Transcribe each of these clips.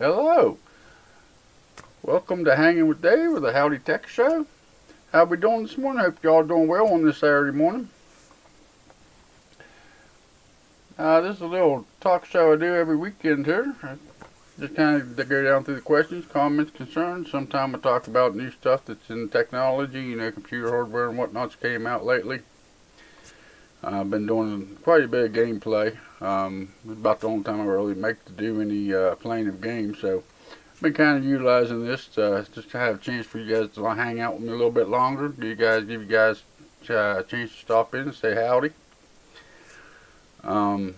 Hello. Welcome to Hanging with Dave with the Howdy Tech Show. How we doing this morning? Hope y'all doing well on this Saturday morning. This is a little talk show I do every weekend here. I just kind of go down through the questions, comments, concerns. Sometimes I talk about new stuff that's in technology, computer hardware and whatnot that's came out lately. I've been doing quite a bit of gameplay. It's about the only time I really make to do any playing of games, so I've been kind of utilizing this just to have a chance for you guys to hang out with me a little bit longer. Give you guys a chance to stop in and say howdy. So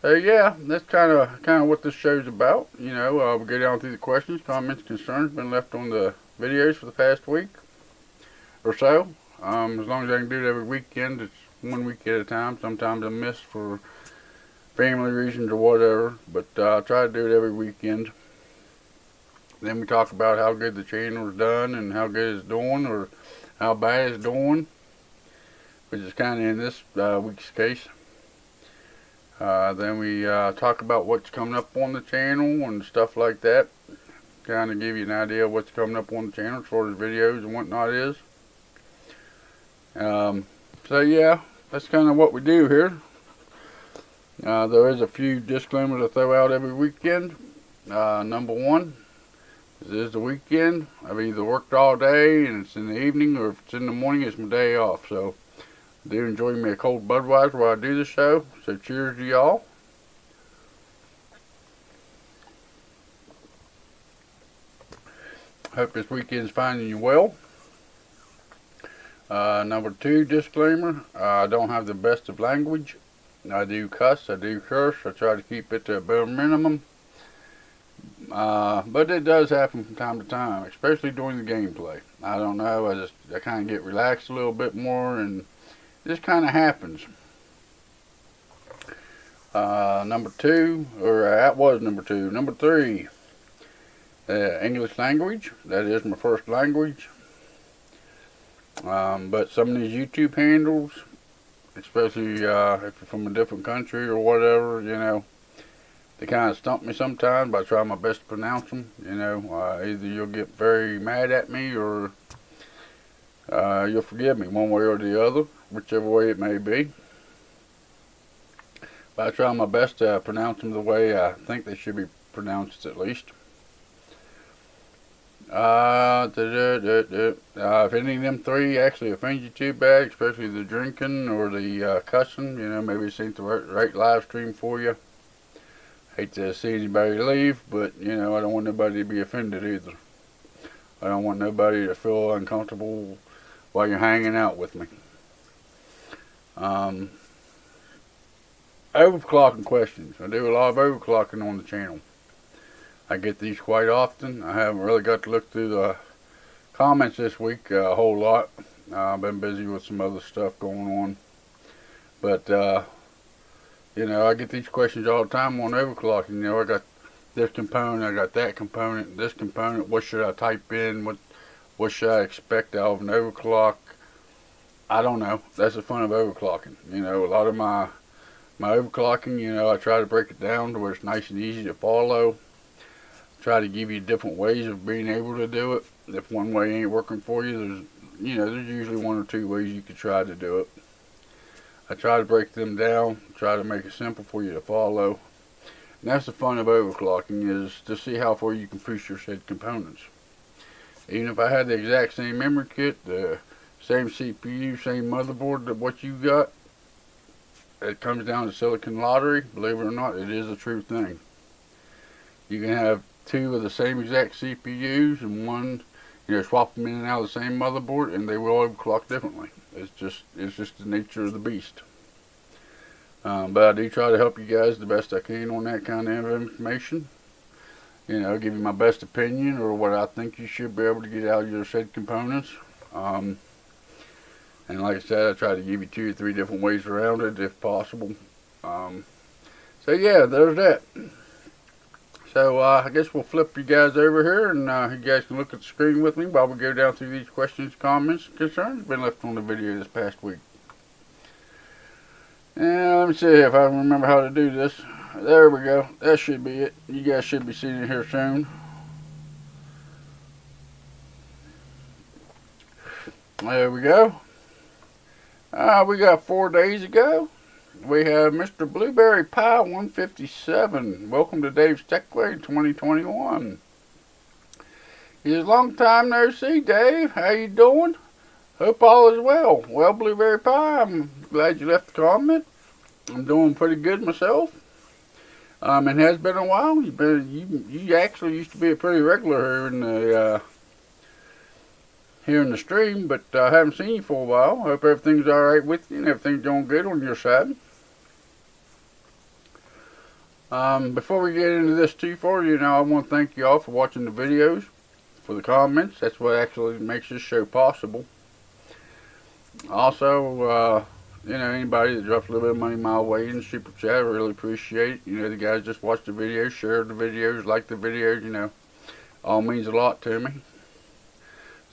yeah, that's kind of what this show's about. We'll go down through the questions, comments, concerns been left on the videos for the past week or so. As long as I can do it every weekend, it's 1 week at a time. Sometimes I miss for family reasons or whatever, but I try to do it every weekend. Then we talk about how good the channel is done and how good it's doing or how bad it's doing, which is kind of in this week's case. Then we talk about what's coming up on the channel and stuff like that. Kind of give you an idea of what's coming up on the channel as far as videos and whatnot is. So yeah, that's kind of what we do here. There is a few disclaimers I throw out every weekend. Number one, this is the weekend. I've either worked all day and it's in the evening, or if it's in the morning, it's my day off. So I do enjoy me a cold Budweiser while I do the show. So cheers to y'all. Hope this weekend's finding you well. Number two disclaimer, I don't have the best of language. I do cuss, I do curse, I try to keep it to a bare minimum. But it does happen from time to time, especially during the gameplay. I don't know, I kind of get relaxed a little bit more and it just kind of happens. Number two, or that was number two. Number three, English language. That is my first language. But some of these YouTube handles, especially if you're from a different country or whatever, they kind of stump me sometimes, but I try my best to pronounce them. Either you'll get very mad at me or you'll forgive me one way or the other, whichever way it may be. But I try my best to pronounce them the way I think they should be pronounced, at least. If any of them three actually offend you too bad, especially the drinking or the cussing, maybe it's ain't the right live stream for you. Hate to see anybody leave, but I don't want nobody to be offended either. I don't want nobody to feel uncomfortable while you're hanging out with me. Overclocking questions. I do a lot of overclocking on the channel. I get these quite often. I haven't really got to look through the comments this week a whole lot. I've been busy with some other stuff going on. But, I get these questions all the time on overclocking. I got this component, I got that component, this component. What should I type in? What should I expect out of an overclock? I don't know. That's the fun of overclocking. A lot of my overclocking, I try to break it down to where it's nice and easy to follow. Try to give you different ways of being able to do it. If one way ain't working for you, there's usually one or two ways you could try to do it. I try to break them down, try to make it simple for you to follow. And that's the fun of overclocking, is to see how far you can push your said components. Even if I had the exact same memory kit, the same CPU, same motherboard that what you got, it comes down to silicon lottery. Believe it or not, it is a true thing. You can have two of the same exact CPUs and one, swap them in and out of the same motherboard, and they will overclock differently. It's just the nature of the beast. But I do try to help you guys the best I can on that kind of information. Give you my best opinion or what I think you should be able to get out of your said components. And like I said, I try to give you 2 or 3 different ways around it if possible. So yeah, there's that. So I guess we'll flip you guys over here, and you guys can look at the screen with me while we go down through these questions, comments, and concerns been left on the video this past week. And let me see if I remember how to do this. There we go. That should be it. You guys should be seeing it here soon. There we go. We got 4 days ago. We have Mr. Blueberry Pie 157. Welcome to Dave's Techway 2021. It's a long time no see, Dave. How you doing? Hope all is well. Well, Blueberry Pie, I'm glad you left a comment. I'm doing pretty good myself. It has been a while. You actually used to be a pretty regular here in the stream, but I haven't seen you for a while. Hope everything's alright with you and everything's going good on your side. Before we get into this too far, I want to thank you all for watching the videos, for the comments. That's what actually makes this show possible. Also, anybody that drops a little bit of money my way in the super chat, I really appreciate it. The guys just watch the videos, share the videos, like the videos, all means a lot to me.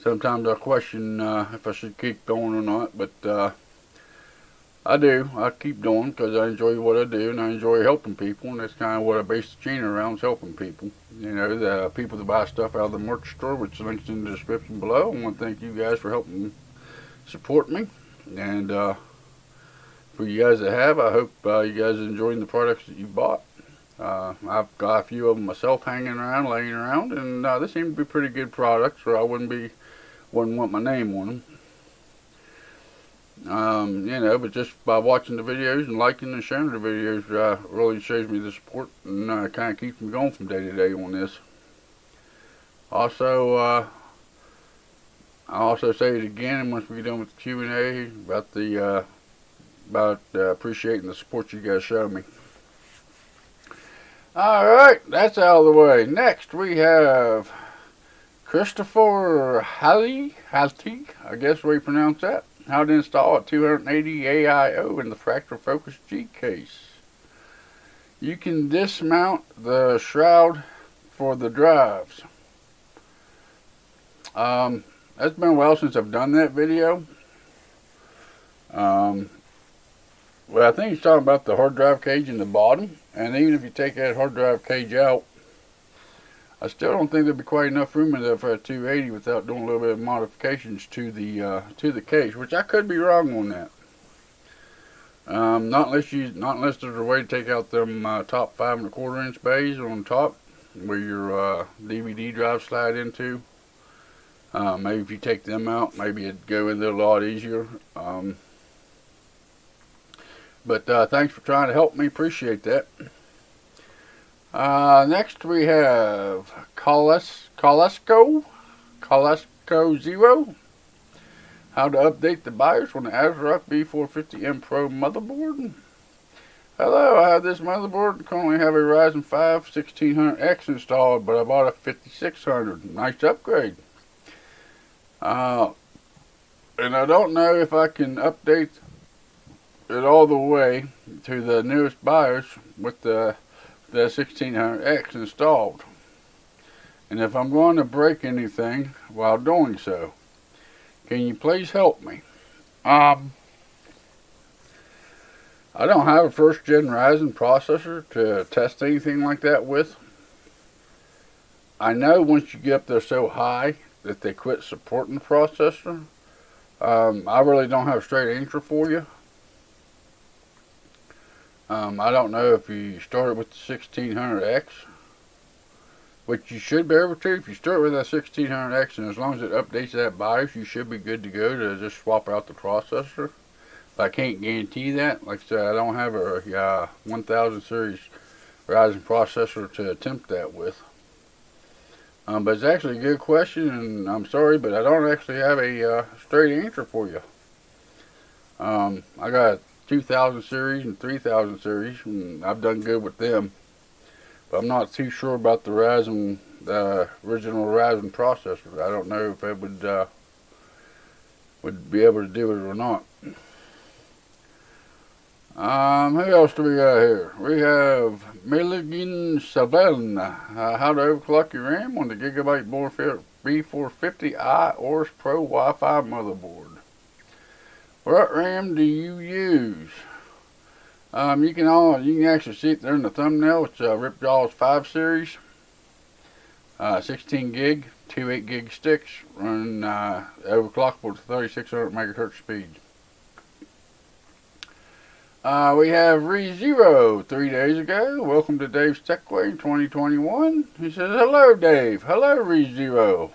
Sometimes I question if I should keep going or not, but I do. I keep doing because I enjoy what I do and I enjoy helping people, and that's kind of what I base the channel around, is helping people. The people that buy stuff out of the merch store, which links in the description below. I want to thank you guys for helping support me, and for you guys that have, I hope you guys are enjoying the products that you bought. I've got a few of them myself hanging around, laying around, and they seem to be pretty good products, or I wouldn't want my name on them. But just by watching the videos and liking and sharing the videos really shows me the support, and kind of keeps me going from day to day on this. Also, I'll also say it again once we get done with the Q&A about appreciating the support you guys show me. Alright, that's out of the way. Next we have Christopher Halty, I guess we pronounce that. How to install a 280 AIO in the Fractal Focus G case. You can dismount the shroud for the drives. It's been a while since I've done that video. Well, I think he's talking about the hard drive cage in the bottom, and even if you take that hard drive cage out, I still don't think there'll be quite enough room in there for a 280 without doing a little bit of modifications to the case, which I could be wrong on that. Not unless there's a way to take out them top 5 1/4 inch bays on top where your DVD drive slide into. Maybe if you take them out, maybe it'd go in there a lot easier. But thanks for trying to help me. Appreciate that. Next we have Kolesko Zero. How to update the BIOS on the ASUS B450M Pro motherboard. Hello, I have this motherboard. Currently have a Ryzen 5 1600X installed, but I bought a 5600. Nice upgrade. And I don't know if I can update it all the way to the newest BIOS with the 1600X installed, and if I'm going to break anything while doing so, can you please help me? I don't have a first gen Ryzen processor to test anything like that with. I know once you get up there so high that they quit supporting the processor. I really don't have a straight answer for you. I don't know if you start with the 1600X, which you should be able to. If you start with that 1600X, and as long as it updates that BIOS, you should be good to go to just swap out the processor. But I can't guarantee that. Like I said, I don't have a 1000 series Ryzen processor to attempt that with. But it's actually a good question, and I'm sorry, but I don't actually have a straight answer for you. I got 2000 series and 3000 series, and I've done good with them, but I'm not too sure about the Ryzen, the original Ryzen processor. I don't know if it would be able to do it or not. Who else do we got here? We have Milligan Savannah. How to overclock your RAM on the Gigabyte B450 Asiahorse Pro Wi-Fi motherboard. What RAM do you use? You can actually see it there in the thumbnail. It's Ripjaws 5 series, 16 gig, two 8 gig sticks, running overclockable to 3600 megahertz speed. We have ReZero 3 days ago. Welcome to Dave's Techway 2021. He says, hello Dave. Hello ReZero.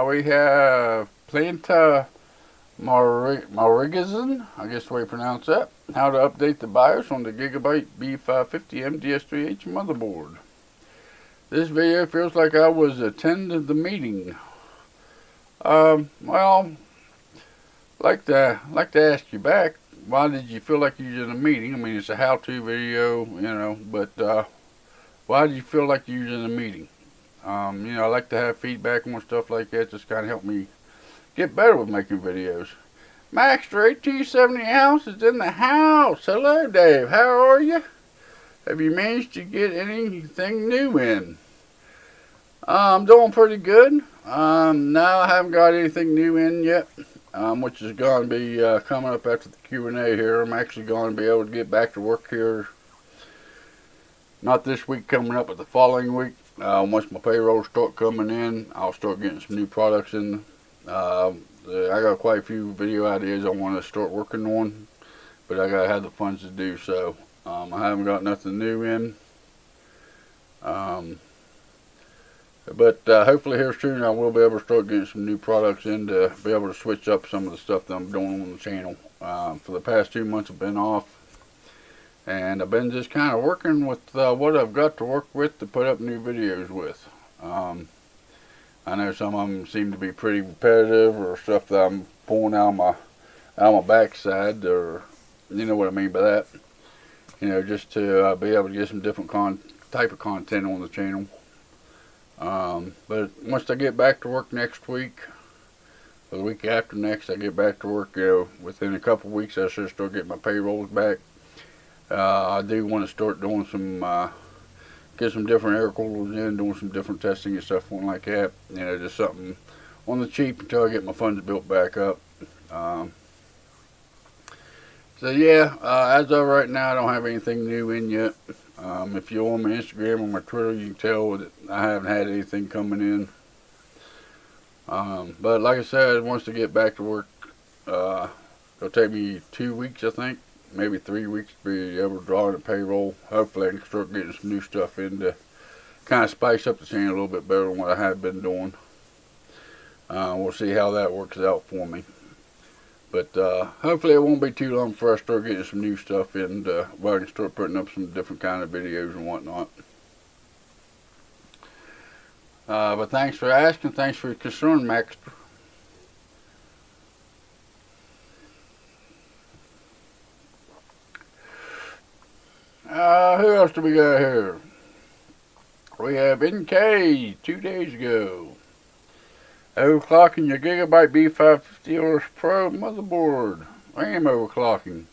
We have Planta Marigazin, I guess the way you pronounce that. How to update the BIOS on the Gigabyte B550 MDS3H motherboard. This video feels like I was attending the meeting. Well, like to ask you back, why did you feel like you was in a meeting? I mean, it's a how-to video, you know, but why did you feel like you was in a meeting? You know, I like to have feedback and stuff like that, just kind of help me get better with making videos. Maxter 1870 ounce is in the house. Hello, Dave. How are you? Have you managed to get anything new in? I'm doing pretty good. No, I haven't got anything new in yet, which is going to be coming up after the Q&A here. I'm actually going to be able to get back to work here. Not this week coming up, but the following week. Once my payroll start coming in, I'll start getting some new products in. I got quite a few video ideas I want to start working on, but I gotta have the funds to do so. I haven't got nothing new in, but hopefully here soon I will be able to start getting some new products in to be able to switch up some of the stuff that I'm doing on the channel. For the past 2 months I've been off, and I've been just kind of working with what I've got to work with to put up new videos with. I know some of them seem to be pretty repetitive, or stuff that I'm pulling out my backside, or you know what I mean by that. You know, just to be able to get some different type of content on the channel. But once I get back to work next week, or the week after next, I get back to work. You know, within a couple of weeks, I should start getting my payrolls back. I do want to start doing some. Get some different air coolers in, doing some different testing and stuff like that. You know, just something on the cheap until I get my funds built back up. So yeah, as of right now, I don't have anything new in yet. If you're on my Instagram or my Twitter, you can tell that I haven't had anything coming in. But like I said, once I get back to work, it'll take me 2 weeks, I think. Maybe 3 weeks to be able to draw in a payroll. Hopefully I can start getting some new stuff in to kind of spice up the channel a little bit better than what I have been doing. We'll see how that works out for me. But hopefully it won't be too long before I start getting some new stuff in where I can start putting up some different kind of videos and whatnot. But thanks for asking. Thanks for your concern, Maxter. Who else do we got here? We have NK 2 days ago. Overclocking your Gigabyte B550 Pro motherboard. RAM overclocking.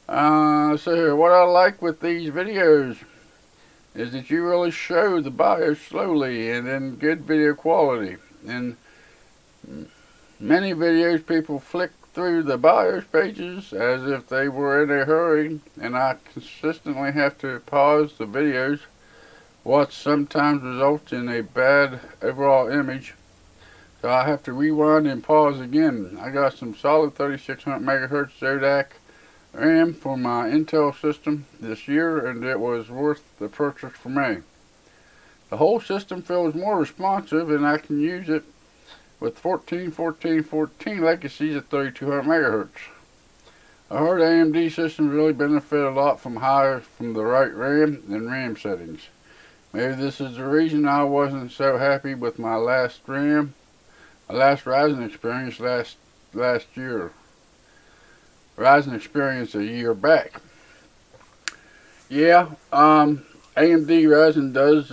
So here, what I like with these videos is that you really show the BIOS slowly and in good video quality. In many videos, people flick through the BIOS pages as if they were in a hurry, and I consistently have to pause the videos, what sometimes results in a bad overall image. So I have to rewind and pause again. I got some solid 3600 megahertz Zotac RAM for my Intel system this year, and it was worth the purchase for me. The whole system feels more responsive, and I can use it with 14 legacies at 3200 megahertz. I heard AMD systems really benefit a lot from the right RAM and RAM settings. Maybe this is the reason I wasn't so happy with my last Ryzen experience last year. Ryzen experience a year back. Yeah, AMD Ryzen does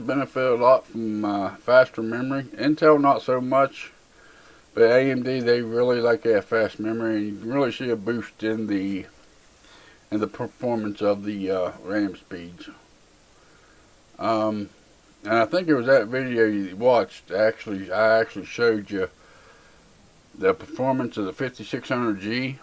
benefit a lot from faster memory. Intel not so much, but AMD, they really like that fast memory, and you can really see a boost in the performance of the RAM speeds. And I think it was that video you watched. I actually showed you the performance of the 5600G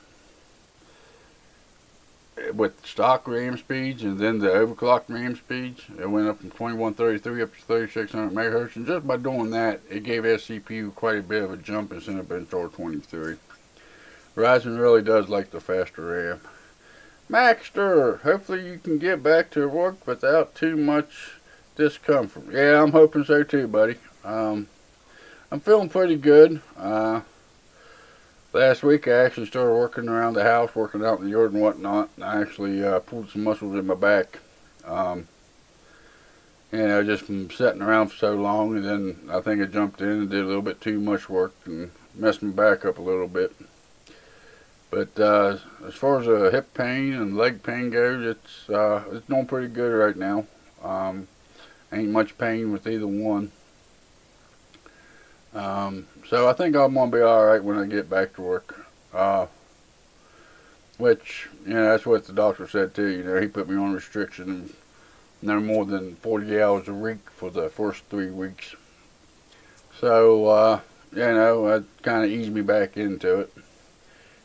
with stock RAM speeds and then the overclocked RAM speeds. It went up from 2133 up to 3600 megahertz, and just by doing that, it gave that CPU quite a bit of a jump in Cinebench R23. Ryzen really does like the faster RAM. Maxter, hopefully you can get back to work without too much discomfort. Yeah, I'm hoping so too, buddy. I'm feeling pretty good. Last week I actually started working around the house, working out in the yard and whatnot. I actually pulled some muscles in my back. Just from sitting around for so long, and then I think I jumped in and did a little bit too much work and messed my back up a little bit. But as far as hip pain and leg pain goes, it's doing pretty good right now. Ain't much pain with either one. So I think I'm going to be alright when I get back to work. Which, that's what the doctor said too. He put me on restriction no more than 40 hours a week for the first 3 weeks. So, that kind of eased me back into it.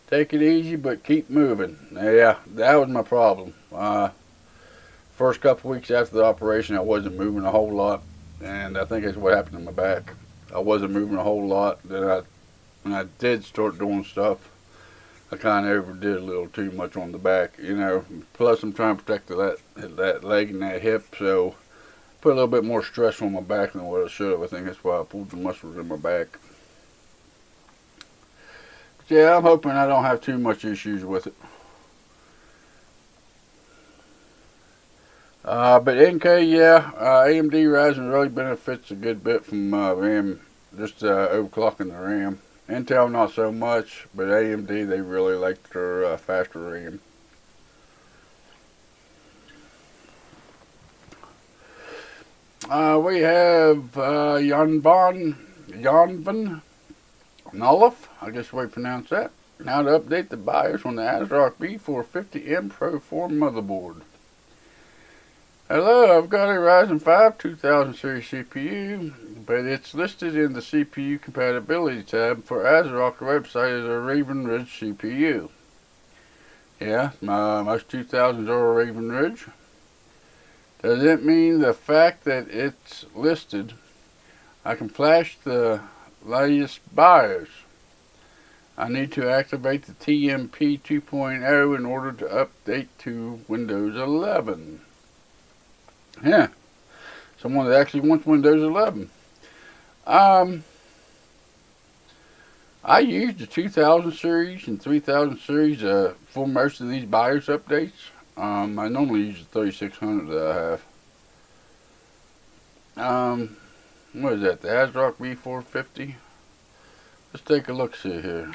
Take it easy, but keep moving. Yeah, that was my problem. First couple weeks after the operation, I wasn't moving a whole lot, and I think that's what happened to my back. I wasn't moving a whole lot. Then when I did start doing stuff, I kind of overdid a little too much on the back, Plus, I'm trying to protect that leg and that hip, so put a little bit more stress on my back than what I should have. I think that's why I pulled the muscles in my back. But yeah, I'm hoping I don't have too much issues with it. But NK, AMD Ryzen really benefits a good bit from RAM, just overclocking the RAM. Intel not so much, but AMD, they really like their faster RAM. We have Yanvan Nolif, I guess the way you pronounce that. Now to update the BIOS on the ASRock B450M Pro 4 motherboard. Hello, I've got a Ryzen 5 2000 series CPU, but it's listed in the CPU compatibility tab for ASRock website as a Raven Ridge CPU. Yeah, most 2000s are a Raven Ridge. Does it mean the fact that it's listed, I can flash the latest BIOS? I need to activate the TMP 2.0 in order to update to Windows 11. Yeah, someone that actually wants Windows 11. I used the 2000 series and 3000 series for most of these BIOS updates. I normally use the 3600 that I have. What is that? The ASRock B450? Let's take a look, see here.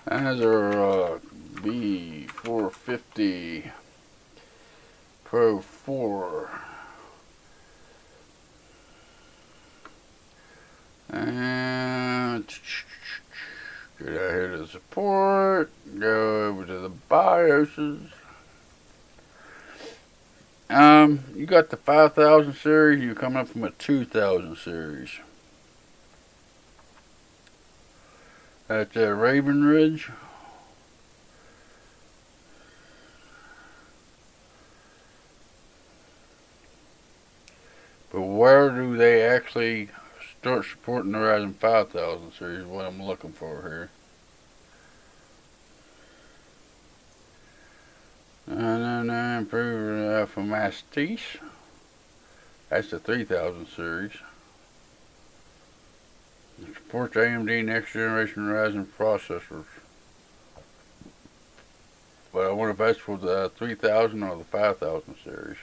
ASRock B450 Pro 4. And get out here to the support. Go over to the BIOSes. You got the 5000 series. You come up from a 2000 series. That's a Raven Ridge. But where do they actually start supporting the Ryzen 5000 series is what I'm looking for here. Improve for Mastiche. That's the 3000 series. It supports AMD next generation Ryzen processors. But I wonder if that's for the 3000 or the 5000 series.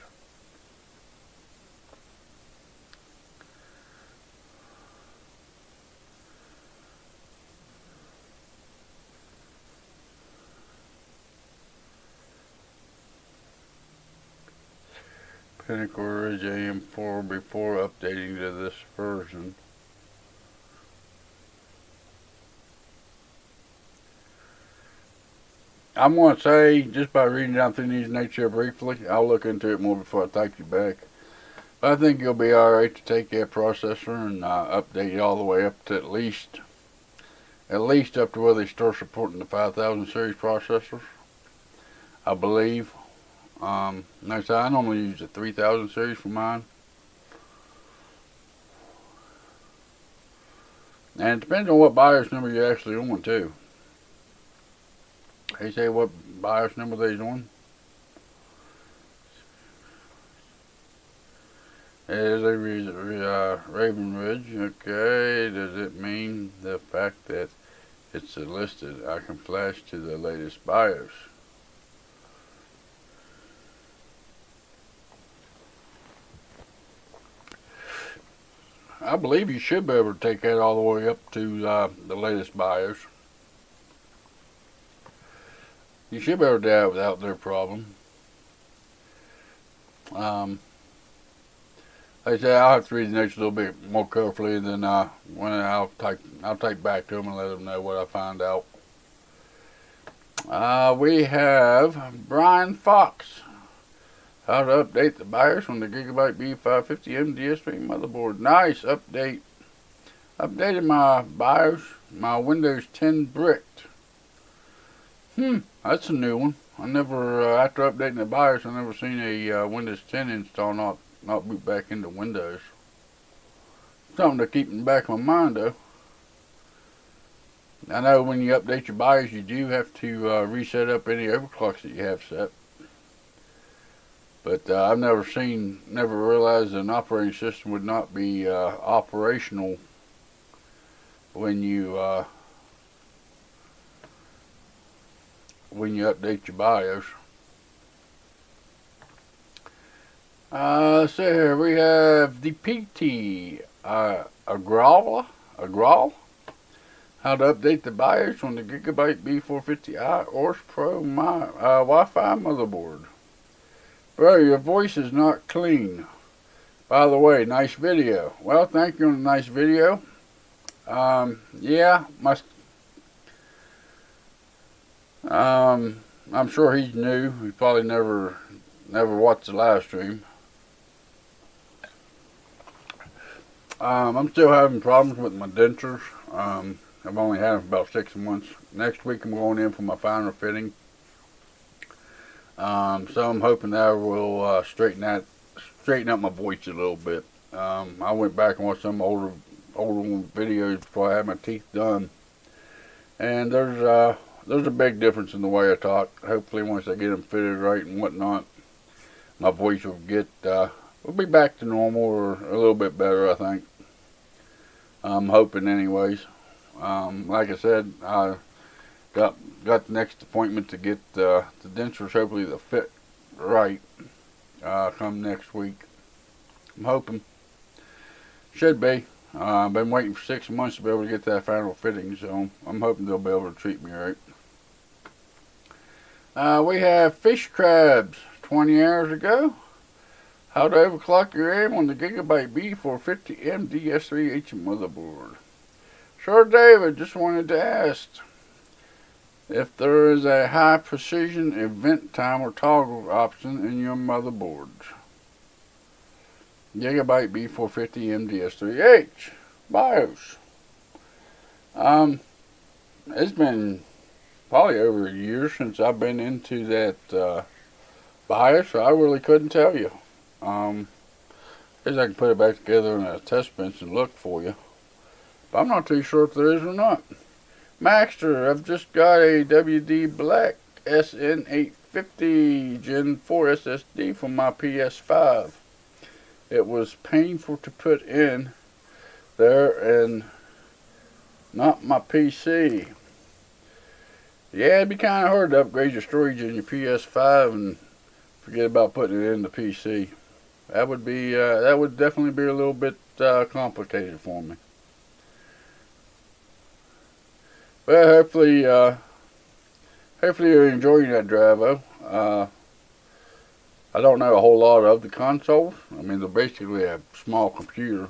Pinnacle Ridge AM4 before updating to this version. I'm going to say, just by reading down through these notes here briefly, I'll look into it more before I type you back. But I think you'll be alright to take that processor and update it all the way up to at least at least up to where they start supporting the 5000 series processors, I believe. Like I said, I normally use the 3000 series for mine. And it depends on what BIOS number you're actually on too. They say what BIOS number they's on. It is a Raven Ridge. Okay, does it mean the fact that it's listed I can flash to the latest BIOS? I believe you should be able to take that all the way up to the latest BIOS. You should be able to do that without their problem. Like I said, I'll have to read the notes a little bit more carefully, and then when I'll type back to them and let them know what I find out. We have Brian Fox. How to update the BIOS on the Gigabyte B550 MDS3 motherboard. Nice update. Updated my BIOS, my Windows 10 bricked. That's a new one. I never, after updating the BIOS, I never seen a Windows 10 install not boot back into Windows. Something to keep in the back of my mind though. I know when you update your BIOS, you do have to reset up any overclocks that you have set. But I've never realized an operating system would not be operational when you update your BIOS. So here we have the PT Agral. How to update the BIOS on the Gigabyte B450i Pro Wi-Fi motherboard. Bro, your voice is not clean. By the way, nice video. Well, thank you on a nice video. Yeah, I'm sure he's new. He probably never watched the live stream. I'm still having problems with my dentures. I've only had them for about 6 months. Next week I'm going in for my final fitting. So I'm hoping that will straighten up my voice a little bit. I went back and watched some older videos before I had my teeth done, and there's a big difference in the way I talk. Hopefully, once I get them fitted right and whatnot, my voice will be back to normal or a little bit better. I think. I'm hoping, anyways. Like I said, I got the next appointment to get the dentures hopefully to fit right come next week. I'm hoping. Should be. I've been waiting for 6 months to be able to get that final fitting, so I'm hoping they'll be able to treat me right. We have fish crabs 20 hours ago. How to overclock your RAM on the Gigabyte B450M DS3H motherboard. Sure, David, just wanted to ask if there is a high precision event timer toggle option in your motherboards. Gigabyte B450M DS3H BIOS. It's been probably over a year since I've been into that BIOS, so I really couldn't tell you. I guess I can put it back together in a test bench and look for you. But I'm not too sure if there is or not. Maxter, I've just got a WD Black SN850 Gen 4 SSD from my PS5. It was painful to put in there and not my PC. Yeah, it'd be kind of hard to upgrade your storage in your PS5 and forget about putting it in the PC. That would definitely be a little bit complicated for me. Well, hopefully you're enjoying that Dravo. I don't know a whole lot of the consoles. I mean, they're basically a small computer.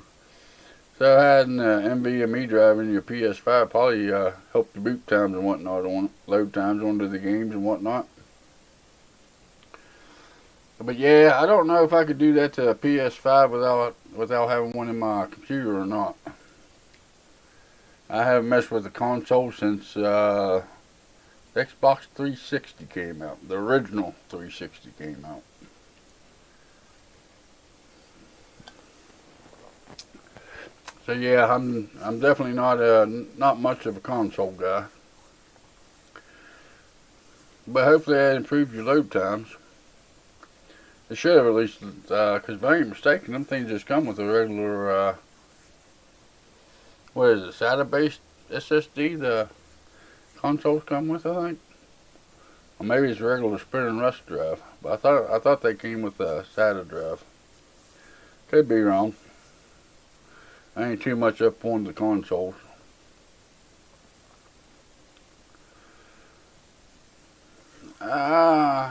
So having an NVMe drive in your PS5 probably help the boot times and whatnot on it, load times onto the games and whatnot. But yeah, I don't know if I could do that to a PS5 without having one in my computer or not. I haven't messed with the console since the Xbox 360 came out. The original 360 came out. So yeah, I'm definitely not much of a console guy. But hopefully that improves your load times. They should have at least, because if I ain't mistaken, them things just come with a regular, what is it, SATA-based SSD the consoles come with, I think. Or maybe it's a regular spinning rust drive. But I thought they came with a SATA drive. Could be wrong. I ain't too much up on the consoles.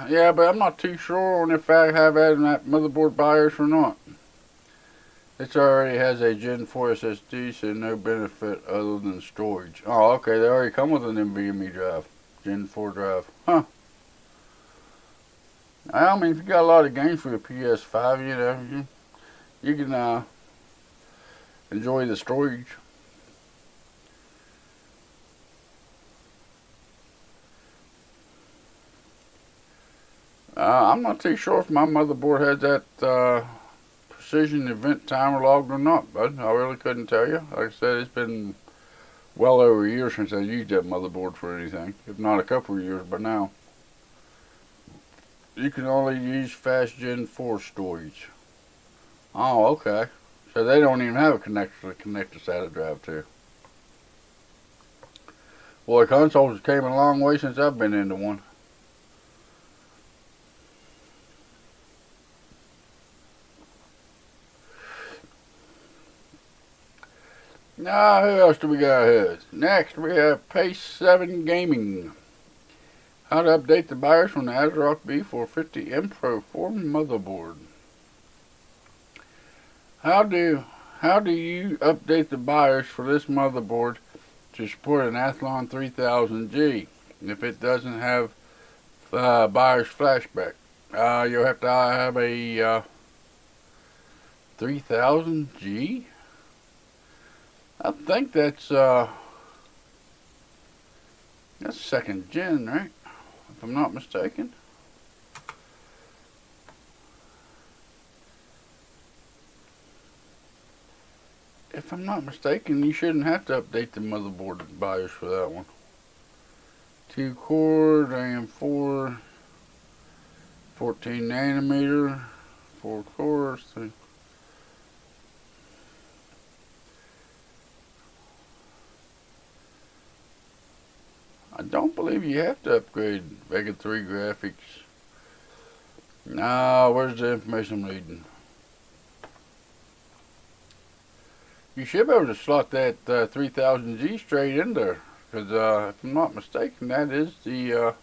Yeah, but I'm not too sure on if I have had that motherboard BIOS or not. It already has a Gen 4 SSD, so no benefit other than storage. Oh, okay, they already come with an NVMe drive. Gen 4 drive. Huh. I mean, if you got a lot of games for your PS5, you know, you can enjoy the storage. I'm not too sure if my motherboard has that precision event timer logged or not, bud. I really couldn't tell you. Like I said, it's been well over a year since I used that motherboard for anything, if not a couple of years by now. You can only use fast Gen 4 storage. Oh, okay. So they don't even have a connector to connect the SATA drive to. Boy, consoles came a long way since I've been into one. Now, who else do we got here? Next, we have Pace 7 Gaming. How to update the BIOS from the ASUS B450M Pro 4 motherboard. How do you update the BIOS for this motherboard to support an Athlon 3000G if it doesn't have BIOS flashback? You'll have to have a 3000G. I think that's second gen, right? If I'm not mistaken. If I'm not mistaken, you shouldn't have to update the motherboard BIOS for that one. 2 core, AM4, 14 nanometer, 4 cores, 3. I don't believe you have to upgrade Vega 3 graphics. Nah, where's the information I'm reading? You should be able to slot that 3000G straight in there. Because if I'm not mistaken, that is the...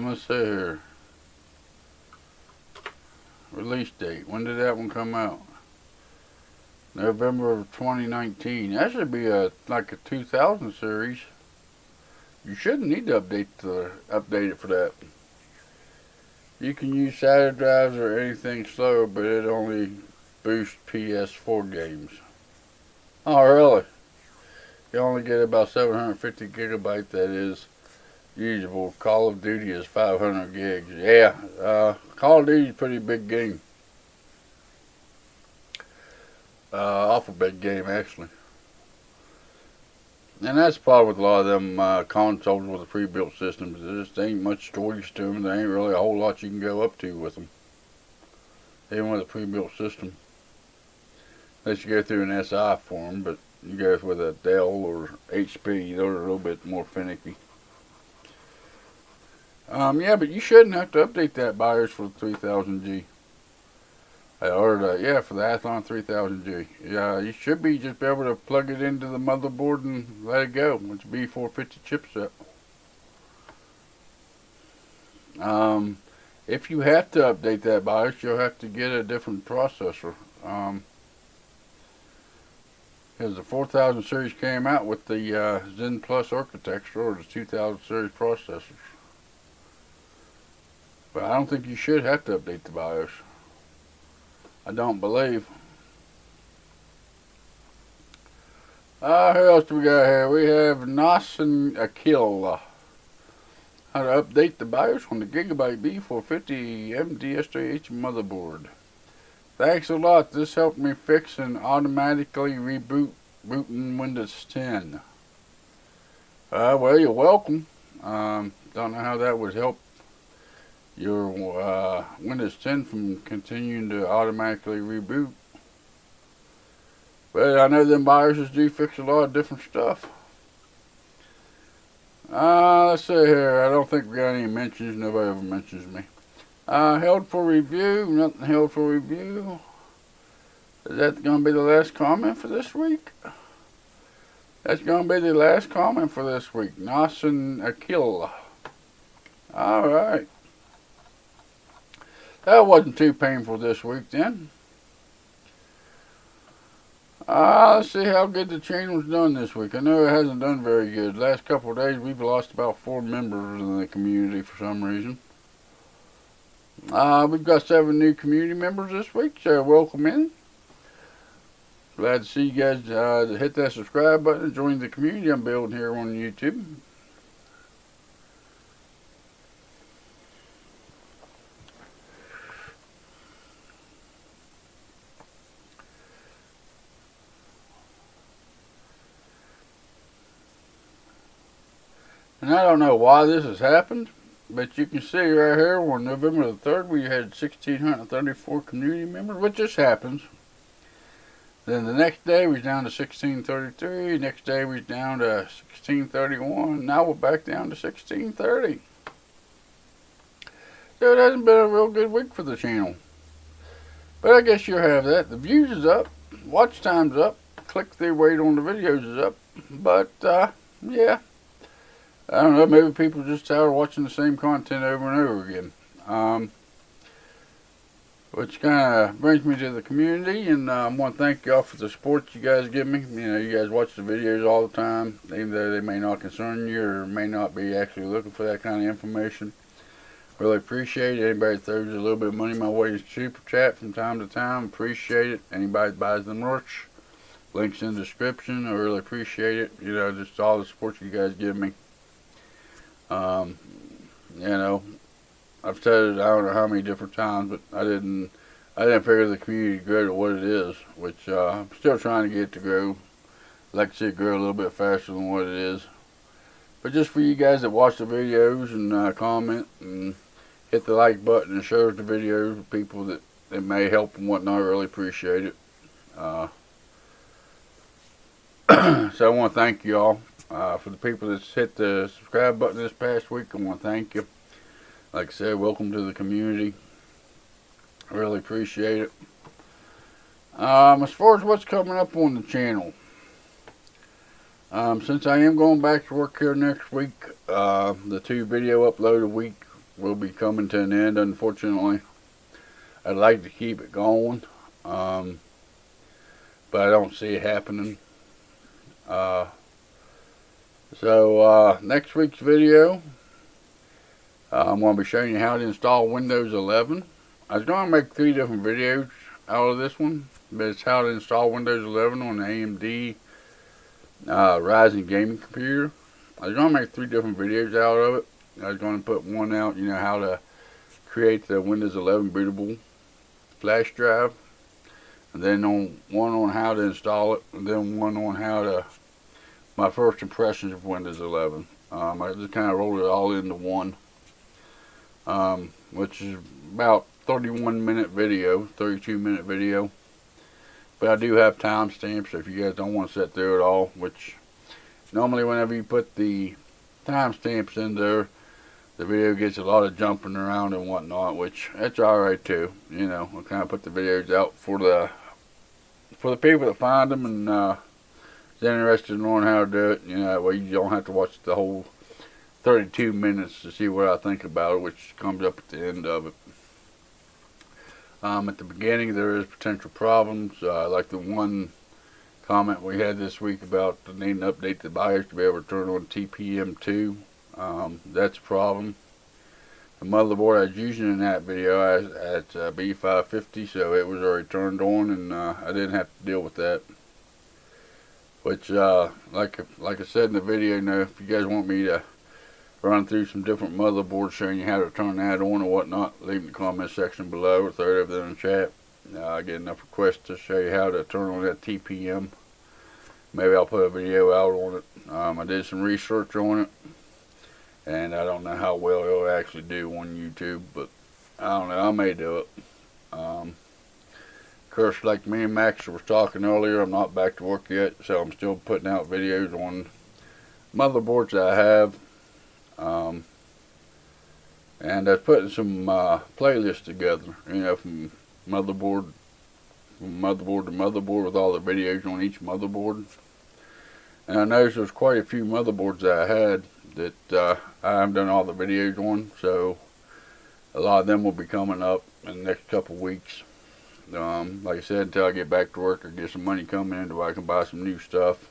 let's see here. Release date. When did that one come out? November of 2019. That should be like a 2000 series. You shouldn't need to update it for that. You can use SATA drives or anything slow, but it only boosts PS4 games. Oh, really? You only get about 750 gigabyte that is usable. Call of Duty is 500 gigs. Yeah, Call of Duty is a pretty big game. Awful big game, actually. And that's the problem with a lot of them consoles with the pre-built systems. There just ain't much storage to them. There ain't really a whole lot you can go up to with them. Even with a pre-built system. Unless you go through an SI for them, but you go with a Dell or HP, they're a little bit more finicky. Yeah, but you shouldn't have to update that BIOS for the 3000G. Yeah, for the Athlon 3000G. Yeah, you should just be able to plug it into the motherboard and let it go. It's B450 chipset. If you have to update that BIOS, you'll have to get a different processor. Because the 4000 series came out with the Zen Plus architecture, or the 2000 series processors. But I don't think you should have to update the BIOS. I don't believe. Who else do we got here? We have Nos and ASUS. How to update the BIOS on the Gigabyte B450 MDSJH motherboard. Thanks a lot. This helped me fix and automatically rebooting Windows 10. Well, you're welcome. Don't know how that would help your Windows 10 from continuing to automatically reboot. But I know them BIOSes do fix a lot of different stuff. Let's see here. I don't think we got any mentions. Nobody ever mentions me. Held for review. Nothing held for review. Is that going to be the last comment for this week? That's going to be the last comment for this week. Nos and ASUS. Alright. That wasn't too painful this week then. Let's see how good the channel's done this week. I know it hasn't done very good. Last couple of days we've lost about 4 members in the community for some reason. We've got 7 new community members this week, so welcome in. Glad to see you guys hit that subscribe button and join the community I'm building here on YouTube. And I don't know why this has happened, but you can see right here on November the 3rd we had 1,634 community members, which just happens. Then the next day we was down to 1,633, next day we was down to 1,631, now we're back down to 1,630. So it hasn't been a real good week for the channel. But I guess you'll have that. The views is up, watch time's up, click-through rate on the videos is up, but yeah. I don't know, maybe people are just tired of watching the same content over and over again. Which kind of brings me to the community, and I want to thank y'all for the support you guys give me. You know, you guys watch the videos all the time, even though they may not concern you or may not be actually looking for that kind of information. Really appreciate it. Anybody that throws a little bit of money my way in super chat from time to time, appreciate it. Anybody that buys the merch, links in the description, I really appreciate it. You know, just all the support you guys give me. You know, I've said it I don't know how many different times, but I didn't figure the community would grow to what it is, which I'm still trying to get it to grow. I'd like to see it grow a little bit faster than what it is. But just for you guys that watch the videos and comment and hit the like button and share the videos with people that it may help and whatnot, I really appreciate it. So I want to thank you all. For the people that's hit the subscribe button this past week, I want to thank you. Like I said, welcome to the community. I really appreciate it. As far as what's coming up on the channel, since I am going back to work here next week, the 2 video upload a week will be coming to an end, unfortunately. I'd like to keep it going, but I don't see it happening. So next week's video, I'm going to be showing you how to install Windows 11. I was going to make 3 different videos out of this one, but it's how to install Windows 11 on the AMD Ryzen gaming computer. I was going to make 3 different videos out of it. I was going to put one out, you know, how to create the Windows 11 bootable flash drive, and then one on how to install it, and then one on how to my first impressions of Windows 11. I just kind of rolled it all into one, which is about 31-minute video, 32-minute video. But I do have timestamps, so if you guys don't want to sit through it all, which normally whenever you put the timestamps in there, the video gets a lot of jumping around and whatnot, which that's alright too. You know, I kind of put the videos out for the people that find them and interested in learning how to do it. You know, that way you don't have to watch the whole 32 minutes to see what I think about it, which comes up at the end of it. At the beginning there is potential problems, like the one comment we had this week about needing to update the BIOS to be able to turn on TPM2. That's a problem. The motherboard I was using in that video at B550, so it was already turned on, and I didn't have to deal with that. Which, like I said in the video, if you guys want me to run through some different motherboards showing you how to turn that on or whatnot, leave in the comment section below or throw it over there in the chat. I get enough requests to show you how to turn on that TPM. Maybe I'll put a video out on it. I did some research on it, and I don't know how well it'll actually do on YouTube, but I don't know, I may do it. Of course, like me and Max was talking earlier, I'm not back to work yet, so I'm still putting out videos on motherboards that I have. And I was putting some playlists together, from motherboard to motherboard with all the videos on each motherboard. And I noticed there's quite a few motherboards that I had that I haven't done all the videos on, so a lot of them will be coming up in the next couple weeks. Like I said, until I get back to work or get some money coming in so I can buy some new stuff.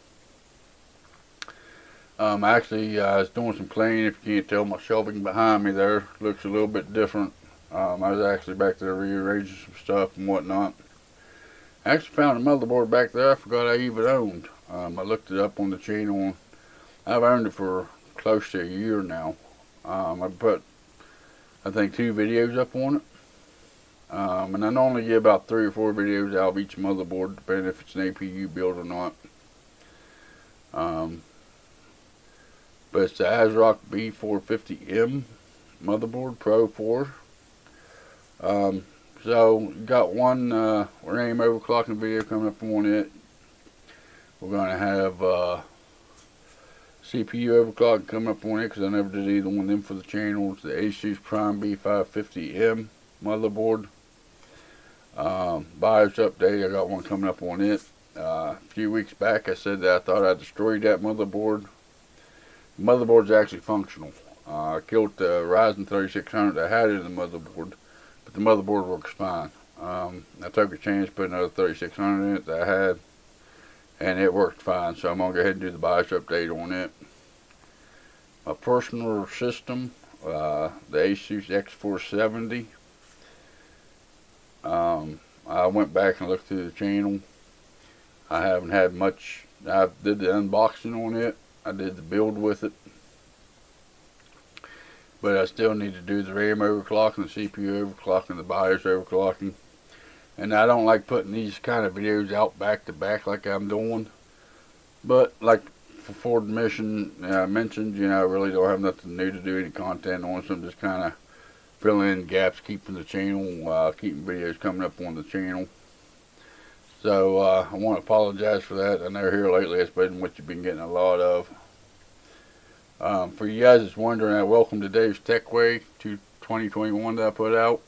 Actually, I was doing some cleaning. If you can't tell, my shelving behind me there looks a little bit different. I was actually back there rearranging some stuff and whatnot. I actually found a motherboard back there I forgot I even owned. I looked it up on the channel. I've owned it for close to a year now. I put, I think, 2 videos up on it. And I normally get about 3 or 4 videos out of each motherboard, depending if it's an APU build or not. But it's the ASRock B450M motherboard, Pro 4. So, got one RAM overclocking video coming up on it. We're going to have CPU overclocking coming up on it, because I never did either one of them for the channel. It's the ASUS Prime B550M motherboard. BIOS update, I got one coming up on it. A few weeks back I said that I thought I destroyed that motherboard. The motherboard's actually functional. I killed the Ryzen 3600 that had it in the motherboard, but the motherboard works fine. I took a chance, put another 3600 in it that I had, and it worked fine, so I'm going to go ahead and do the BIOS update on it. My personal system, the ASUS X470. I went back and looked through the channel. I haven't had much. I did the unboxing on it. I did the build with it. But I still need to do the RAM overclocking, the CPU overclocking, the BIOS overclocking. And I don't like putting these kind of videos out back to back like I'm doing. But like for mentioned, I really don't have nothing new to do any content on, so I'm just kind of filling in gaps, keeping the channel, keeping videos coming up on the channel. So I want to apologize for that. I know here lately it's been what you've been getting a lot of. For you guys that's wondering, welcome to Dave's Techway 2021 that I put out.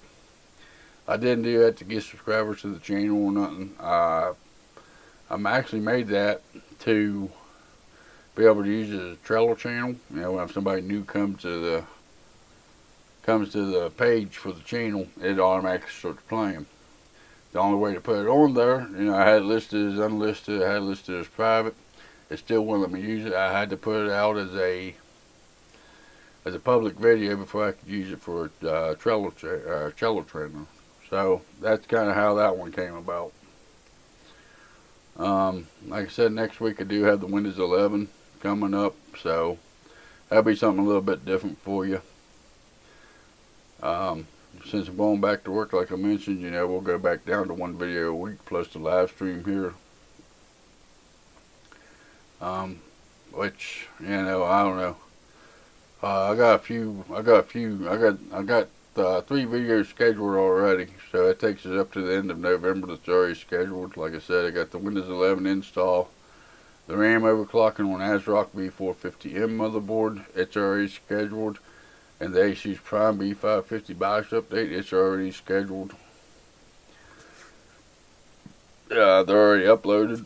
I didn't do that to get subscribers to the channel or nothing. I'm actually made that to be able to use it as a Trello channel. When somebody new comes to the page for the channel, it automatically starts playing. The only way to put it on there, I had it listed as unlisted, I had it listed as private. It still wouldn't let me use it. I had to put it out as a public video before I could use it for a Trello trainer. So that's kind of how that one came about. Like I said, next week I do have the Windows 11 coming up, so that'll be something a little bit different for you. Since I'm going back to work, like I mentioned, we'll go back down to 1 video a week plus the live stream here. Which, I don't know. I got 3 videos scheduled already, so it takes us up to the end of November that's already scheduled. Like I said, I got the Windows 11 install, the RAM overclocking on ASRock B450M motherboard, it's already scheduled. And the ASUS Prime B550 BIOS update, it's already scheduled. They're already uploaded.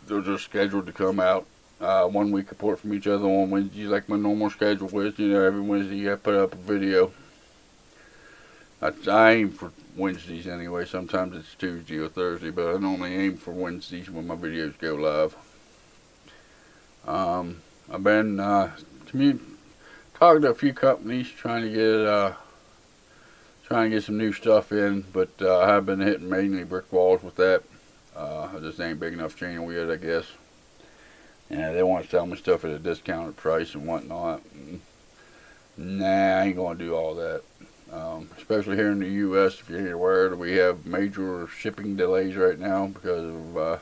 They're just scheduled to come out 1 week apart from each other on Wednesdays, like my normal schedule was. Every Wednesday I put up a video. I aim for Wednesdays anyway. Sometimes it's Tuesday or Thursday, but I normally aim for Wednesdays when my videos go live. I've been talking to a few companies trying to get some new stuff in, but I have been hitting mainly brick walls with that. I just ain't big enough channel yet, I guess. Yeah, they want to sell me stuff at a discounted price and whatnot. Nah, I ain't gonna do all that. Especially here in the U.S., if you're aware, we have major shipping delays right now because of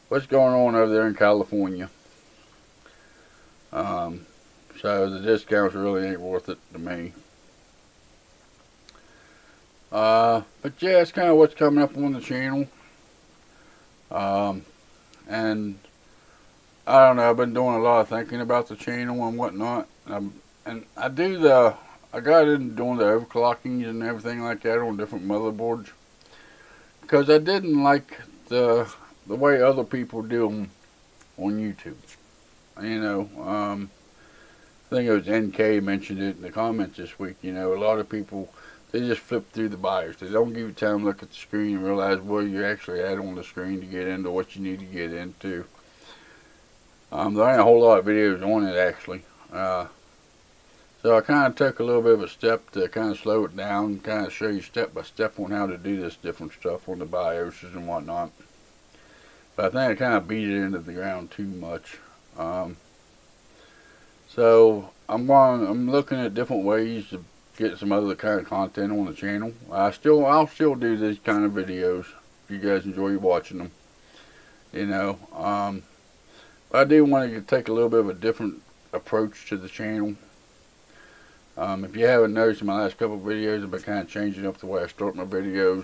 what's going on over there in California. So the discounts really ain't worth it to me. But yeah, it's kind of what's coming up on the channel. And I don't know, I've been doing a lot of thinking about the channel and whatnot. And I got into doing the overclockings and everything like that on different motherboards because I didn't like the way other people do them on YouTube. You know, I think it was NK mentioned it in the comments this week. You know, a lot of people, they just flip through the BIOS. They don't give you time to look at the screen and realize where you're actually at on the screen to get into what you need to get into. There ain't a whole lot of videos on it actually. So I kind of took a little bit of a step to kind of slow it down, kind of show you step by step on how to do this different stuff on the BIOSes and whatnot. But I think I kind of beat it into the ground too much. So I'm looking at different ways to get some other kind of content on the channel. I'll still do these kind of videos if you guys enjoy watching them. You know, but I do want to take a little bit of a different approach to the channel. If you haven't noticed in my last couple of videos, I've been kind of changing up the way I start my videos.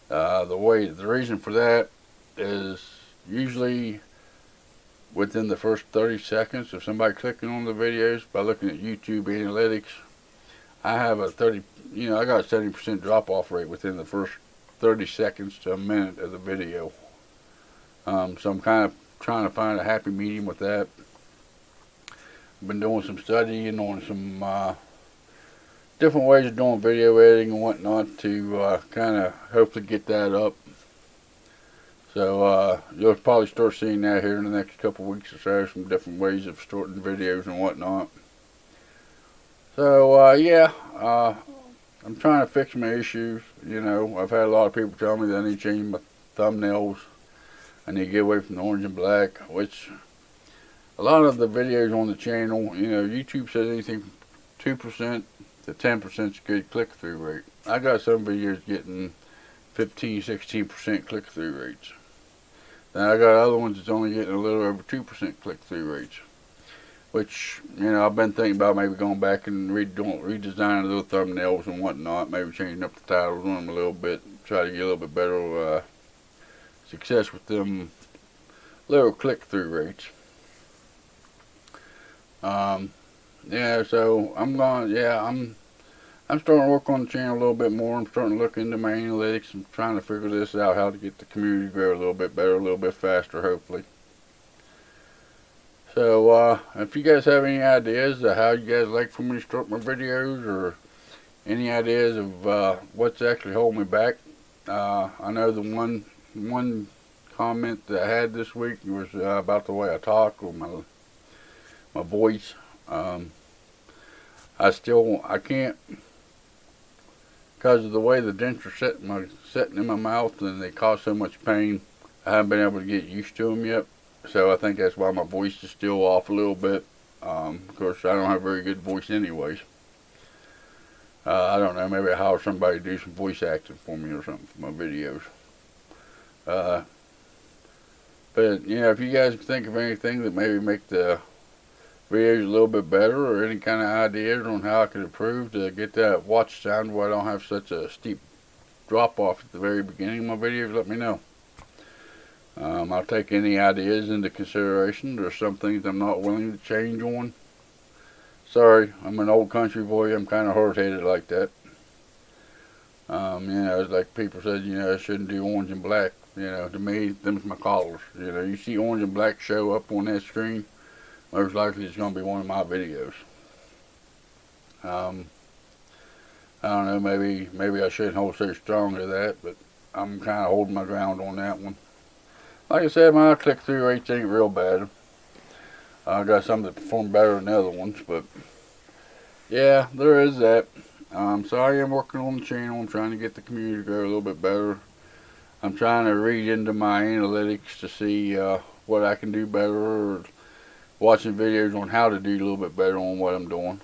The reason for that is usually within the first 30 seconds of somebody clicking on the videos by looking at YouTube analytics, I have I got a 70% drop off rate within the first 30 seconds to a minute of the video. So I'm kind of trying to find a happy medium with that. I've been doing some studying on some different ways of doing video editing and whatnot to kind of hopefully get that up. So you'll probably start seeing that here in the next couple of weeks or so, some different ways of starting videos and whatnot. So yeah, I'm trying to fix my issues. You know, I've had a lot of people tell me that I need to change my thumbnails. I need to get away from the orange and black, which a lot of the videos on the channel, you know, YouTube says anything from 2% to 10% is good click-through rate. I got some videos getting 15, 16% click-through rates. Then I got other ones that's only getting a little over 2% click-through rates. Which, you know, I've been thinking about maybe going back and redesigning the little thumbnails and whatnot, maybe changing up the titles on them a little bit, try to get a little bit better success with them little click-through rates. Yeah, so I'm starting to work on the channel a little bit more. I'm starting to look into my analytics and trying to figure this out, how to get the community to grow a little bit better, a little bit faster, hopefully. So, if you guys have any ideas of how you guys like for me to start my videos, or any ideas of what's actually holding me back, I know the one comment that I had this week was about the way I talk or my voice. I can't, because of the way the dents are setting in my mouth and they cause so much pain, I haven't been able to get used to them yet. So I think that's why my voice is still off a little bit. Of course, I don't have a very good voice anyways. I don't know, maybe I'll hire somebody to do some voice acting for me or something for my videos. But, you know, if you guys think of anything that maybe make the videos a little bit better, or any kind of ideas on how I could improve to get that watch sound where I don't have such a steep drop off at the very beginning of my videos, let me know. I'll take any ideas into consideration. There's some things I'm not willing to change on. Sorry, I'm an old country boy. I'm kind of hard-headed like that. You know, it's like people said, you know, I shouldn't do orange and black. You know, to me, them's my colors. You know, you see orange and black show up on that screen, most likely it's going to be one of my videos. I don't know, maybe I shouldn't hold so strong to that, but I'm kind of holding my ground on that one. Like I said, my click-through rates ain't real bad. I got some that perform better than other ones, but yeah, there is that. So I am working on the channel. I'm trying to get the community to grow a little bit better. I'm trying to read into my analytics to see what I can do better, or watching videos on how to do a little bit better on what I'm doing.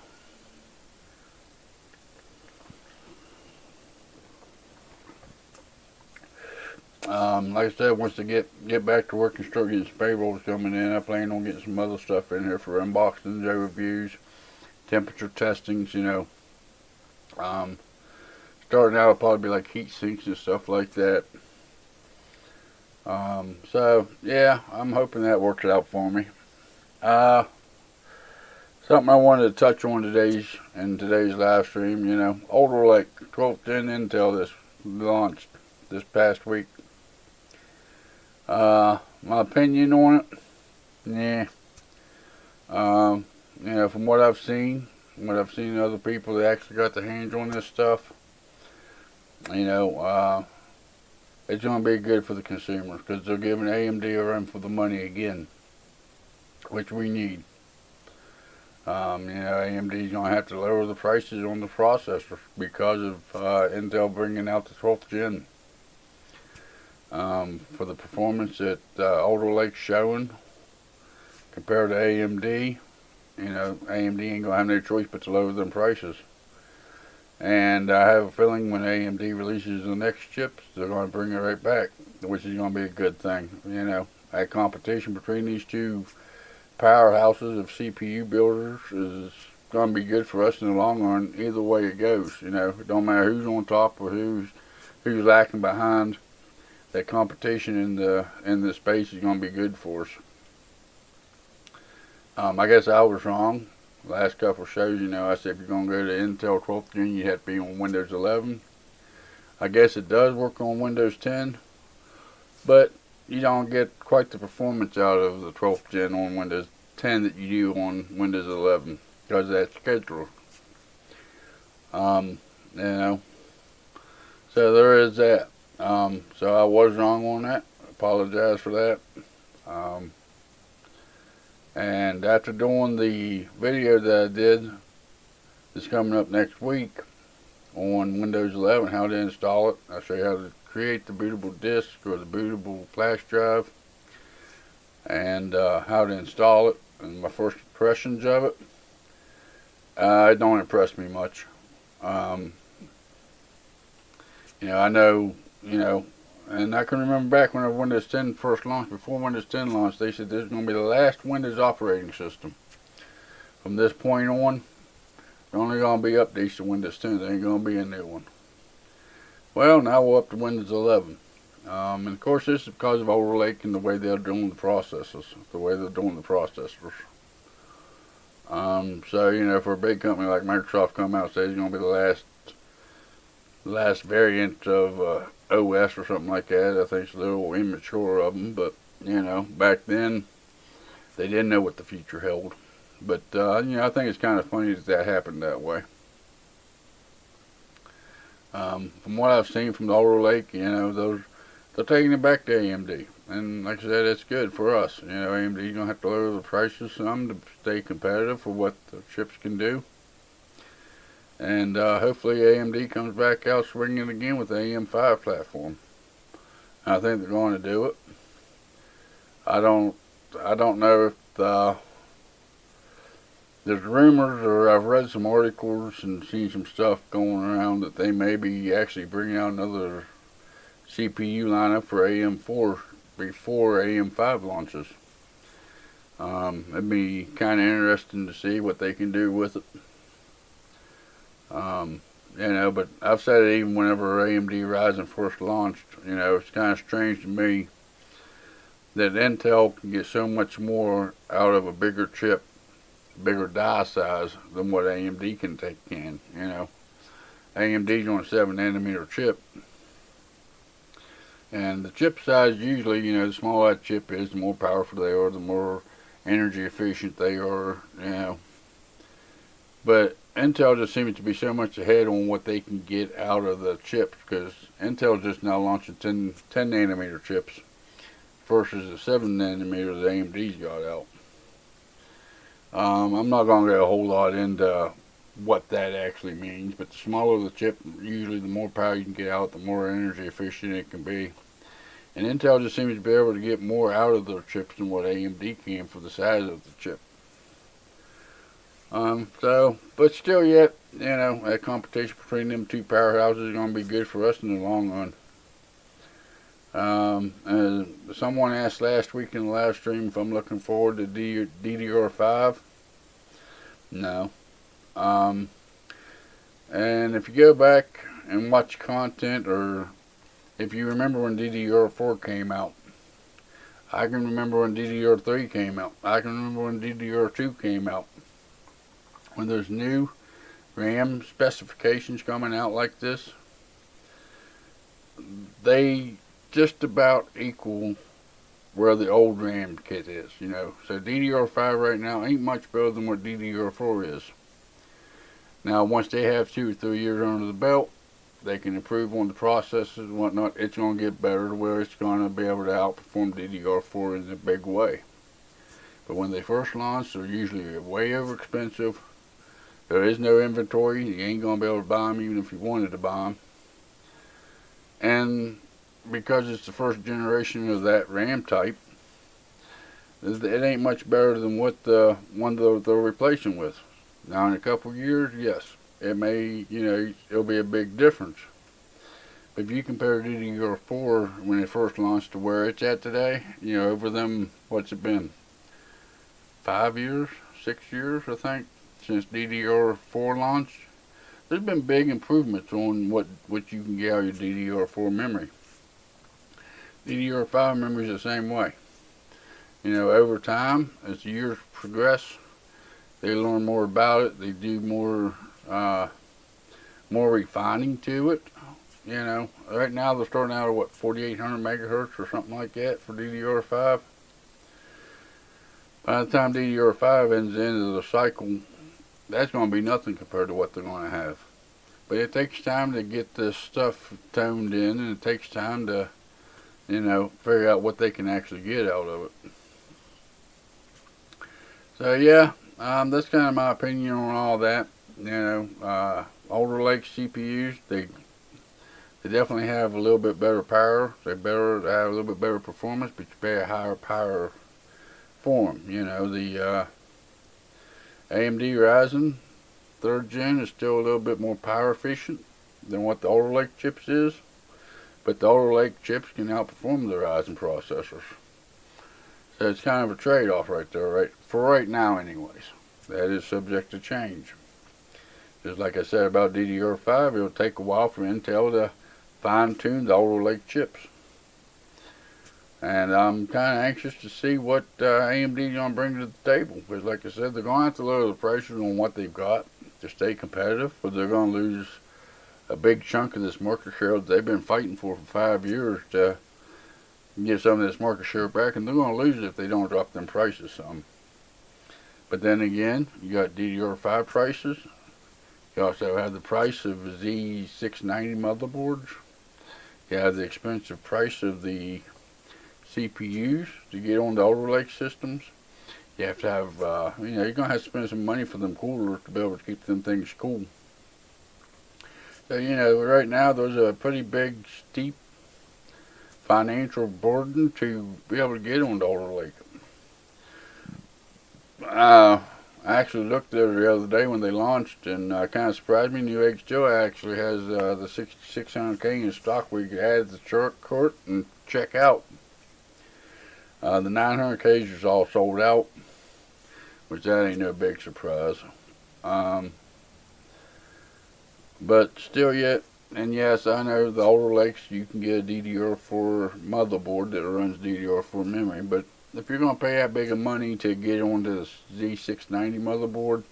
Like I said, once I get back to work and start getting some payrolls coming in, I plan on getting some other stuff in here for unboxings, overviews, temperature testings, you know. Starting out, it'll probably be like heat sinks and stuff like that. So yeah, I'm hoping that works out for me. Something I wanted to touch on today's live stream, you know, Alder Lake 12th Gen Intel this launched this past week. My opinion on it, yeah. You know, from what I've seen other people that actually got their hands on this stuff, you know, it's going to be good for the consumers because they're giving AMD a run for the money again, which we need. You know, AMD's going to have to lower the prices on the processors because of Intel bringing out the 12th gen. For the performance that Alder Lake's showing compared to AMD, you know, AMD ain't going to have no choice but to lower them prices. And I have a feeling when AMD releases the next chips, they're going to bring it right back, which is going to be a good thing. You know, that competition between these two powerhouses of CPU builders is going to be good for us in the long run, either way it goes. You know, it don't matter who's on top or who's lacking behind. That competition in the space is going to be good for us. I guess I was wrong. Last couple of shows, you know, I said if you're going to go to Intel 12th Gen, you have to be on Windows 11. I guess it does work on Windows 10, but you don't get quite the performance out of the 12th Gen on Windows 10 that you do on Windows 11 because of that schedule. You know, so there is that. So I was wrong on that. I apologize for that. And after doing the video that I did, that's coming up next week on Windows 11, how to install it. I'll show you how to create the bootable disk or the bootable flash drive, and how to install it, and my first impressions of it. It don't impress me much. You know, I know, you know, and I can remember back when Windows 10 first launched, before Windows 10 launched, they said this is going to be the last Windows operating system. From this point on, there only going to be updates to Windows 10. There ain't going to be a new one. Well, now we're up to Windows 11. And of course, this is because of Alder Lake and the way they're doing the processors, So, you know, for a big company like Microsoft come out and say it's going to be the last variant of OS or something like that, I think it's a little immature of them, but, you know, back then, they didn't know what the future held. But, you know, I think it's kind of funny that happened that way. From what I've seen from the Alder Lake, you know, they're taking it back to AMD. And like I said, it's good for us. You know, AMD's going to have to lower the prices some to stay competitive for what the chips can do. And hopefully AMD comes back out swinging again with the AM5 platform. I think they're going to do it. I don't know if there's rumors, or I've read some articles and seen some stuff going around that they may be actually bringing out another CPU lineup for AM4 before AM5 launches. It'd be kind of interesting to see what they can do with it. You know, but I've said it even whenever AMD Ryzen first launched, you know, it's kind of strange to me that Intel can get so much more out of a bigger chip, bigger die size than what AMD can, you know. AMD's on a 7nm chip. And the chip size usually, you know, the smaller that chip is, the more powerful they are, the more energy efficient they are, you know. But Intel just seems to be so much ahead on what they can get out of the chips, because Intel just now launching 10 nanometer chips versus the 7 nanometer that AMD's got out. I'm not going to get a whole lot into what that actually means, but the smaller the chip, usually the more power you can get out, the more energy efficient it can be. And Intel just seems to be able to get more out of their chips than what AMD can for the size of the chip. But still yet, you know, that competition between them two powerhouses is going to be good for us in the long run. Someone asked last week in the live stream if I'm looking forward to DDR5. No. And if you go back and watch content, or if you remember when DDR4 came out, I can remember when DDR3 came out. I can remember when DDR2 came out. When there's new RAM specifications coming out like this, they just about equal where the old RAM kit is, you know. So DDR5 right now ain't much better than what DDR4 is. Now, once they have 2 or 3 years under the belt, they can improve on the processors and whatnot. It's going to get better to where it's going to be able to outperform DDR4 in a big way. But when they first launch, they're usually way over expensive. There is no inventory. You ain't going to be able to buy them even if you wanted to buy them. And because it's the first generation of that RAM type, it ain't much better than what the one they're replacing with. Now in a couple of years, yes, it may, you know, it'll be a big difference. But if you compare DDR4 when it first launched to where it's at today, you know, over them, what's it been? 5 years, 6 years, I think, since DDR4 launched. There's been big improvements on what you can get out of your DDR4 memory. DDR5 memory is the same way. You know, over time, as the years progress, they learn more about it. They do more refining to it. You know, right now they're starting out at what, 4,800 megahertz or something like that for DDR5. By the time DDR5 ends the end of the cycle, that's going to be nothing compared to what they're going to have. But it takes time to get this stuff toned in, and it takes time to, you know, figure out what they can actually get out of it. So yeah, that's kind of my opinion on all that. You know, older Lake CPUs, they definitely have a little bit better power. They have a little bit better performance, but you pay a higher power for them. You know, the AMD Ryzen 3rd gen is still a little bit more power efficient than what the older Lake chips is, but the older Lake chips can outperform the Ryzen processors. So it's kind of a trade-off right there, right? For right now anyways. That is subject to change. Just like I said about DDR5, it'll take a while for Intel to fine-tune the older Lake chips. And I'm kind of anxious to see what AMD is going to bring to the table. Because like I said, they're going to have to lower the prices on what they've got to stay competitive. But they're going to lose a big chunk of this market share that they've been fighting for 5 years to get some of this market share back. And they're going to lose it if they don't drop them prices some. But then again, you got DDR5 prices. You also have the price of Z690 motherboards. You have the expensive price of the CPUs to get on the older Lake systems. You have to have, you know, you're going to have to spend some money for them coolers to be able to keep them things cool. So, you know, right now there's a pretty big, steep financial burden to be able to get on the older Lake. I actually looked there the other day when they launched, and kind of surprised me. Newegg still actually has the 6600K in stock where you can add the chart cart and check out. The 900Ks is all sold out, which that ain't no big surprise. But still yet, and yes, I know the older Lakes, you can get a DDR4 motherboard that runs DDR4 memory, but if you're going to pay that big of money to get onto the Z690 motherboard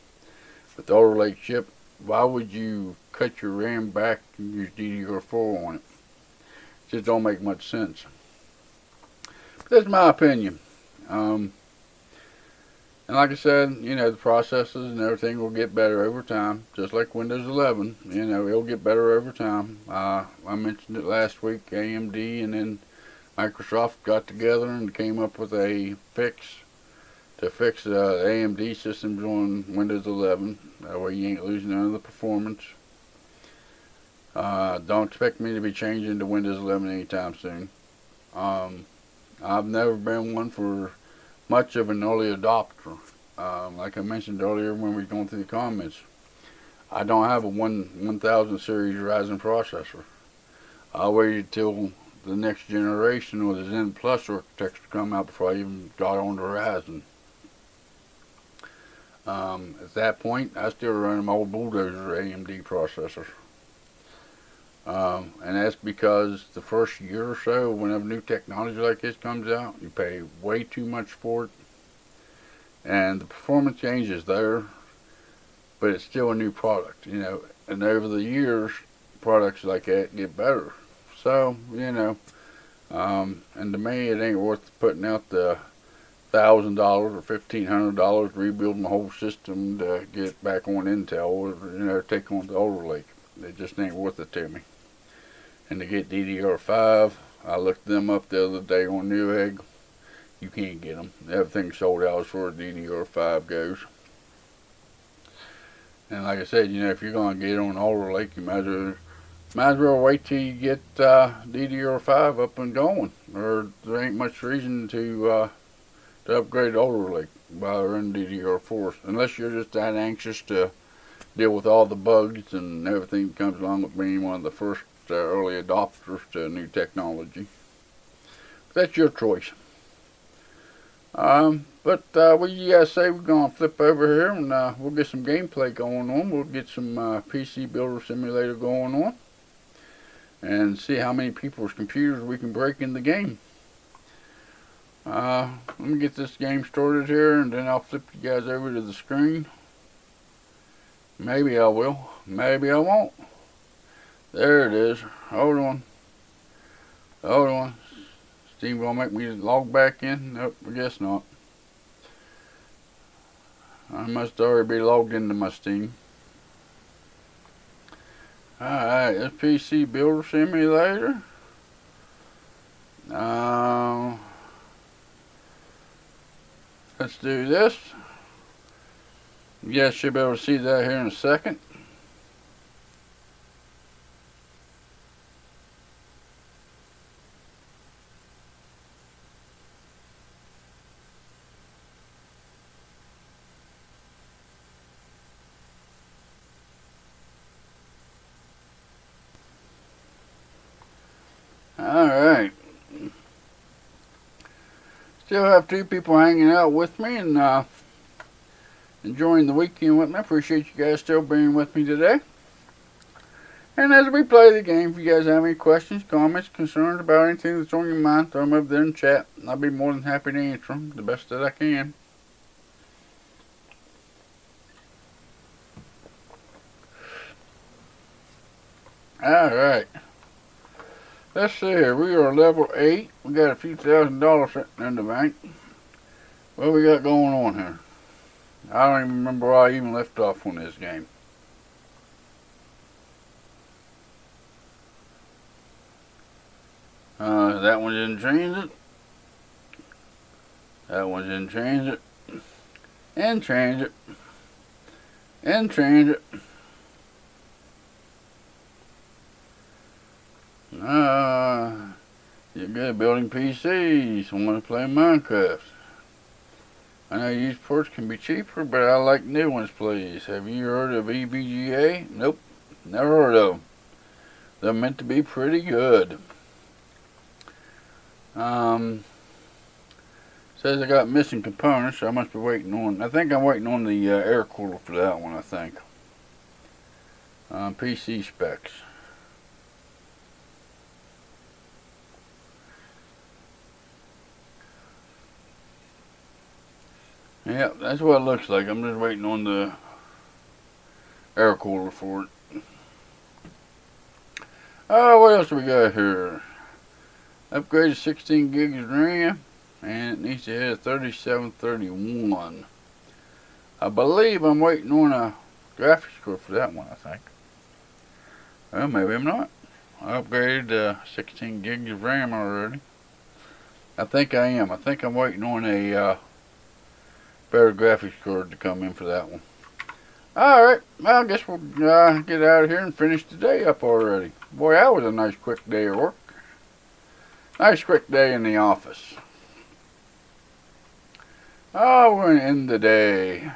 with the older Lake chip, why would you cut your RAM back and use DDR4 on it? It just don't make much sense. But that's my opinion. And like I said, you know, the processors and everything will get better over time, just like Windows 11. You know, it'll get better over time. I mentioned it last week. AMD and then Microsoft got together and came up with a fix to fix AMD systems on Windows 11. That way you ain't losing none of the performance. Don't expect me to be changing to Windows 11 anytime soon. I've never been one for much of an early adopter. Like I mentioned earlier when we were going through the comments, I don't have a 1000 series Ryzen processor. I waited till the next generation or the Zen Plus architecture come out before I even got on the Ryzen. At that point, I still run my old Bulldozer AMD processors. And that's because the first year or so, whenever new technology like this comes out, you pay way too much for it. And the performance change is there, but it's still a new product, you know. And over the years, products like that get better. So, you know, and to me, it ain't worth putting out the $1,000 or $1,500 rebuilding the whole system to get back on Intel or, you know, take on the older Lake. It just ain't worth it to me. And to get DDR5, I looked them up the other day on Newegg. You can't get them. Everything's sold out as far as DDR5 goes. And like I said, you know, if you're going to get on older Lake, you might as well wait till you get DDR5 up and going. Or there ain't much reason to upgrade older Lake by running DDR4. Unless you're just that anxious to deal with all the bugs and everything that comes along with being one of the first early adopters to new technology. But that's your choice. But what do you guys say? We're going to flip over here and we'll get some gameplay going on. We'll get some PC Builder Simulator going on and see how many people's computers we can break in the game. Let me get this game started here and then I'll flip you guys over to the screen. Maybe I will. Maybe I won't. There it is. Hold on. Hold on. Steam gonna make me log back in? Nope, I guess not. I must already be logged into my Steam. Alright, this PC Builder Simulator. Let's do this. You guys should be able to see that here in a second. Alright. Still have two people hanging out with me and enjoying the weekend with me. I appreciate you guys still being with me today. And as we play the game, if you guys have any questions, comments, concerns about anything that's on your mind, throw them up there in the chat. I'll be more than happy to answer them the best that I can. Alright. Let's see here. We are level 8. We got a few $1,000 sitting in the bank. What we got going on here? I don't even remember where I even left off on this game. That one's in transit. That one's in transit. In transit. In transit. You're good at building PCs. Want to play Minecraft. I know used parts can be cheaper, but I like new ones, please. Have you heard of EVGA? Nope. Never heard of them. They're meant to be pretty good. Says I got missing components, so I must be waiting on. I think I'm waiting on the air cooler for that one, I think. PC specs. Yep, that's what it looks like. I'm just waiting on the air cooler for it. Oh, what else we got here? Upgraded 16 gigs of RAM, and it needs to hit a 3731. I believe I'm waiting on a graphics card for that one, I think. Well, maybe I'm not. I upgraded to 16 gigs of RAM already. I think I am. I think I'm waiting on a better graphics card to come in for that one. Alright, well, I guess we'll get out of here and finish the day up already. Boy, that was a nice quick day of work. Nice quick day in the office. Oh, we're going to end the day.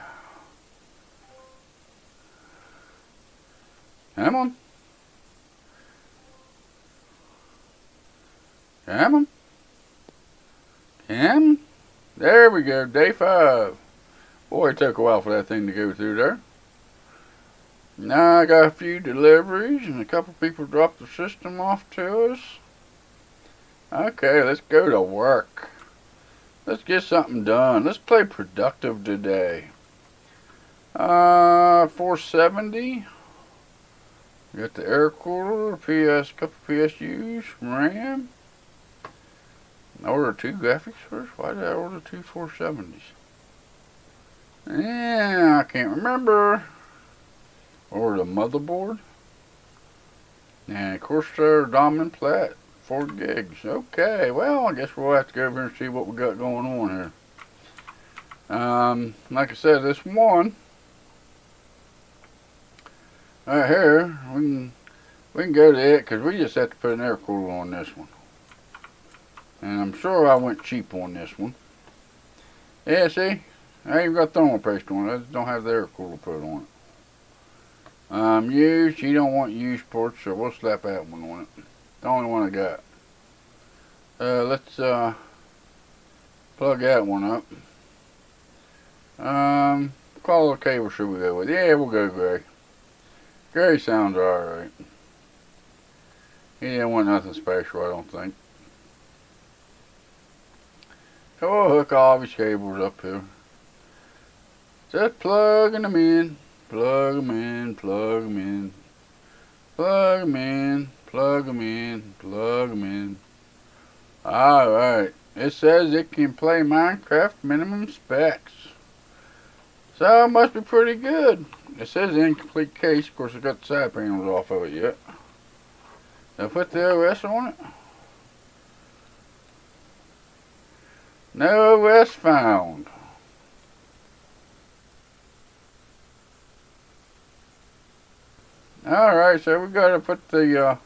Come on. Come on. Come on. There we go, day 5. Boy, it took a while for that thing to go through there. Now I got a few deliveries and a couple people dropped the system off to us. Okay, let's go to work. Let's get something done. Let's play productive today. 470. Got the air cooler, couple PSUs, RAM. I ordered 2 graphics cards. Why did I order 2 470s? Yeah, I can't remember. Ordered a motherboard. And Corsair Dominant Plat, 4 gigs. Okay, well, I guess we'll have to go over and see what we got going on here. Like I said, this one right here, we can go to it because we just have to put an air cooler on this one. And I'm sure I went cheap on this one. Yeah, see? I even got thermal paste on it. I just don't have the air cooler put on it. Used, you don't want used ports, so we'll slap that one on it. The only one I got. Let's plug that one up. What color cable should we go with? Yeah, we'll go gray. Gray sounds alright. He didn't want nothing special, I don't think. So we'll hook all these cables up here. Just plugging them in. Plug them in, plug them in. Plug them in, plug them in, plug them in. Alright. It says it can play Minecraft minimum specs. So it must be pretty good. It says incomplete case. Of course, I got the side panels off of it yet. I put the OS on it. No OS found. Alright, so we gotta put the,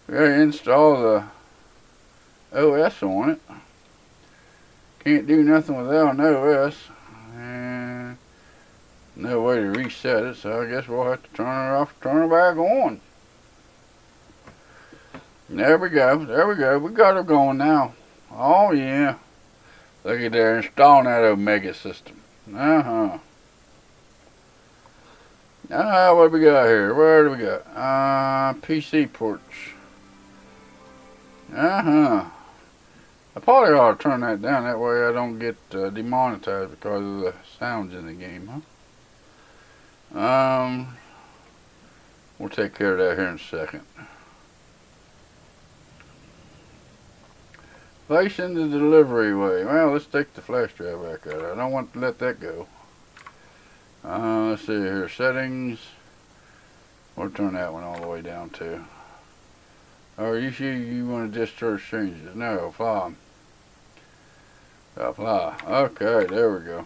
we gotta install the OS on it. Can't do nothing without an OS. And no way to reset it, so I guess we'll have to turn it off, turn it back on. There we go, there we go. We got her going now. Oh yeah. Look at there, installing that Omega system. What do we got here? Where do we got? PC ports. I probably ought to turn that down. That way I don't get demonetized because of the sounds in the game, huh? We'll take care of that here in a second. Place in the delivery way. Well, let's take the flash drive back out. I don't want to let that go. Let's see here. Settings. We'll turn that one all the way down too. Are you sure you want to discharge changes? No, apply. Apply. Okay, there we go.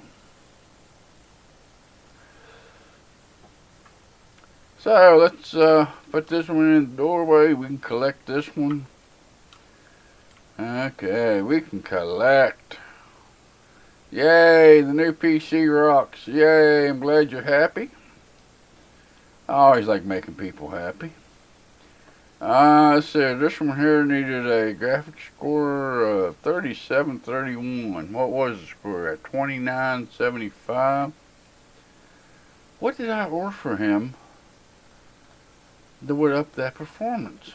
So let's put this one in the doorway. We can collect this one. Okay, we can collect. Yay, the new PC rocks. Yay, I'm glad you're happy. I always like making people happy. Let's see, this one here needed a graphics score of 3731. What was the score at? 2975. What did I order for him that would up that performance?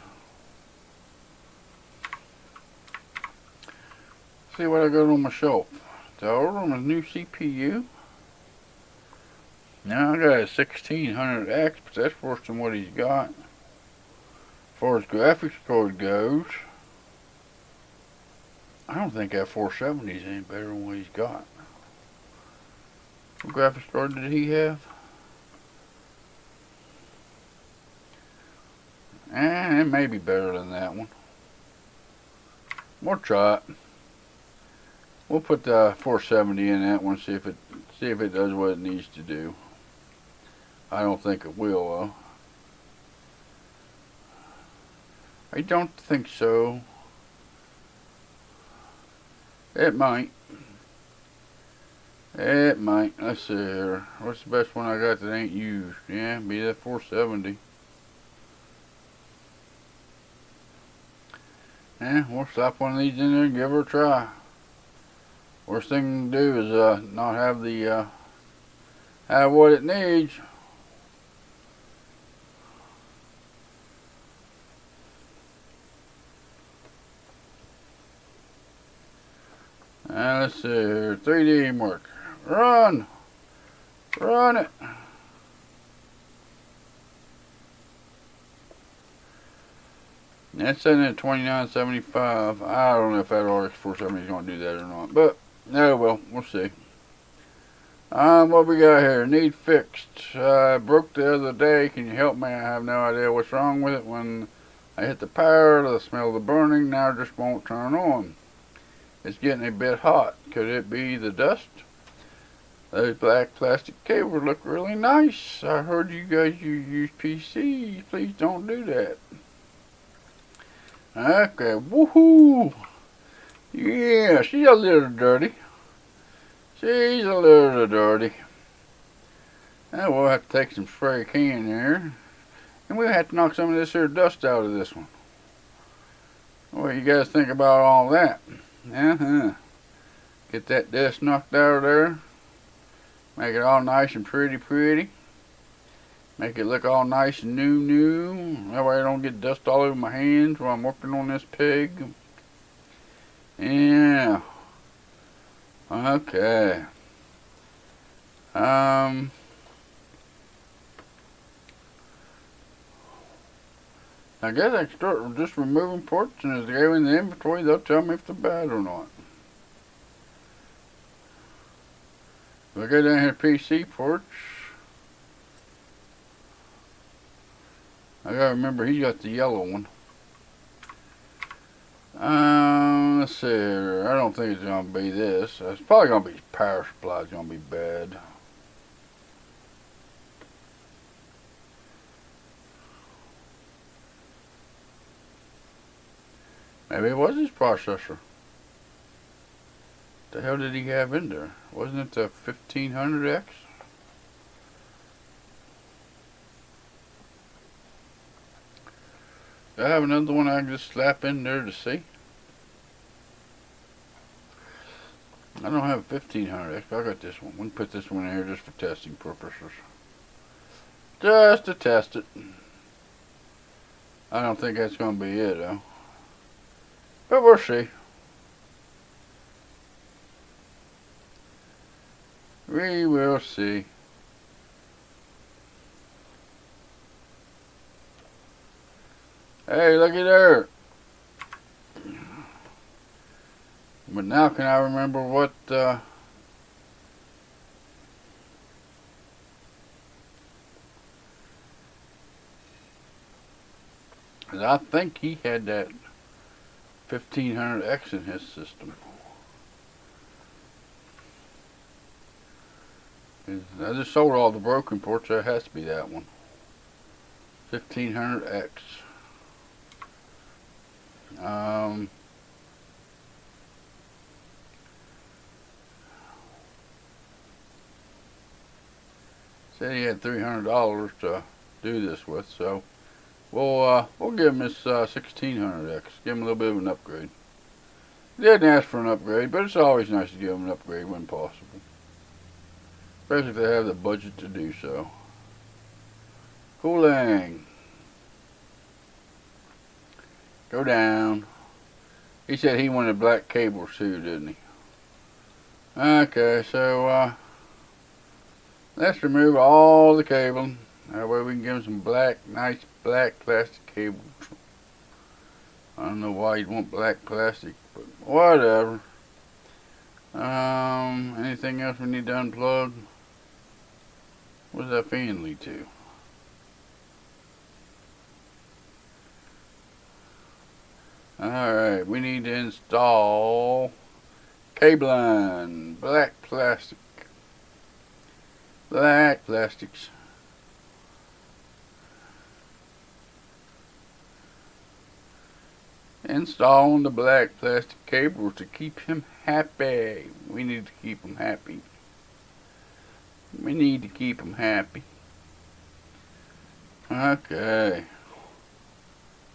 See what I got on my shelf. Did I order him a new CPU? Now I got a 1600X, but that's worse than what he's got. As far as graphics card goes, I don't think that 470 is any better than what he's got. What graphics card did he have? And it may be better than that one. We'll try it. We'll put the 470 in that one, see if it does what it needs to do. I don't think it will though. I don't think so. It might. It might. Let's see here. What's the best one I got that ain't used? Yeah, be that 470. Yeah, we'll slap one of these in there and give her a try. Worst thing to do is not have the have what it needs. Let's see here. 3D marker. Run! Run it! That's sitting at 29.75. I don't know if that RX 470 is going to do that or not, but no, well, we'll see. What we got here? Need fixed. Broke the other day. Can you help me? I have no idea what's wrong with it. When I hit the power, the smell of the burning now just won't turn on. It's getting a bit hot. Could it be the dust? Those black plastic cables look really nice. I heard you guys use PC. Please don't do that. Okay, woohoo! Yeah, she's a little dirty. She's a little dirty. Now we'll have to take some spray can here. And we'll have to knock some of this here dust out of this one. What do you guys think about all that? Get that dust knocked out of there. Make it all nice and pretty. Make it look all nice and new. That way I don't get dust all over my hands while I'm working on this pig. Yeah. Okay. I guess I can start just removing parts, and as they go in the inventory, they'll tell me if they're bad or not. If I go down here to PC ports, I gotta remember he got the yellow one. Let's see here. I don't think it's gonna be this. It's probably gonna be power supply. It's gonna be bad. Maybe it was his processor. The hell did he have in there? Wasn't it the 1500X? Do I have another one I can just slap in there to see? I don't have a 1500X, but I got this one. We can put this one in here just for testing purposes. Just to test it. I don't think that's going to be it though. But we'll see. We will see. Hey, looky there. But now can I remember what I think he had that 1500X in his system. I just sold all the broken ports, so it has to be that one. 1500X. Said he had $300 to do this with, so we'll give him this 1600X. Give him a little bit of an upgrade. He didn't ask for an upgrade, but it's always nice to give him an upgrade when possible. Especially if they have the budget to do so. Cooling. Go down. He said he wanted black cables too, didn't he? Okay, so let's remove all the cabling. That way we can give him some black, nice black plastic cables. I don't know why you'd want black plastic, but whatever. Anything else we need to unplug? What does that fan lead to? Alright, we need to install cabling, black plastic. Black plastics. Installing the black plastic cable to keep him happy. We need to keep him happy. We need to keep him happy. Okay.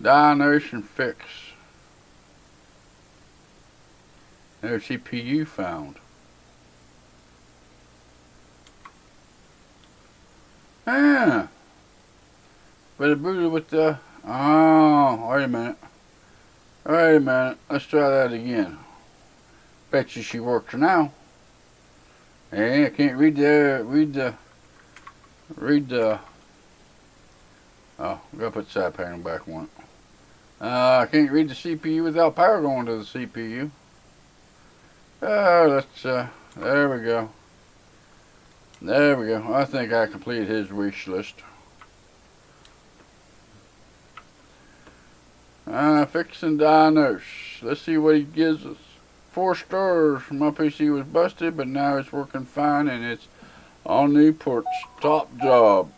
Diagnosis and fix. No CPU found. Ah. But it booted with the... Oh, wait a minute. Wait a minute. Let's try that again. Bet you she works now. Hey, I can't read the... Oh, we gotta put the side panel back on. I can't read the CPU without power going to the CPU. Let's, there we go. There we go. I think I completed his wish list. Fix and diagnose. Let's see what he gives us. 4 stars. My PC was busted, but now it's working fine and it's all new ports. Top job.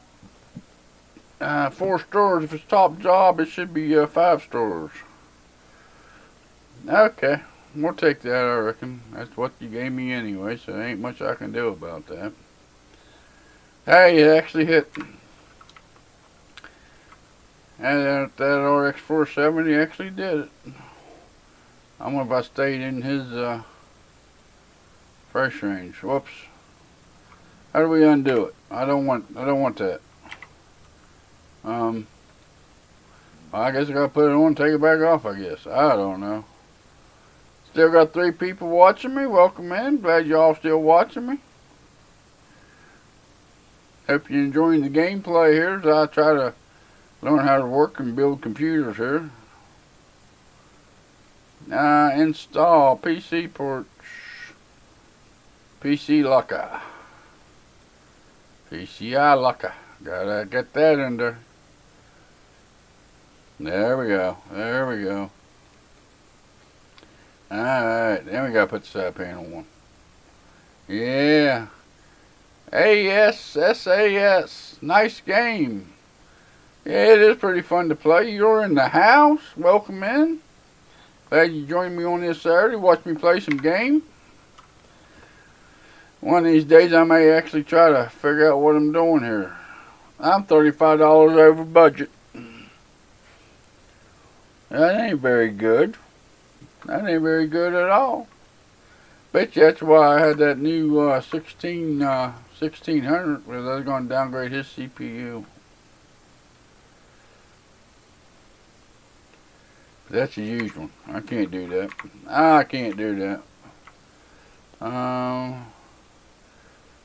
4 stars. If it's top job, it should be 5 stars. Okay. We'll take that, I reckon. That's what you gave me anyway, so there ain't much I can do about that. Hey, it actually hit. And that RX 470 actually did it. I wonder if I stayed in his price range. Whoops. How do we undo it? I don't want that. I guess I gotta put it on and take it back off, I guess. I don't know. Still got 3 people watching me. Welcome in. Glad y'all still watching me. Hope you're enjoying the gameplay here as I try to learn how to work and build computers here. Install PC ports. PC locker. PCI locker. Gotta get that in there. There we go. There we go. Alright, then we gotta put the side panel on. Yeah. SAS. Nice game. Yeah, it is pretty fun to play. You're in the house. Welcome in. Glad you joined me on this Saturday. Watch me play some game. One of these days I may actually try to figure out what I'm doing here. I'm $35 over budget. That ain't very good. That ain't very good at all. Bet you that's why I had that new 1600, where they're going to downgrade his CPU. That's a used one. I can't do that. I can't do that.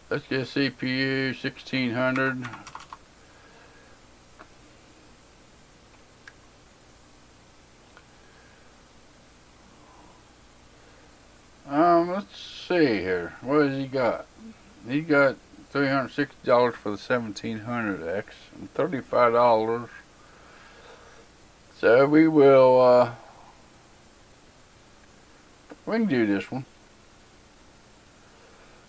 Let's get CPU 1600. Let's see here. What has he got? He got $360 for the 1700X and $35. So we will, we can do this one.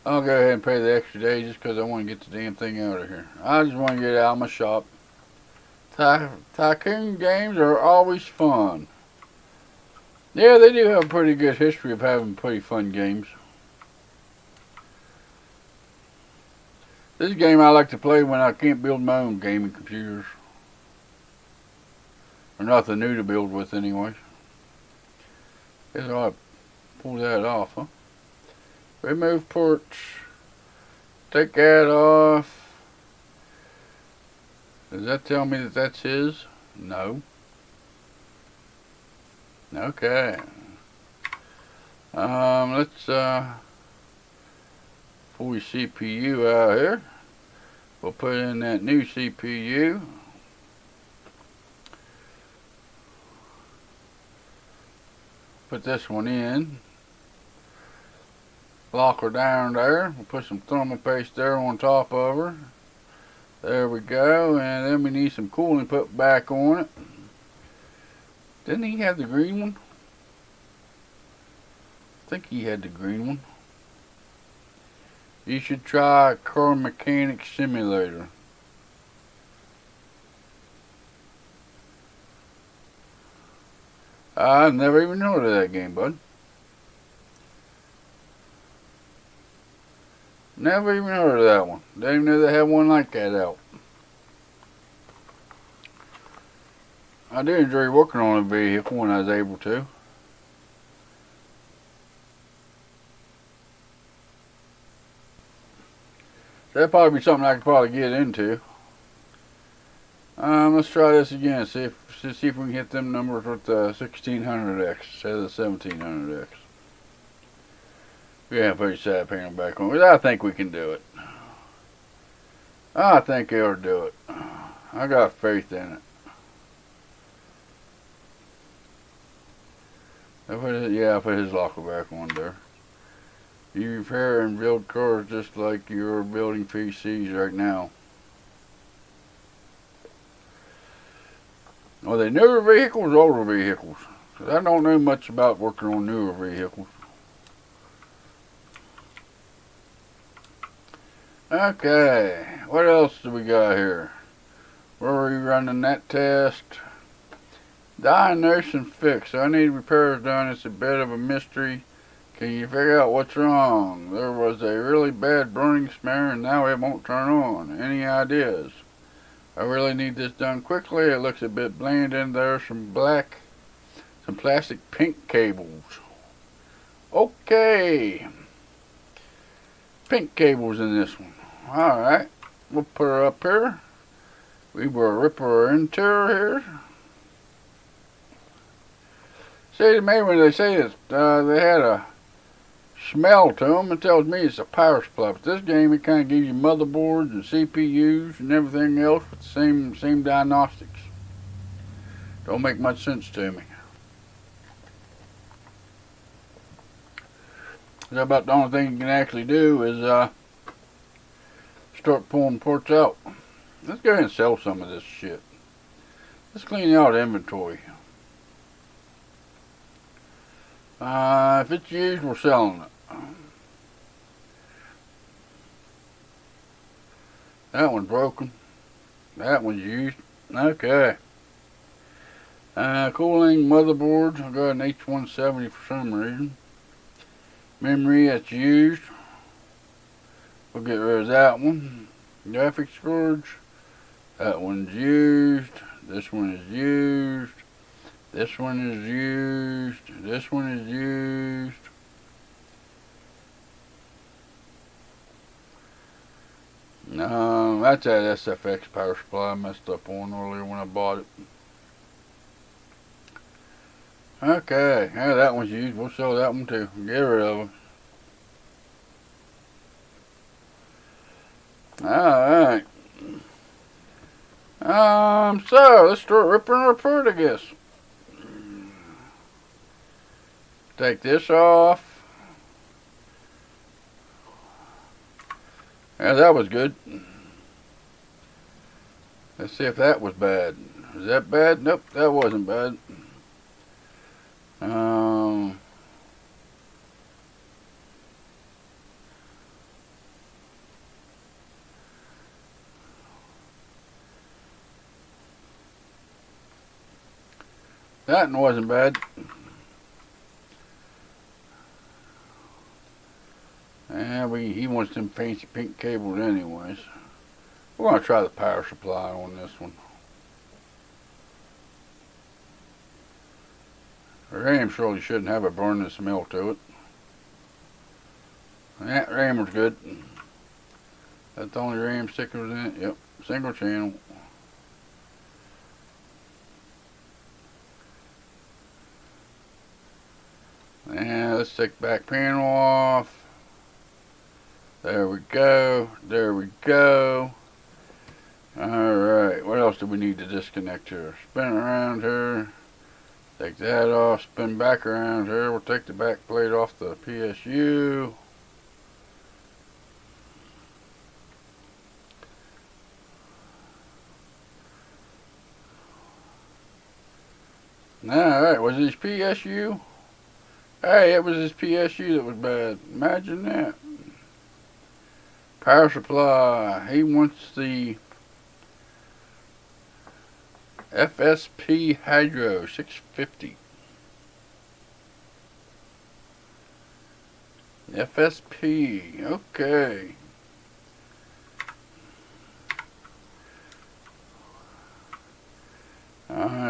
I'll go ahead and pay the extra day just because I want to get the damn thing out of here. I just want to get it out of my shop. Tycoon games are always fun. Yeah, they do have a pretty good history of having pretty fun games. This is a game I like to play when I can't build my own gaming computers. Or nothing new to build with anyway. Guess I'll pull that off, huh? Remove ports. Take that off. Does that tell me that that's his? No. Okay. Let's pull your CPU out here. We'll put in that new CPU. Put this one in. Lock her down there. We'll put some thermal paste there on top of her. There we go, and then we need some cooling put back on it. Didn't he have the green one? I think he had the green one. You should try Car Mechanic Simulator. I've never even heard of that game, bud. Never even heard of that one. Didn't even know they had one like that out. I do enjoy working on a vehicle when I was able to. That'd probably be something I could probably get into. Let's try this again. See if we can hit them numbers with the 1600X instead of the 1700X. Yeah, put your side panel back on. I think we can do it. I think they ought to do it. I got faith in it. I put his locker back on there. You repair and build cars just like you're building PCs right now. Are they newer vehicles or older vehicles? 'Cause I don't know much about working on newer vehicles. Okay, what else do we got here? Where are we running that test? Diagnose and fix. I need repairs done. It's a bit of a mystery. Can you figure out what's wrong? There was a really bad burning smell and now it won't turn on. Any ideas? I really need this done quickly. It looks a bit bland in there. Some plastic pink cables. Okay. Pink cables in this one. Alright. We'll put her up here. We will rip her into her here. See, to me when they say this, they had a smell to them. It tells me it's a power supply. But this game, it kind of gives you motherboards and CPUs and everything else with the same diagnostics. Don't make much sense to me. That's about the only thing you can actually do is start pulling parts out. Let's go ahead and sell some of this shit. Let's clean out inventory. If it's used, we're selling it. That one's broken. That one's used. Okay. Cooling motherboard. I got an H170 for some reason. Memory, that's used. We'll get rid of that one. Graphics cards. That one's used. This one is used. This one is used. This one is used. That's that SFX power supply I messed up on earlier when I bought it. Okay, yeah, that one's used. We'll sell that one too. Get rid of it. Alright. So let's start ripping her apart, I guess. Take this off. Yeah, that was good. Let's see if that was bad. Is that bad? Nope, that wasn't bad. That one wasn't bad. Yeah, he wants them fancy pink cables anyways. We're going to try the power supply on this one. The RAM surely shouldn't have a burning smell to it. That RAM was good. That's the only RAM stickers in it. Yep, single channel. And let's take the back panel off. There we go. There we go. Alright, what else do we need to disconnect here? Spin around here. Take that off. Spin back around here. We'll take the back plate off the PSU. Alright, was his PSU? Hey, it was his PSU that was bad. Imagine that. Power supply. He wants the FSP Hydro 650. FSP. Okay.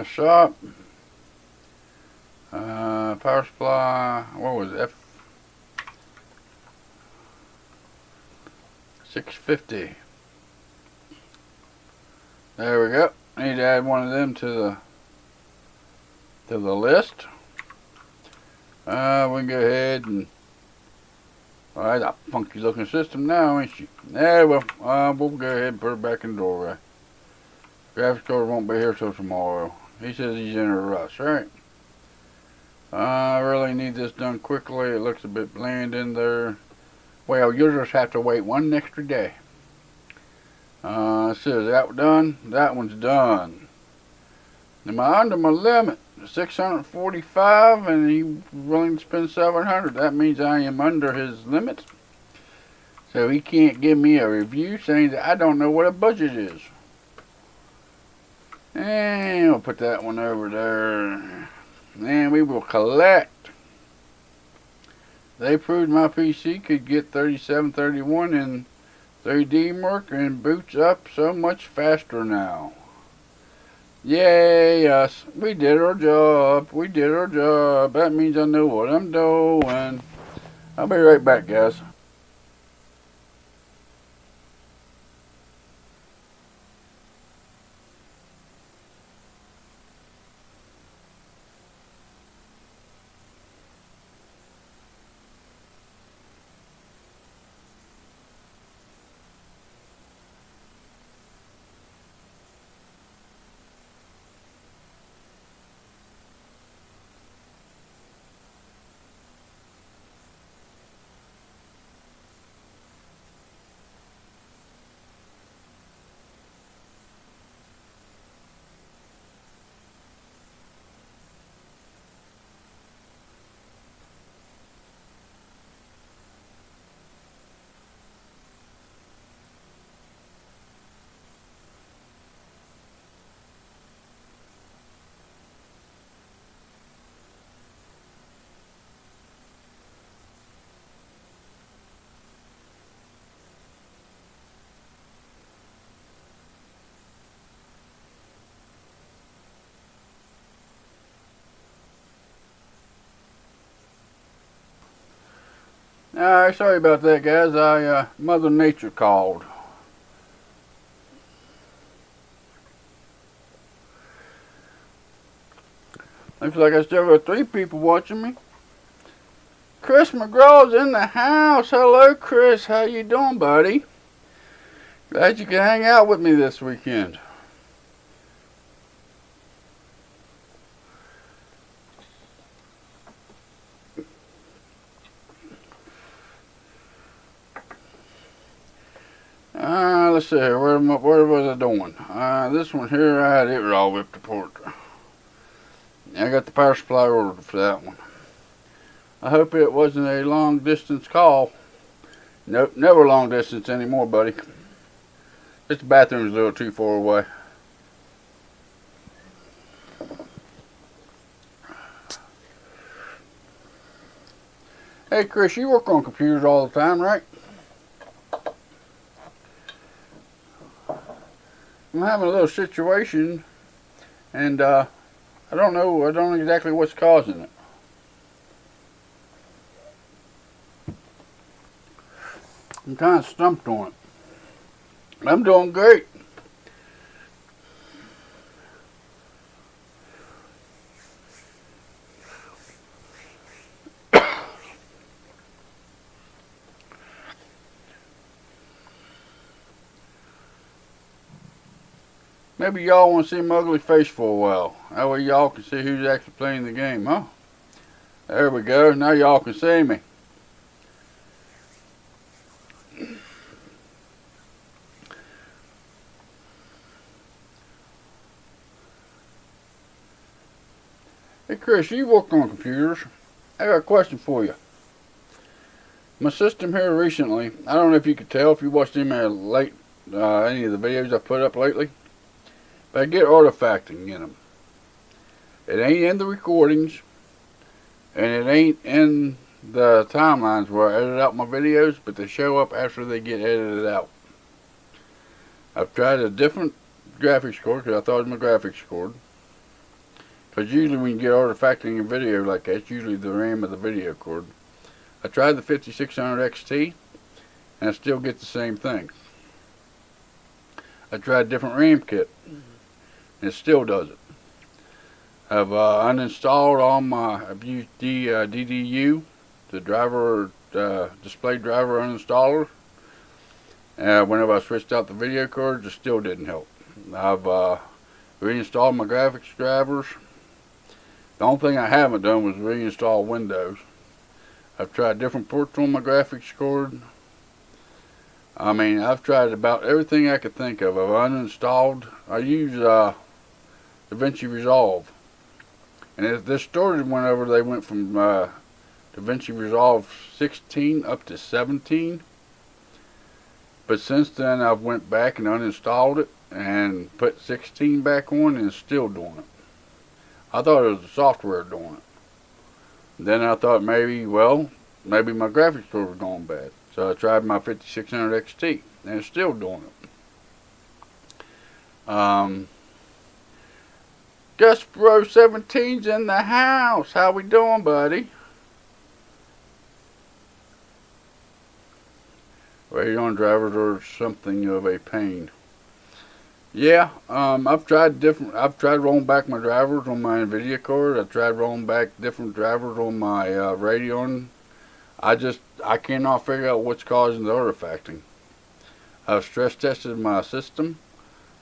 Shop. Power supply. What was it? 650. There we go. Need to add one of them to the list. We can go ahead and. Alright, a funky looking system now, ain't she? Yeah, well, we'll go ahead and put it back in the doorway. Graphics card won't be here till tomorrow. He says he's in a rush, right? I really need this done quickly. It looks a bit bland in there. Well, you'll just have to wait one extra day. It says that done. That one's done. Am I under my limit? 645, and he's willing to spend 700. That means I am under his limit. So he can't give me a review saying that I don't know what a budget is. And we'll put that one over there. And we will collect. They proved my PC could get 3731 in 3D mark and boots up so much faster now. Yay us. We did our job. We did our job. That means I know what I'm doing. I'll be right back, guys. Alright, sorry about that, guys. Mother Nature called. Looks like I still got 3 people watching me. Chris McGraw's in the house. Hello, Chris. How you doing, buddy? Glad you can hang out with me this weekend. Let's see here. Where was I doing? This one here, I had it all whipped apart. I got the power supply ordered for that one. I hope it wasn't a long distance call. Nope, never long distance anymore, buddy. Just the bathroom's a little too far away. Hey Chris, you work on computers all the time, right? I'm having a little situation, and I don't know exactly what's causing it. I'm kind of stumped on it. I'm doing great. Maybe y'all want to see my ugly face for a while. That way y'all can see who's actually playing the game, huh? There we go. Now y'all can see me. Hey Chris, you work on computers. I got a question for you. My system here recently, I don't know if you could tell if you watched any of the videos I put up lately, but I get artifacting in them. It ain't in the recordings, and it ain't in the timelines where I edit out my videos, but they show up after they get edited out. I've tried a different graphics card because I thought it was my graphics card. Because usually when you get artifacting in video like that, it's usually the RAM of the video card. I tried the 5600 XT, and I still get the same thing. I tried a different RAM kit, and it still does it. I've uninstalled all my, I've used the DDU, the driver, display driver uninstaller. Whenever I switched out the video cards, it still didn't help. I've reinstalled my graphics drivers. The only thing I haven't done was reinstall Windows. I've tried different ports on my graphics card. I mean, I've tried about everything I could think of. I've uninstalled. I use DaVinci Resolve. And this started whenever they went from DaVinci Resolve 16 up to 17. But since then, I've went back and uninstalled it and put 16 back on, and it's still doing it. I thought it was the software doing it. Then I thought maybe my graphics card was going bad. So I tried my 5600 XT, and it's still doing it. Gus Bro 17's in the house. How we doing, buddy? Radeon drivers are something of a pain. Yeah, I've tried rolling back my drivers on my NVIDIA card. I've tried rolling back different drivers on my Radeon. I cannot figure out what's causing the artifacting. I've stress tested my system.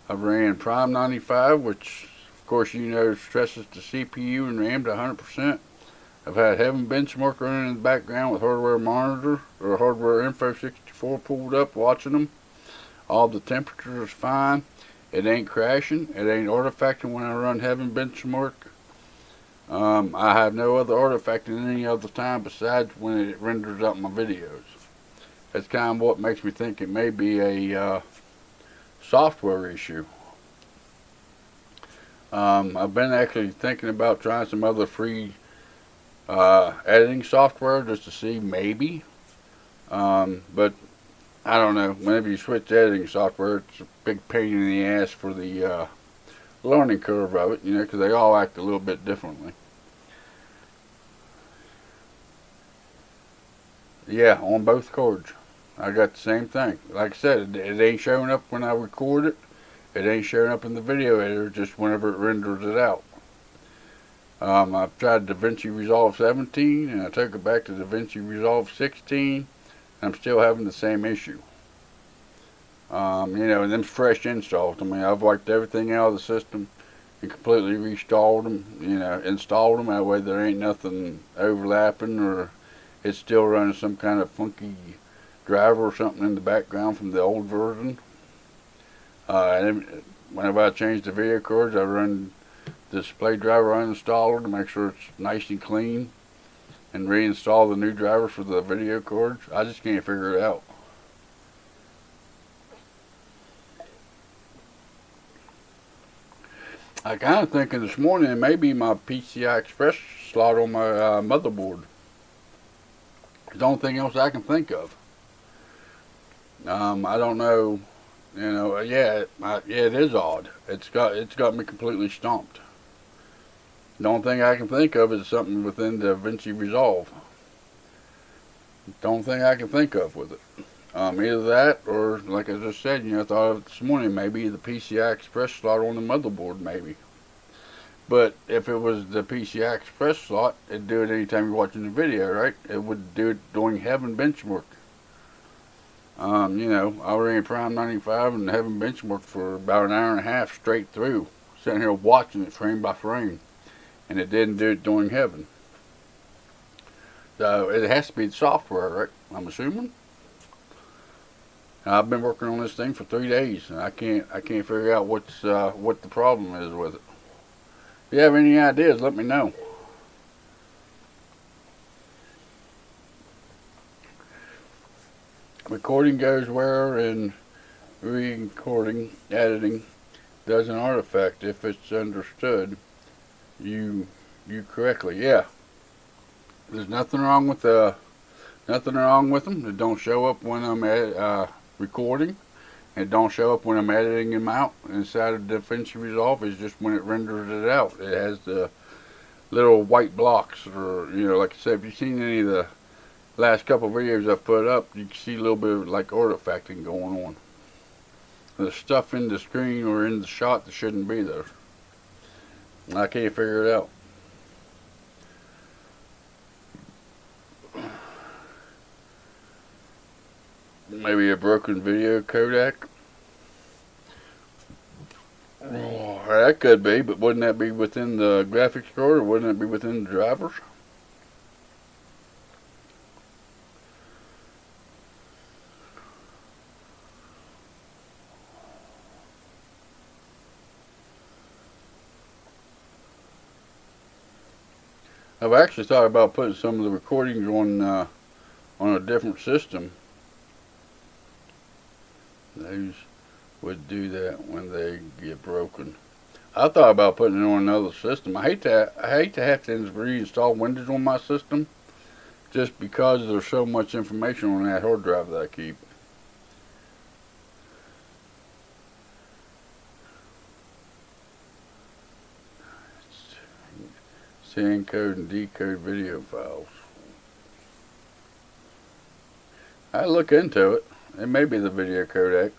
I've ran Prime 95, which of course you know stresses the CPU and RAM to 100%. I've had Heaven Benchmark running in the background with Hardware Monitor or Hardware Info 64 pulled up watching them. All the temperatures is fine. It ain't crashing. It ain't artifacting when I run Heaven Benchmark. I have no other artifacting any other time besides when it renders out my videos. That's kind of what makes me think it may be a software issue. I've been actually thinking about trying some other free editing software just to see maybe. But I don't know. Whenever you switch editing software, it's a big pain in the ass for the learning curve of it, you know, because they all act a little bit differently. Yeah, on both cards. I got the same thing. Like I said, it ain't showing up when I record it. It ain't showing up in the video editor, just whenever it renders it out. I've tried DaVinci Resolve 17, and I took it back to DaVinci Resolve 16. I'm still having the same issue. You know, and them fresh installs. I mean, I've wiped everything out of the system and completely reinstalled them. You know, installed them. That way there ain't nothing overlapping, or it's still running some kind of funky driver or something in the background from the old version. And whenever I change the video cards, I run the display driver uninstaller to make sure it's nice and clean, and reinstall the new drivers for the video cards. I just can't figure it out. I kind of thinking this morning it may be my PCI Express slot on my motherboard. It's the only thing else I can think of. I don't know. You know, yeah, it is odd. It's got me completely stumped. The only thing I can think of is something within the DaVinci Resolve. The only thing I can think of with it. Either that, or like I just said, you know, I thought of it this morning, maybe the PCI Express slot on the motherboard, maybe. But if it was the PCI Express slot, it'd do it anytime you're watching the video, right? It would do it during Heaven Benchmark. You know, I ran Prime 95 and Heaven Benchmark for about an hour and a half straight through, sitting here watching it frame by frame, and it didn't do it during Heaven. So it has to be the software, right? I'm assuming. I've been working on this thing for 3 days, and I can't figure out what the problem is with it. If you have any ideas, let me know. recording goes where and re-recording, editing does an artifact if it's understood you correctly. Yeah, there's nothing wrong with them. It don't show up when I'm recording. It don't show up when I'm editing them out inside of DaVinci Resolve. It's just when it renders it out. It has the little white blocks, or like I said, if you've seen any of the last couple of videos I've put up, you can see a little bit of like artifacting going on. There's stuff in the screen or in the shot that shouldn't be there. I can't figure it out. Maybe a broken video codec. Oh, that could be, but wouldn't that be within the graphics card, or wouldn't it be within the drivers? I've actually thought about putting some of the recordings on a different system. Those would do that when they get broken. I thought about putting it on another system. I hate to have to reinstall Windows on my system, just because there's so much information on that hard drive that I keep. Encode and decode video files. I look into it. It may be the video codec.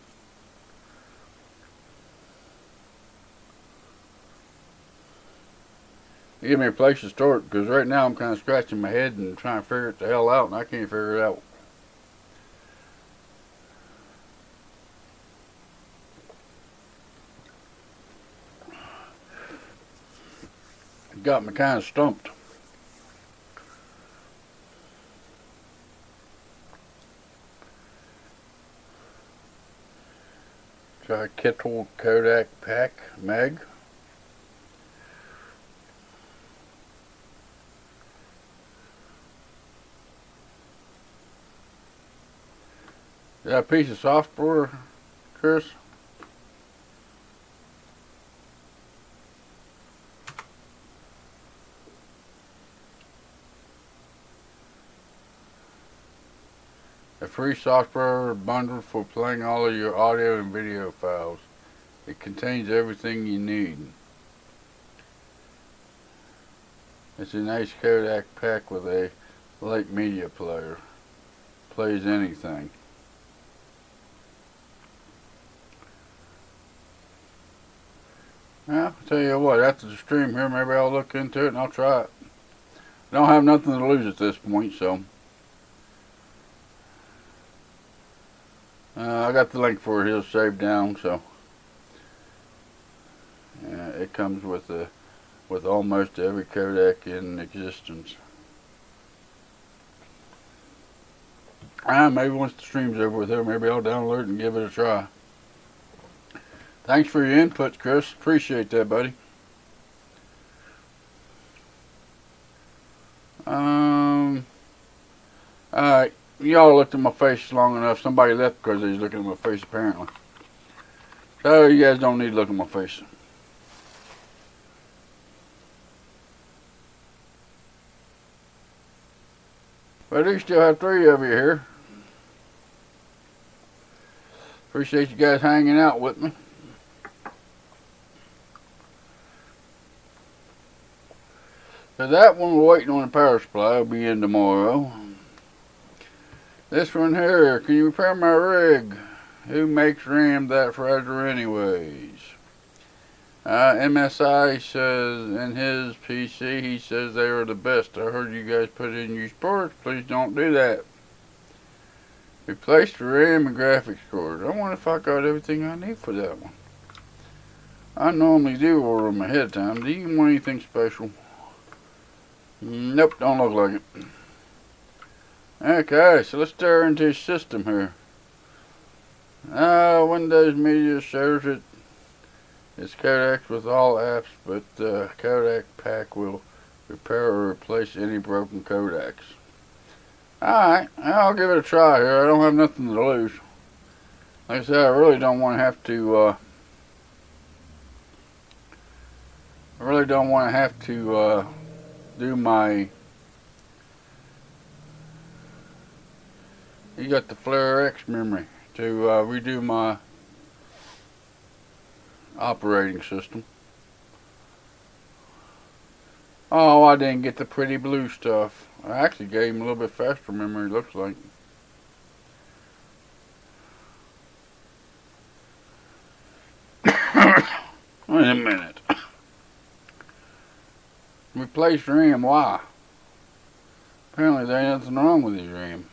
Give me a place to start, because right now I'm kind of scratching my head and trying to figure it the hell out, and I can't figure it out. It got me kind of stumped. Try Kittle Kodak Pack Mag. Is that a piece of software, Chris? A free software bundle for playing all of your audio and video files. It contains everything you need. It's a nice Kodak pack with a light media player. Plays anything. Well, I'll tell you what, after the stream here, maybe I'll look into it and I'll try it. I don't have nothing to lose at this point, so. I got the link for it here saved down, so. Yeah, it comes with almost every codec in existence. Maybe once the stream's over with here, maybe I'll download it and give it a try. Thanks for your input, Chris. Appreciate that, buddy. Alright. Y'all looked at my face long enough. Somebody left because they was looking at my face, apparently. So, you guys don't need to look at my face. But I do still have 3 of you here. Appreciate you guys hanging out with me. So that one we're waiting on the power supply. Will be in tomorrow. This one here, can you repair my rig? Who makes RAM that fragile anyways? MSI says in his PC, he says they are the best. I heard you guys put in used parts. Please don't do that. Replace the RAM and graphics card. I wonder if I got everything I need for that one. I normally do order them ahead of time. Do you want anything special? Nope, don't look like it. Okay, so let's stare into his system here. Windows Media shows it. It's codecs with all apps, but the Kodak pack will repair or replace any broken codecs. Alright, I'll give it a try here. I don't have nothing to lose. Like I said, I really don't want to have to, do my... You got the Flare X memory to redo my operating system. Oh, I didn't get the pretty blue stuff. I actually gave him a little bit faster memory, looks like. Wait a minute. Replace RAM, why? Apparently there ain't nothing wrong with his RAM.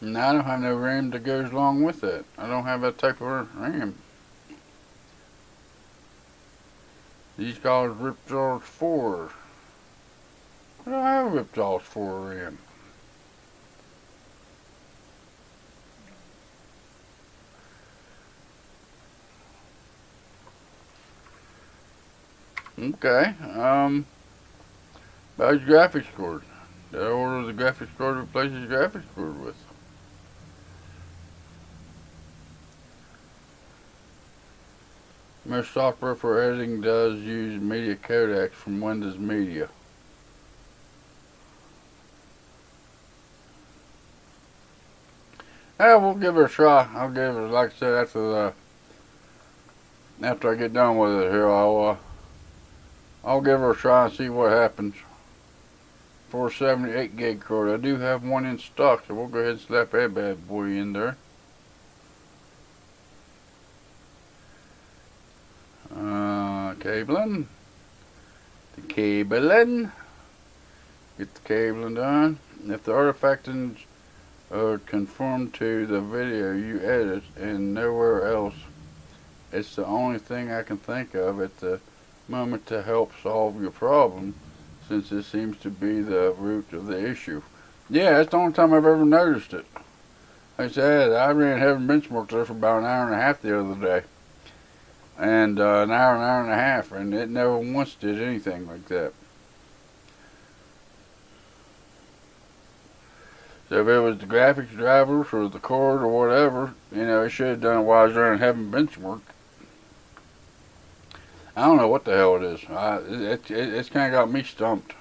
And I don't have no RAM that goes along with it. I don't have that type of RAM. These called Ripjaws 4. I don't have Ripjaws 4 RAM. Okay, about his graphics card. Did I order the graphics card to replace his graphics card with? Most software for editing does use media codecs from Windows Media. Yeah, we'll give it a try. I'll give it, like I said, after I get done with it here, I'll give her a try and see what happens. For a 78 gig card, I do have one in stock, so we'll go ahead and slap that bad boy in there. Cabling. The cabling. Get the cabling done. If the artifacts are conformed to the video you edit and nowhere else, it's the only thing I can think of at the moment to help solve your problem, since it seems to be the root of the issue. Yeah, that's the only time I've ever noticed it. Like I said, I ran Heaven Benchmark there for about an hour and a half the other day. And an hour and a half, and it never once did anything like that. So if it was the graphics drivers or the card or whatever, you know, it should have done it while I was running Heaven Benchmark. I don't know what the hell it is. It's kind of got me stumped.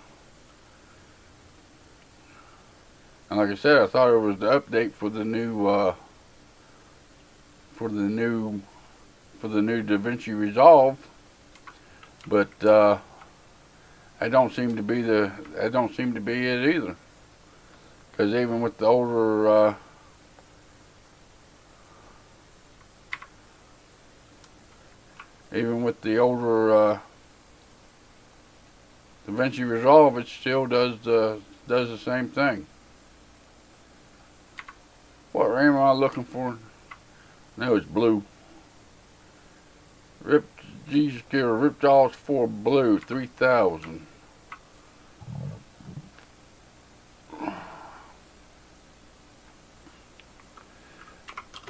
And like I said, I thought it was the update for the new DaVinci Resolve, but I don't seem to be it either. Because even with the older DaVinci Resolve, it still does the same thing. What RAM am I looking for? No, it's blue. G.SKILL Ripjaws 4 Blue 3000.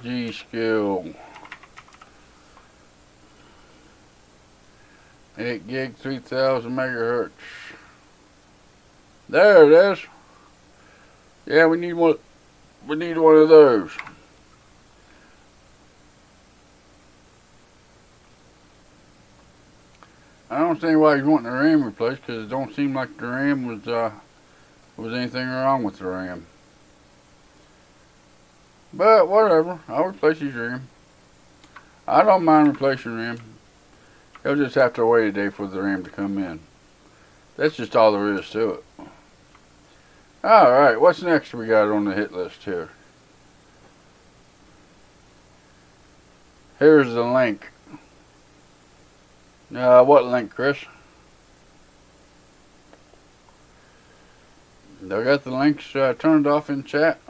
G.SKILL 8 gig 3000 megahertz. There it is. Yeah, we need one of those. I don't see why he's wanting the RAM replaced, because it don't seem like the RAM was anything wrong with the RAM. But whatever, I'll replace his RAM. I don't mind replacing RAM. He'll just have to wait a day for the RAM to come in. That's just all there is to it. Alright, what's next we got on the hit list here? Here's the link. What link, Chris? I got the links turned off in chat.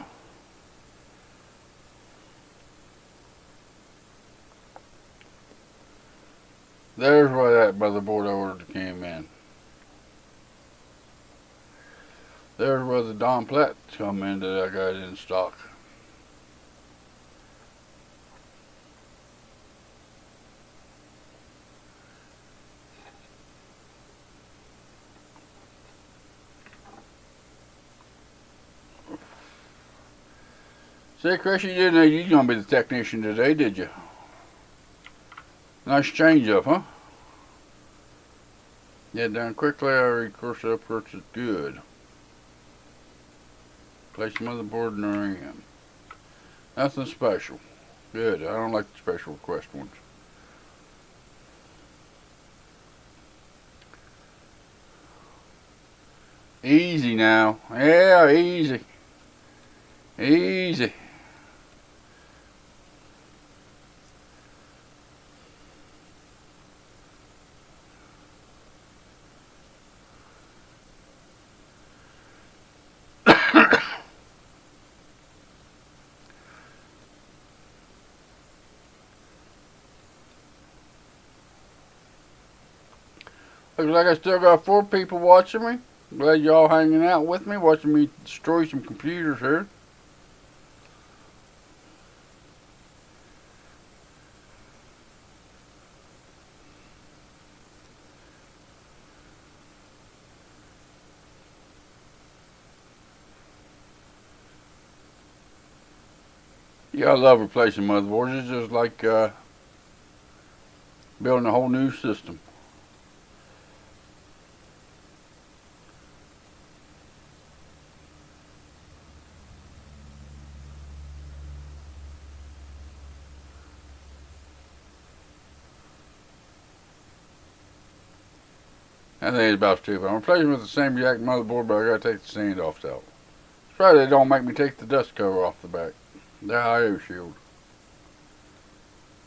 There's where that motherboard I ordered came in. There's where the Don Platt come in that I got in stock. Say, Chris, you didn't know you was going to be the technician today, did you? Nice change up, huh? Yeah, done quickly. I read Corsair purchase good. Place motherboard in the RAM. Nothing special. Good. I don't like the special request ones. Easy now. Yeah, easy. Easy. Looks like I still got 4 people watching me. Glad y'all hanging out with me, watching me destroy some computers here. Yeah, I love replacing motherboards. It's just like building a whole new system. I think it's about stupid. I'm replacing with the same exact motherboard, but I gotta take the standoffs out. Probably they don't make me take the dust cover off the back. The IO shield.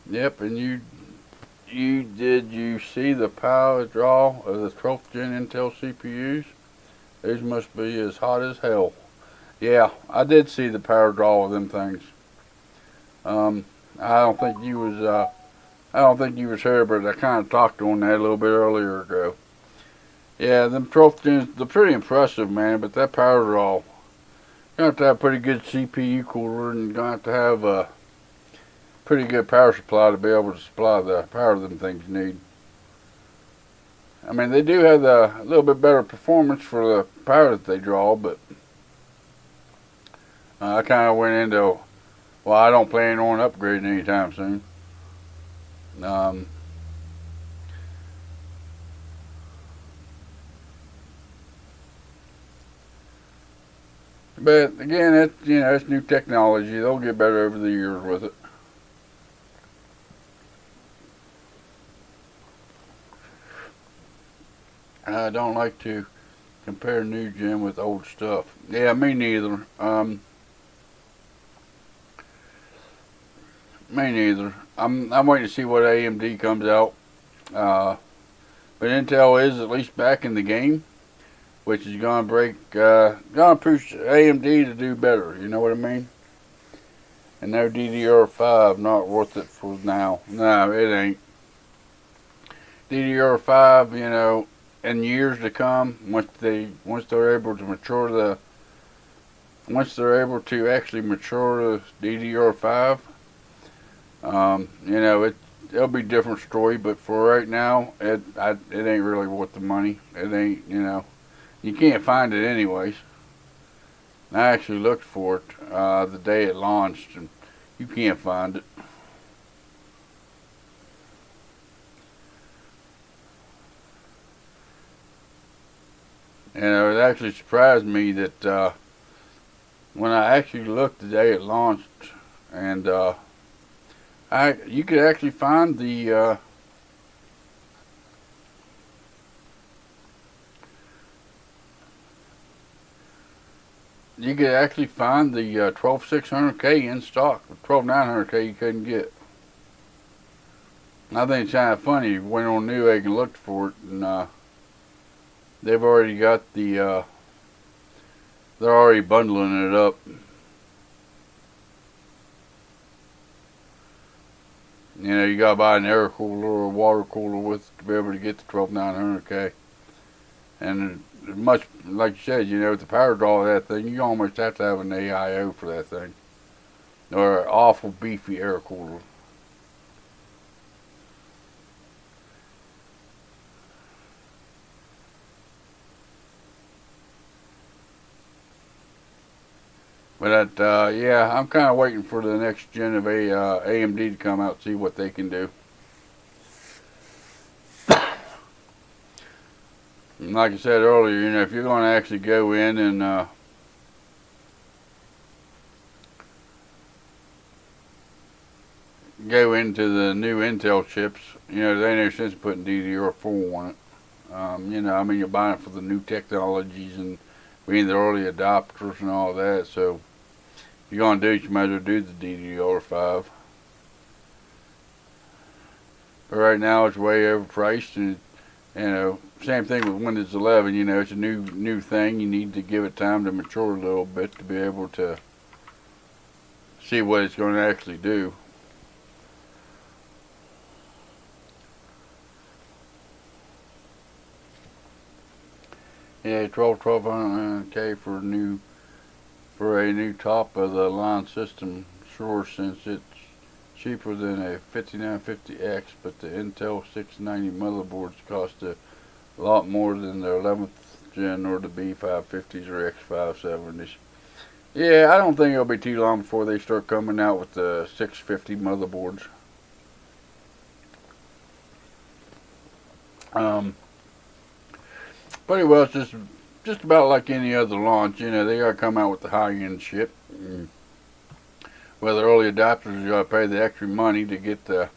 Yep, and you see the power draw of the 12th gen Intel CPUs? These must be as hot as hell. Yeah, I did see the power draw of them things. I don't think you was here, but I kind of talked on that a little bit earlier ago. Yeah, them 12th gens, they're pretty impressive, man, but that power draw, you're going to have a pretty good CPU cooler, and you're going to have to have a pretty good power supply to be able to supply the power them things need. I mean, they do have a little bit better performance for the power that they draw, but I kind of went into, well, I don't plan on upgrading anytime soon. But again, it's new technology. They'll get better over the years with it. I don't like to compare new gen with old stuff. Yeah, me neither. Me neither. I'm waiting to see what AMD comes out. But Intel is at least back in the game, which is gonna push AMD to do better. You know what I mean? And their DDR5 not worth it for now. No, it ain't. DDR5, in years to come, once they're able to actually mature the DDR5, it'll be a different story. But for right now, it ain't really worth the money. It ain't, you can't find it anyways. I actually looked for it the day it launched, and you can't find it. And it actually surprised me that when I actually looked the day it launched, and you could actually find the you could actually find the 12600K in stock. The 12900K you couldn't get. And I think it's kind of funny. You went on Newegg and looked for it, and they've already got they're already bundling it up. You gotta buy an air cooler or a water cooler to be able to get the 12900K. And much like you said, with the power draw of that thing, you almost have to have an AIO for that thing, or an awful beefy air cooler. But yeah, I'm kind of waiting for the next gen of AMD to come out, see what they can do. And like I said earlier, you know, if you're going to actually go in and go into the new Intel chips, you know, there ain't no sense putting DDR4 on it. You know, I mean, you're buying it for the new technologies and being the early adopters and all that. So, if you're going to do it, you might as well do the DDR5. But right now, it's way overpriced, and you know, same thing with Windows 11. You know, it's a new thing. You need to give it time to mature a little bit to be able to see what it's going to actually do. Yeah, 1200K for a new top of the line system. Sure, since it's cheaper than a 5950X, but the Intel 690 motherboards cost a lot more than the 11th gen or the B550s or X570s. Yeah, I don't think it'll be too long before they start coming out with the 650 motherboards. Pretty well, it's just about like any other launch. You know, they gotta come out with the high-end shit. Well, the early adopters, you gotta pay the extra money to get the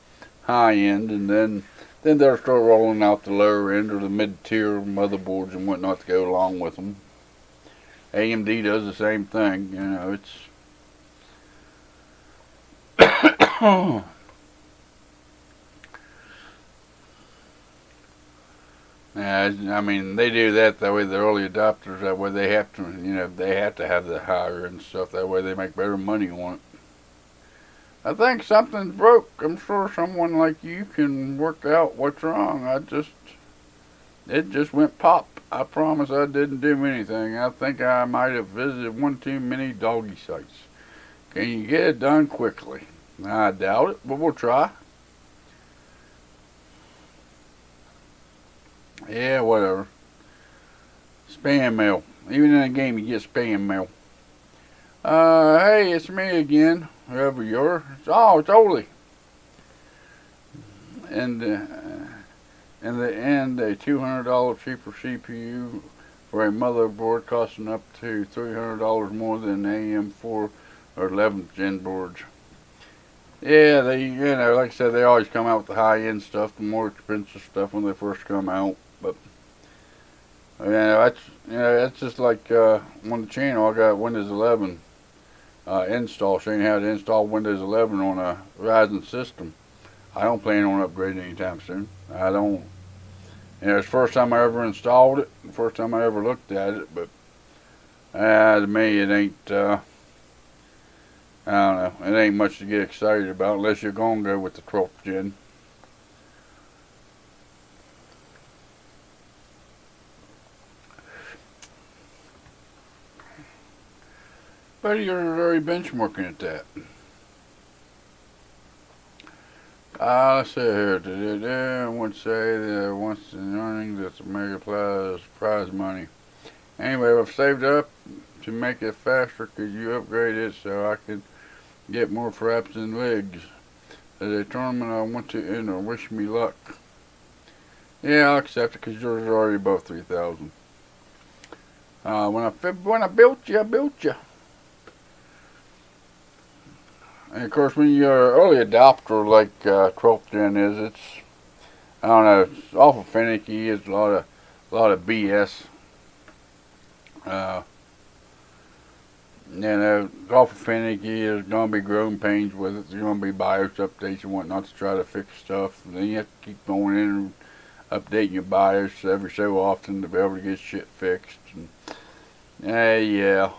high end, and then they'll start rolling out the lower end or the mid-tier motherboards and whatnot to go along with them. AMD does the same thing. You know, it's yeah, I mean, they do that way. The early adopters, that way they have to, you know, they have to have the higher end stuff. That way they make better money on it. I think something's broke. I'm sure someone like you can work out what's wrong. It just went pop. I promise I didn't do anything. I think I might have visited one too many doggy sites. Can you get it done quickly? I doubt it, but we'll try. Yeah, whatever. Spam mail. Even in a game, you get spam mail. Hey, it's me again. Whoever you are. It's Oli. And in the end, a $200 cheaper CPU for a motherboard costing up to $300 more than AM4 or 11th gen boards. Yeah, you know, like I said, they always come out with the high-end stuff, the more expensive stuff when they first come out. But that's just like on the channel. I got Windows 11 install, showing you how to install Windows 11 on a Ryzen system. I don't plan on upgrading anytime soon. I don't. You know, it's the first time I ever installed it, the first time I ever looked at it, but to me it ain't. I don't know. It ain't much to get excited about unless you're gonna go with the 12th gen. But you're already benchmarking at that. Let's see here. I would say that once in earnings, that's a mega prize money. Anyway, I've saved up to make it faster. Could you upgrade it so I could get more fraps and legs? As a tournament I want to enter. Wish me luck. Yeah, I'll accept it because yours is already above 3,000. When I built you, I built you. And of course, when you're an early adopter like 12th gen is, it's, I don't know, it's awful finicky. It's a lot of BS. You know, it's awful finicky. There's going to be growing pains with it. There's going to be BIOS updates and whatnot to try to fix stuff. And then you have to keep going in and updating your BIOS every so often to be able to get shit fixed. And, yeah.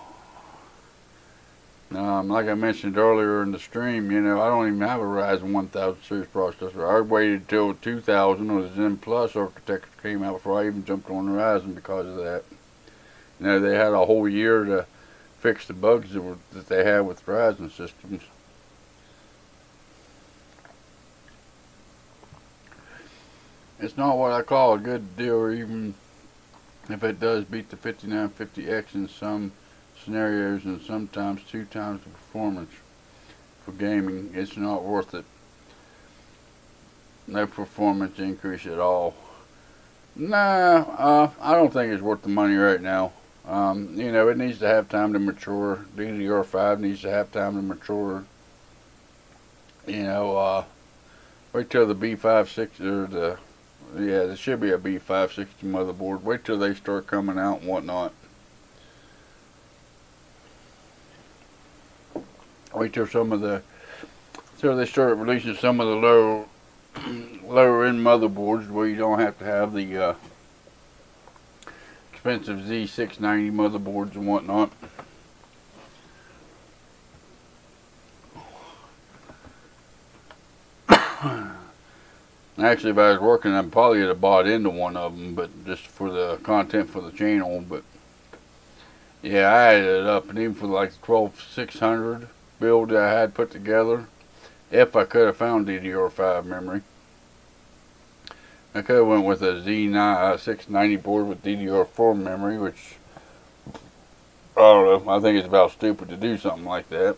Like I mentioned earlier in the stream, you know, I don't even have a Ryzen 1000 series processor. I waited till 2000 or the Zen Plus architecture came out before I even jumped on the Ryzen because of that. You know, they had a whole year to fix the bugs that they had with Ryzen systems. It's not what I call a good deal, even if it does beat the 5950X in some scenarios and sometimes 2 times the performance. For gaming, it's not worth it. No performance increase at all. Nah, I don't think it's worth the money right now. You know, it needs to have time to mature. DDR5 needs to have time to mature. You know, wait till the B560 or there should be a B560 motherboard. Wait till they start coming out and whatnot. Wait till they start releasing some of the lower end motherboards where you don't have to have the expensive Z690 motherboards and whatnot. Actually, if I was working, I probably would have bought into one of them, but just for the content for the channel. But yeah, I added it up, and even for like the 12600 build that I had put together, if I could have found DDR5 memory, I could have went with a Z690 board with DDR4 memory, which I don't know. I think it's about stupid to do something like that.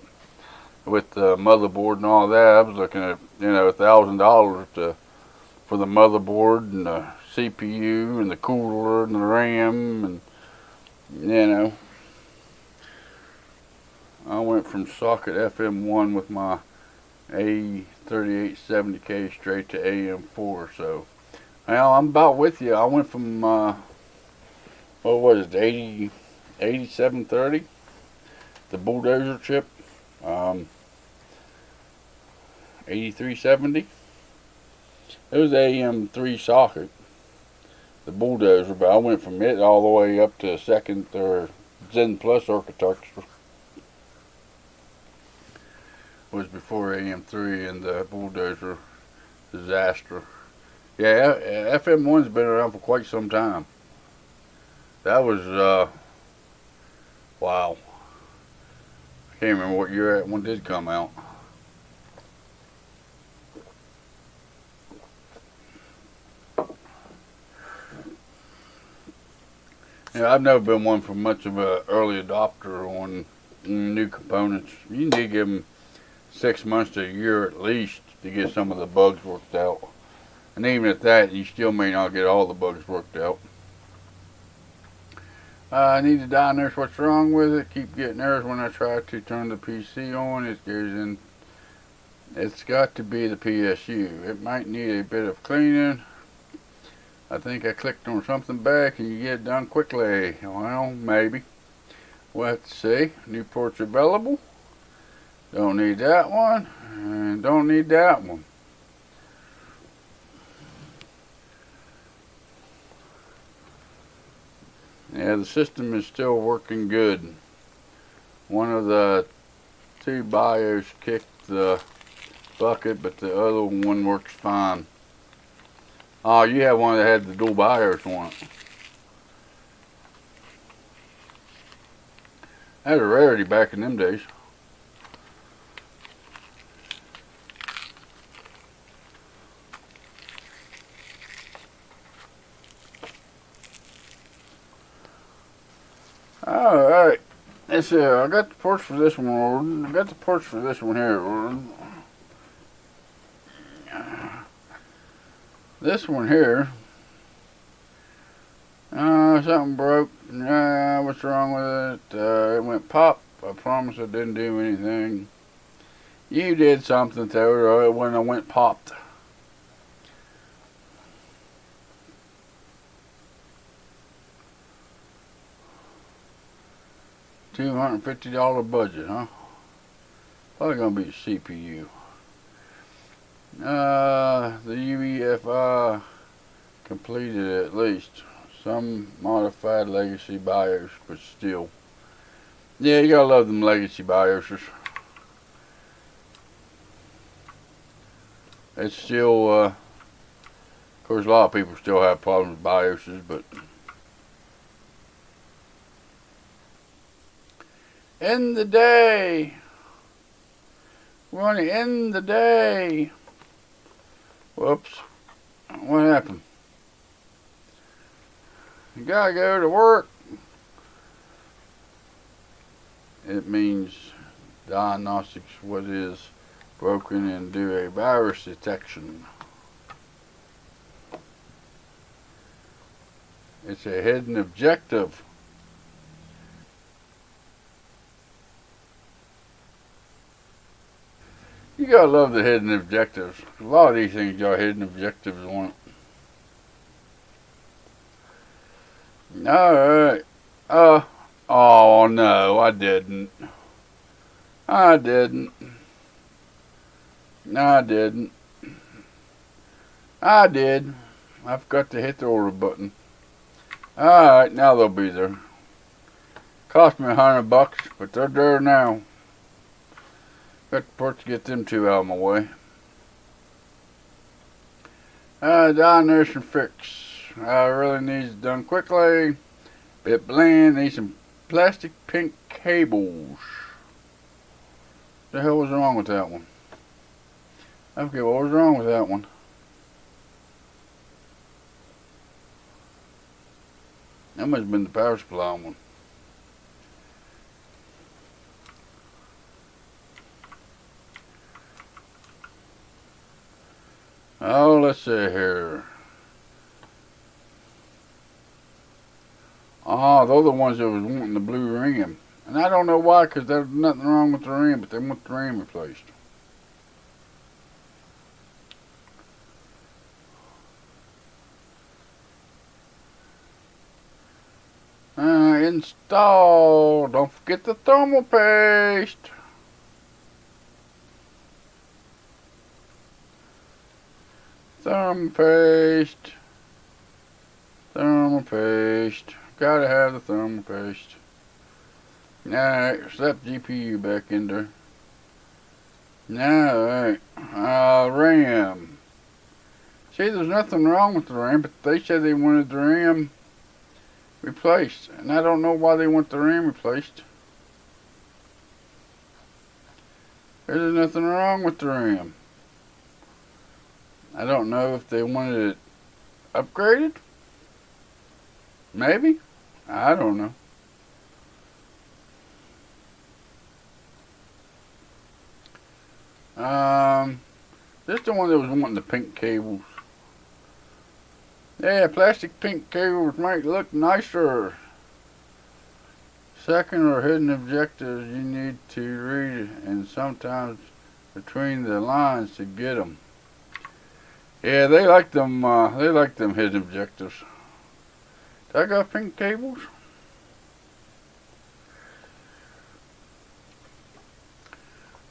With the motherboard and all that, I was looking at, you know, $1,000 for the motherboard and the CPU and the cooler and the RAM, and you know, I went from socket FM1 with my A3870K straight to AM4. So, well, I'm about with you. I went from what was it, 8730, the bulldozer chip, 8370. It was AM3 socket, the bulldozer, but I went from it all the way up to second or Zen Plus architecture. Was before AM3 and the bulldozer disaster. Yeah, FM1's been around for quite some time. That was wow. I can't remember what year that one did come out. Yeah, I've never been one for much of an early adopter on new components. You need to give them 6 months to a year at least to get some of the bugs worked out. And even at that, you still may not get all the bugs worked out. I need to diagnose what's wrong with it. Keep getting errors when I try to turn the PC on. It goes in. It's got to be the PSU. It might need a bit of cleaning. I think I clicked on something back and you get it done quickly. Well, maybe. We'll have to see. New ports available. Don't need that one. And don't need that one. Yeah, the system is still working good. One of the 2 BIOS kicked the bucket, but the other one works fine. Oh, you had one that had the dual BIOS on it. That was a rarity back in them days. Alright. Let's see. I got the ports for this one ordered. I got the ports for this one here ordered. This one here, something broke. What's wrong with it? It went pop. I promise I didn't do anything. You did something to it when it went popped. $250 budget, huh? Probably gonna be a CPU. The UEFI completed at least. Some modified legacy BIOS, but still. Yeah, you gotta love them legacy BIOSes. It's still, of course, a lot of people still have problems with BIOSes, but end the day. We want to end the day. Whoops. What happened? You gotta go to work. it means diagnostics what is broken and do a virus detection. It's a hidden objective. You gotta love the hidden objectives. A lot of these things got hidden objectives on it. Alright. Oh no, I didn't. I didn't. No, I didn't. I did. I forgot to hit the order button. Alright, now they'll be there. Cost me $100, but they're there now. Got the part to get them two out of my way. Diagnosis fix. I really needs it done quickly. Bit bland. Need some plastic pink cables. The hell was wrong with that one? Okay, what was wrong with that one? That must have been the power supply one. Oh, let's see here. Oh, they're the ones that was wanting the blue rim. And I don't know why, because there's nothing wrong with the rim, but they want the rim replaced. Install. Don't forget the thermal paste. Thermal paste. Thermal paste. Gotta have the thermal paste. Alright, slap GPU back in there. Alright. RAM. See, there's nothing wrong with the RAM, but they said they wanted the RAM replaced. And I don't know why they want the RAM replaced. There's nothing wrong with the RAM. I don't know if they wanted it upgraded. Maybe. I don't know. This is the one that was wanting the pink cables. Yeah, plastic pink cables make it look nicer. Second or hidden objectives you need to read and sometimes between the lines to get them. Yeah, they like them hidden objectives. I got pink cables.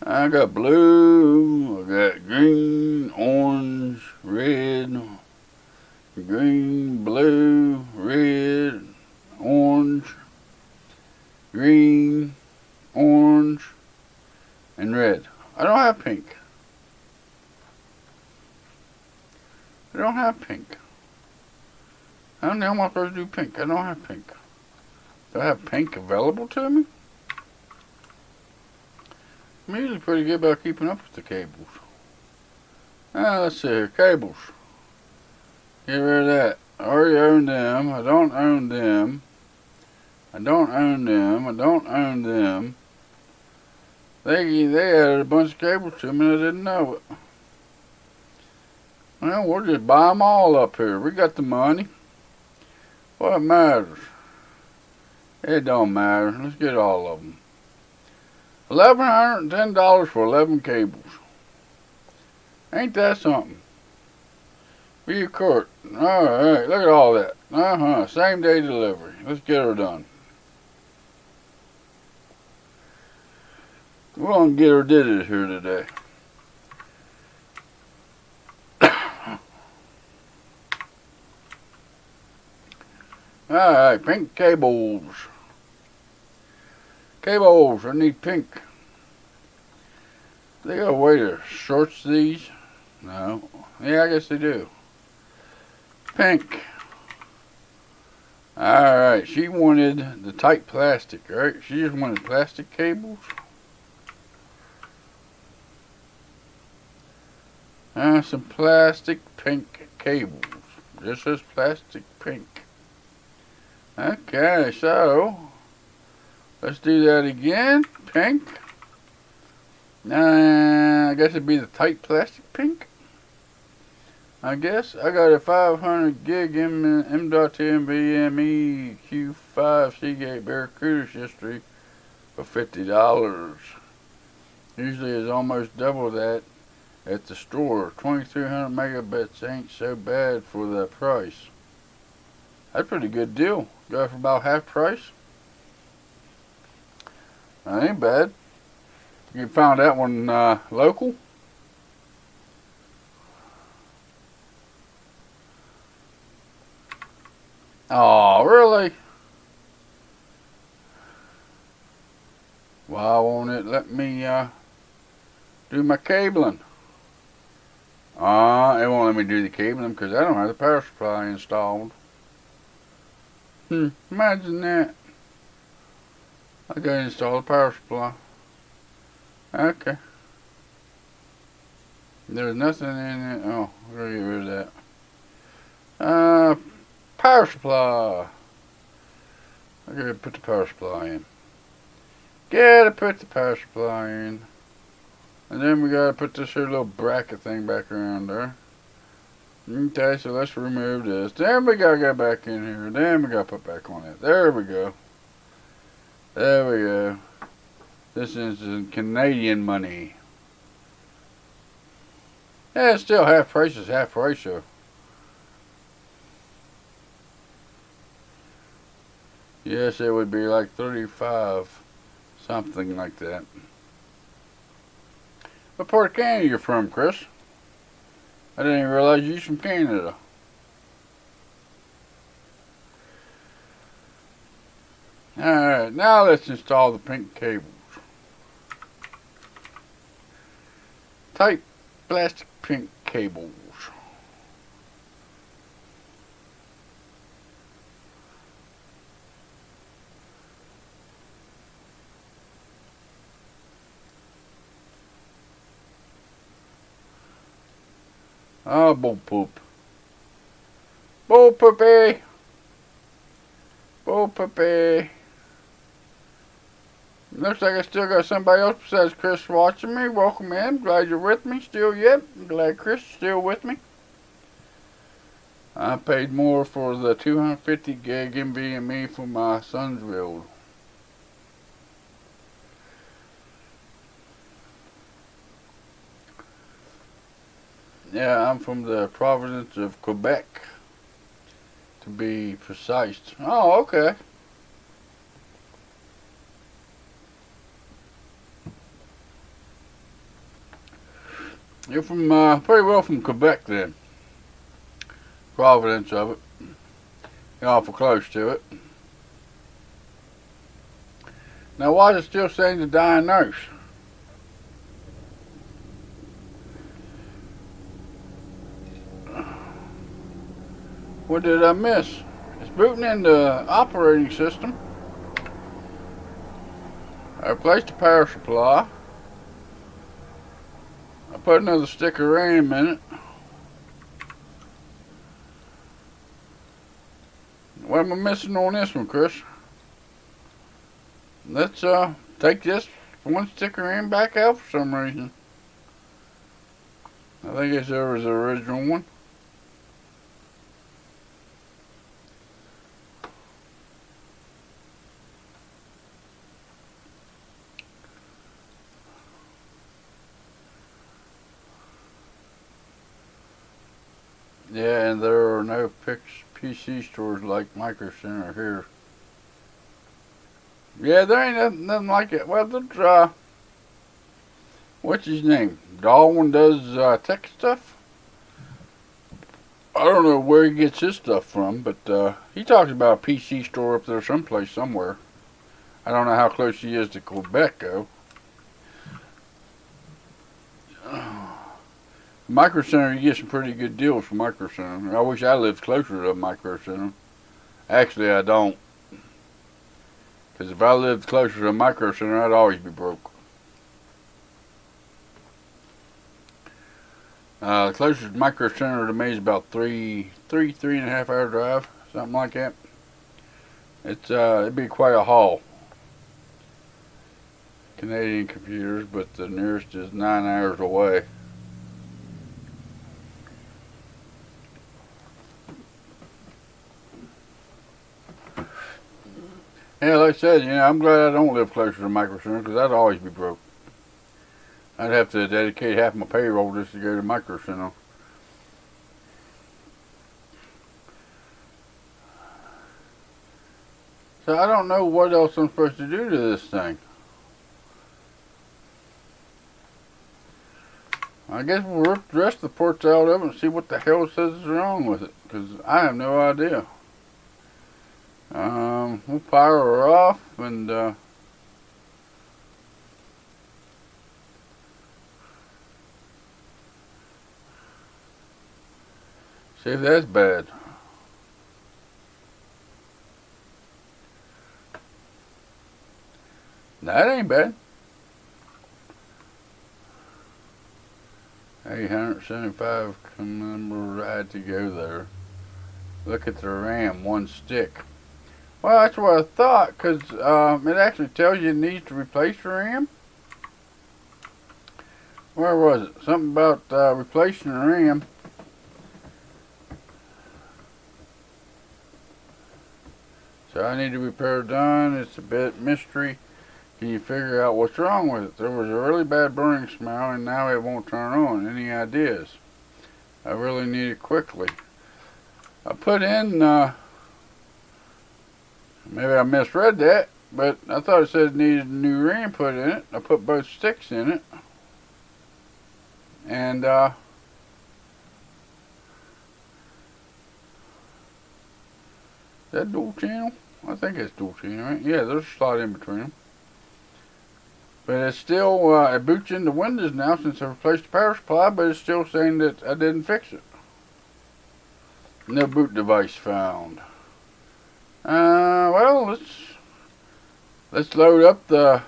I got blue, I got green, orange, red, green, blue, red, orange, green, orange, and red. I don't have pink. I don't have pink. How the hell am I supposed to do pink? I don't have pink. Do I have pink available to me? I'm usually pretty good about keeping up with the cables. Let's see here. Cables. Get rid of that. I already own them. I don't own them. I don't own them. I don't own them. They added a bunch of cables to me and I didn't know it. Well, we'll just buy them all up here. We got the money. What matters? It don't matter. Let's get all of them. $1,110 for 11 cables. Ain't that something? Be a court. Alright, look at all that. Same day delivery. Let's get her done. We're gonna get her did it here today. Alright, pink cables. Cables, I need pink. They got a way to shorts these? No. Yeah, I guess they do. Pink. Alright, she wanted the tight plastic, right? She just wanted plastic cables. Some plastic pink cables. This is plastic pink. Okay, so Let's do that again. Pink. I guess it'd be the tight plastic pink. I guess I got a 500 gig M.2 NVMe Q5 Seagate Barracuda history for $50. Usually it's almost double that at the store. 2300 megabits ain't so bad for that price. That's a pretty good deal. Got it for about half price. That ain't bad. You found that one local. Oh, really? Why won't it let me do my cabling? It won't let me do the cabling because I don't have the power supply installed. Imagine that. I gotta install the power supply. Okay. There's nothing in it. Oh, we're gonna get rid of that. Power supply. I gotta put the power supply in. Gotta put the power supply in. And then we gotta put this here little bracket thing back around there. Okay, so let's remove this. Then we gotta go back in here. Then we gotta put back on it. There we go. There we go. This is in Canadian money. Yeah, it's still half price is half price, so. Yes, it would be like 35. Something like that. What part of Canada you're from, Chris? I didn't even realize you're from Canada. Alright, now let's install the pink cables. Tight plastic pink cables. Oh, bull poop. Bull poopy. Bull poopy. Looks like I still got somebody else besides Chris watching me. Welcome in. Glad you're with me still yet. I'm glad Chris is still with me. I paid more for the 250 gig NVMe for my son's build. Yeah, I'm from the province of Quebec, to be precise. Oh, okay. You're from, pretty well from Quebec then. Providence of it. You're awful close to it. Now, why is it still saying to diagnose? What did I miss? It's booting in the operating system. I replaced the power supply. I put another stick of RAM in it. What am I missing on this one, Chris? Let's take this one stick of RAM back out for some reason. I think it's there was the original one. Yeah, and there are no PC stores like Micro Center here. Yeah, there ain't nothing like it. Well, there's, what's his name? Darwin does tech stuff. I don't know where he gets his stuff from, but he talks about a PC store up there someplace somewhere. I don't know how close he is to Quebec, though. Micro Center, you get some pretty good deals from Micro Center. I wish I lived closer to Micro Center. Actually, I don't. Because if I lived closer to Micro Center, I'd always be broke. The closest Micro Center to me is about three and a half hour drive, something like that. It'd be quite a haul. Canadian computers, but the nearest is 9 hours away. Yeah, like I said, I'm glad I don't live closer to Micro Center, because I'd always be broke. I'd have to dedicate half my payroll just to go to Micro Center. So I don't know what else I'm supposed to do to this thing. I guess we'll rip the rest of the ports out of it and see what the hell says is wrong with it, because I have no idea. We'll power her off and see if that's bad. That ain't bad. 875 number had to go there. Look at the RAM, one stick. Well, that's what I thought, because it actually tells you it needs to replace the RAM. Where was it? Something about replacing the RAM. So I need to repair done. It's a bit mystery. Can you figure out what's wrong with it? There was a really bad burning smell and now it won't turn on. Any ideas? I really need it quickly. I put in, maybe I misread that, but I thought it said it needed a new RAM put in it. I put both sticks in it. And, is that dual channel? I think it's dual channel, right? Yeah, there's a slot in between them. But it's still, it boots into Windows now since I replaced the power supply, but it's still saying that I didn't fix it. No boot device found. Well, let's load up the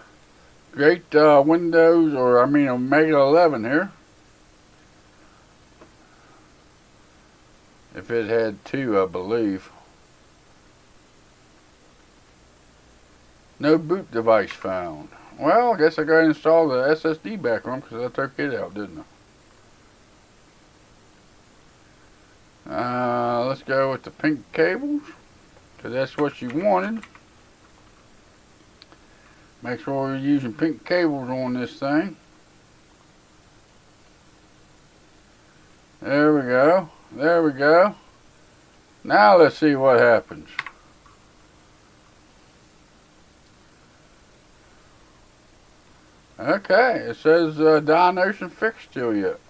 great Windows, or I mean Omega 11 here. If it had two, I believe. No boot device found. Well, I guess I got to install the SSD back on because I took it out, didn't I? Let's go with the pink cables, because that's what you wanted. Make sure we're using pink cables on this thing. There we go. There we go. Now let's see what happens. Okay, it says diagnosis fixed still yet.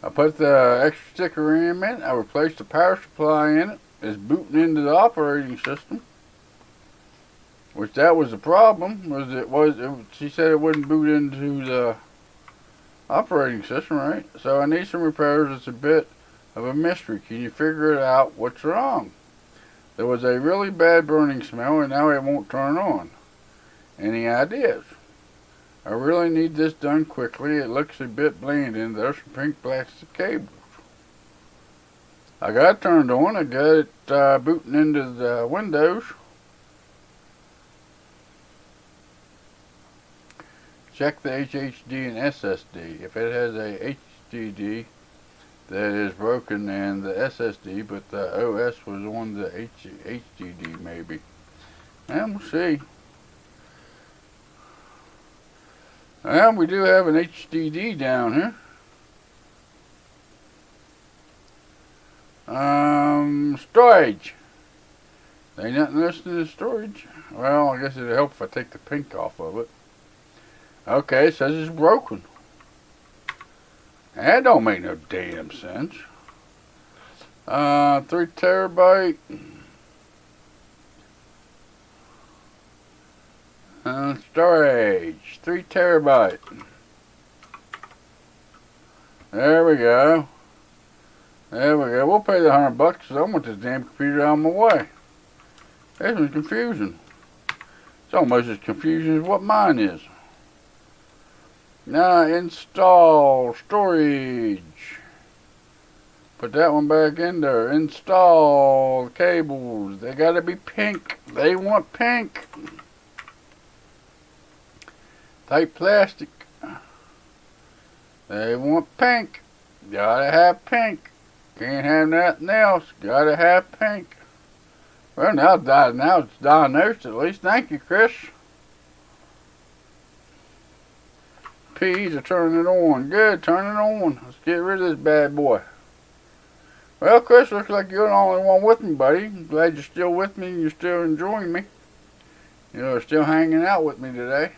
I put the extra stick of RAM in. I replaced the power supply in it. It's booting into the operating system, which that was the problem. She said it wouldn't boot into the operating system, right? So I need some repairs. It's a bit of a mystery. Can you figure it out? What's wrong? There was a really bad burning smell and now it won't turn on. Any ideas? I really need this done quickly. It looks a bit bland. There's some pink plastic cables. I got it turned on. I got it booting into the Windows. Check the HDD and SSD. If it has a HDD that is broken and the SSD, but the OS was on the HDD maybe. And we'll see. And we do have an HDD down here. Storage. Ain't nothing listed in storage. Well, I guess it'll help if I take the pink off of it. Okay, it says it's broken. That don't make no damn sense. 3 terabyte. Storage. 3 terabyte. There we go. There we go. We'll pay the $100 because I want this damn computer out of my way. This is confusing. It's almost as confusing as what mine is. Now install storage. Put that one back in there. Install cables. They gotta be pink. They want pink. Type plastic. They want pink. Gotta have pink. Can't have nothing else. Gotta have pink. Well, now it's diagnosed at least. Thank you, Chris. P's are turning it on. Good, turn it on. Let's get rid of this bad boy. Well, Chris, looks like you're the only one with me, buddy. I'm glad you're still with me and you're still enjoying me. You're still hanging out with me today.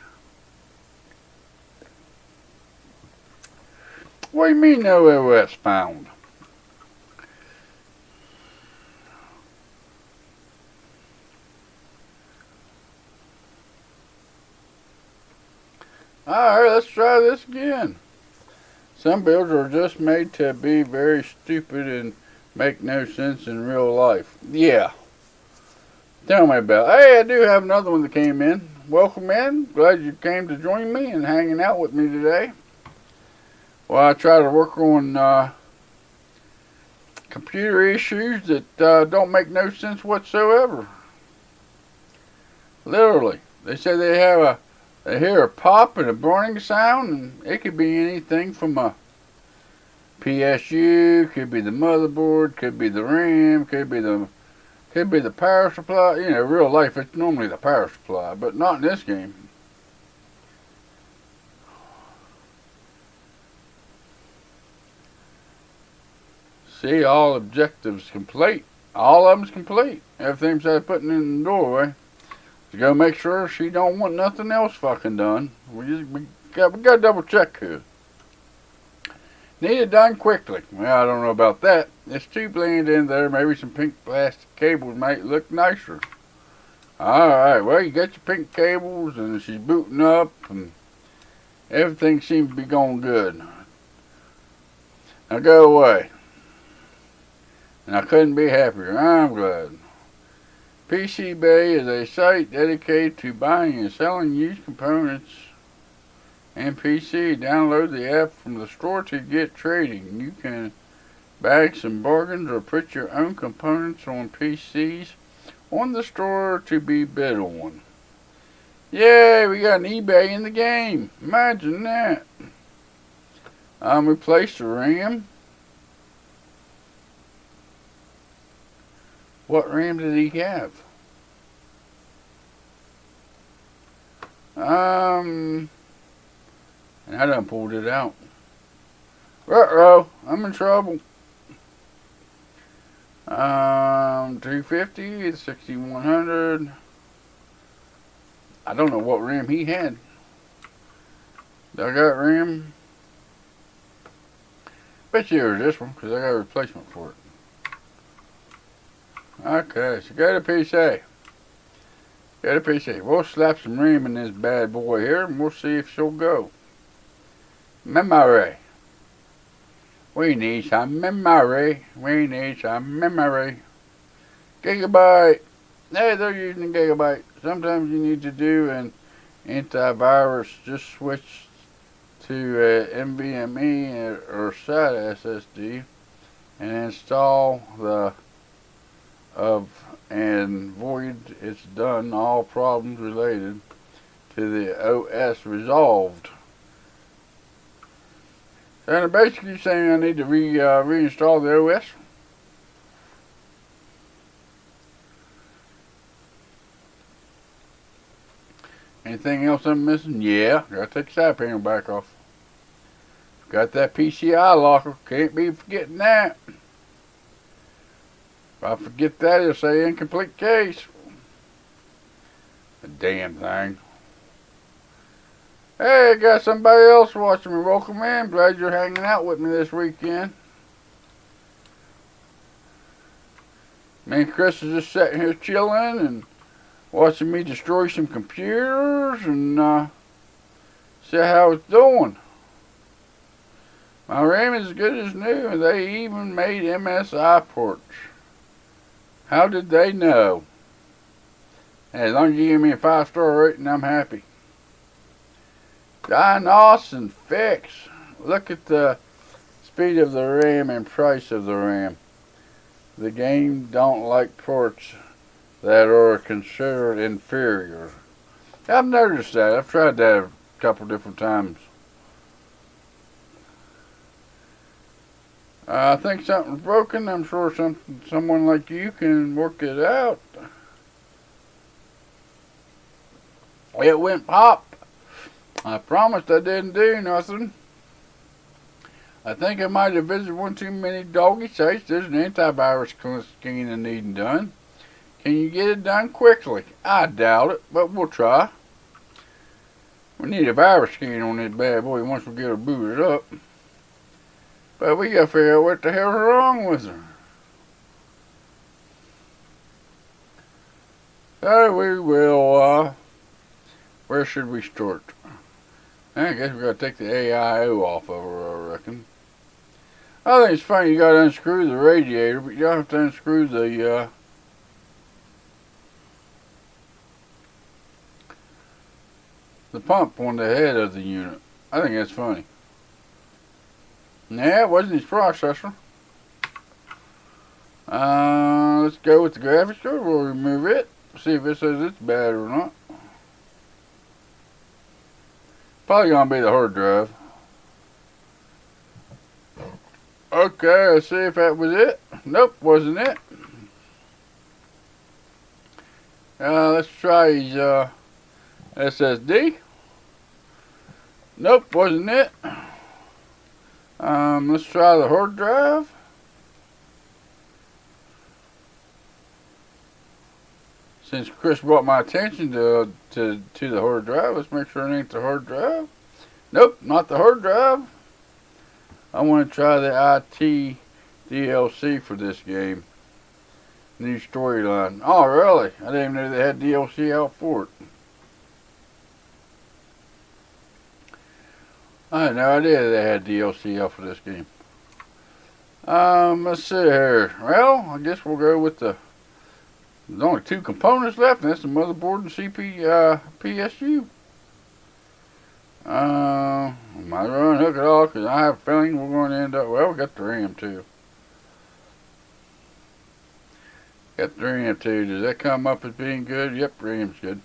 What do you mean no OS found? Alright, let's try this again. Some builds are just made to be very stupid and make no sense in real life. Yeah. Tell me about it. Hey, I do have another one that came in. Welcome in. Glad you came to join me and hanging out with me today. Well, I try to work on computer issues that don't make no sense whatsoever. Literally. They say they hear a pop and a burning sound, and it could be anything from a PSU, could be the motherboard, could be the RAM, could be the power supply. You know, real life it's normally the power supply, but not in this game. See, all objectives complete. All of them's complete. Everything's putting in the doorway. To go make sure she don't want nothing else fucking done. We got to double check here. Need it done quickly. Well, I don't know about that. It's too bland in there. Maybe some pink plastic cables might look nicer. Alright, well, you got your pink cables and she's booting up and everything seems to be going good. Now go away. And I couldn't be happier. I'm glad. PCIe is a site dedicated to buying and selling used components and PC. Download the app from the store to get trading. You can bag some bargains or put your own components on PCs on the store to be bid on. Yay, we got an eBay in the game. Imagine that. Replace the RAM. What RAM did he have? And I done pulled it out. Ruh-roh, I'm in trouble. 250, 6100. I don't know what RAM he had. I got RAM. Bet you it was this one, because I got a replacement for it. Okay, so go to PC. Go to PC. We'll slap some RAM in this bad boy here, and we'll see if she'll go. Memory. We need some memory. We need some memory. Gigabyte. Hey, they're using Gigabyte. Sometimes you need to do an antivirus. Just switch to NVMe or SATA SSD and install the and void it's done. All problems related to the OS resolved. So they're basically saying I need to reinstall the OS. Anything else I'm missing? Yeah, gotta take the side panel back off. Got that PCI locker. Can't be forgetting that. If I forget that, it'll say incomplete case. The damn thing. Hey, got somebody else watching me. Welcome in. Glad you're hanging out with me this weekend. Me and Chris is just sitting here chilling and watching me destroy some computers and see how it's doing. My RAM is as good as new, and they even made MSI ports. How did they know? Hey, as long as you give me a 5-star rating, I'm happy. Diagnose and fix. Look at the speed of the RAM and price of the RAM. The game don't like ports that are considered inferior. I've noticed that. I've tried that a couple different times. I think something's broken. I'm sure someone like you can work it out. It went pop. I promised I didn't do nothing. I think I might have visited one too many doggy sites. There's an antivirus scanning needing done. Can you get it done quickly? I doubt it, but we'll try. We need a virus scan on this bad boy once we get her booted up. But we gotta figure out what the hell's wrong with her. So we will, where should we start? I guess we gotta take the AIO off of her, I reckon. I think it's funny you gotta unscrew the radiator, but you don't have to unscrew the pump on the head of the unit. I think that's funny. Nah, it wasn't his processor. Let's go with the graphics card. We'll remove it. See if it says it's bad or not. Probably gonna be the hard drive. Okay, let's see if that was it. Nope, wasn't it. Let's try his SSD. Nope, wasn't it. Let's try the hard drive. Since Chris brought my attention to the hard drive, let's make sure it ain't the hard drive. Nope, not the hard drive. I want to try the IT DLC for this game. New storyline. Oh, really? I didn't even know they had DLC out for it. I had no idea they had DLC out for this game. Let's see here. Well, I guess we'll go with there's only two components left, and that's the motherboard and PSU. Might run hook it all, because I have a feeling we're going to end up, well, we got the RAM too. Got the RAM too. Does that come up as being good? Yep, RAM's good.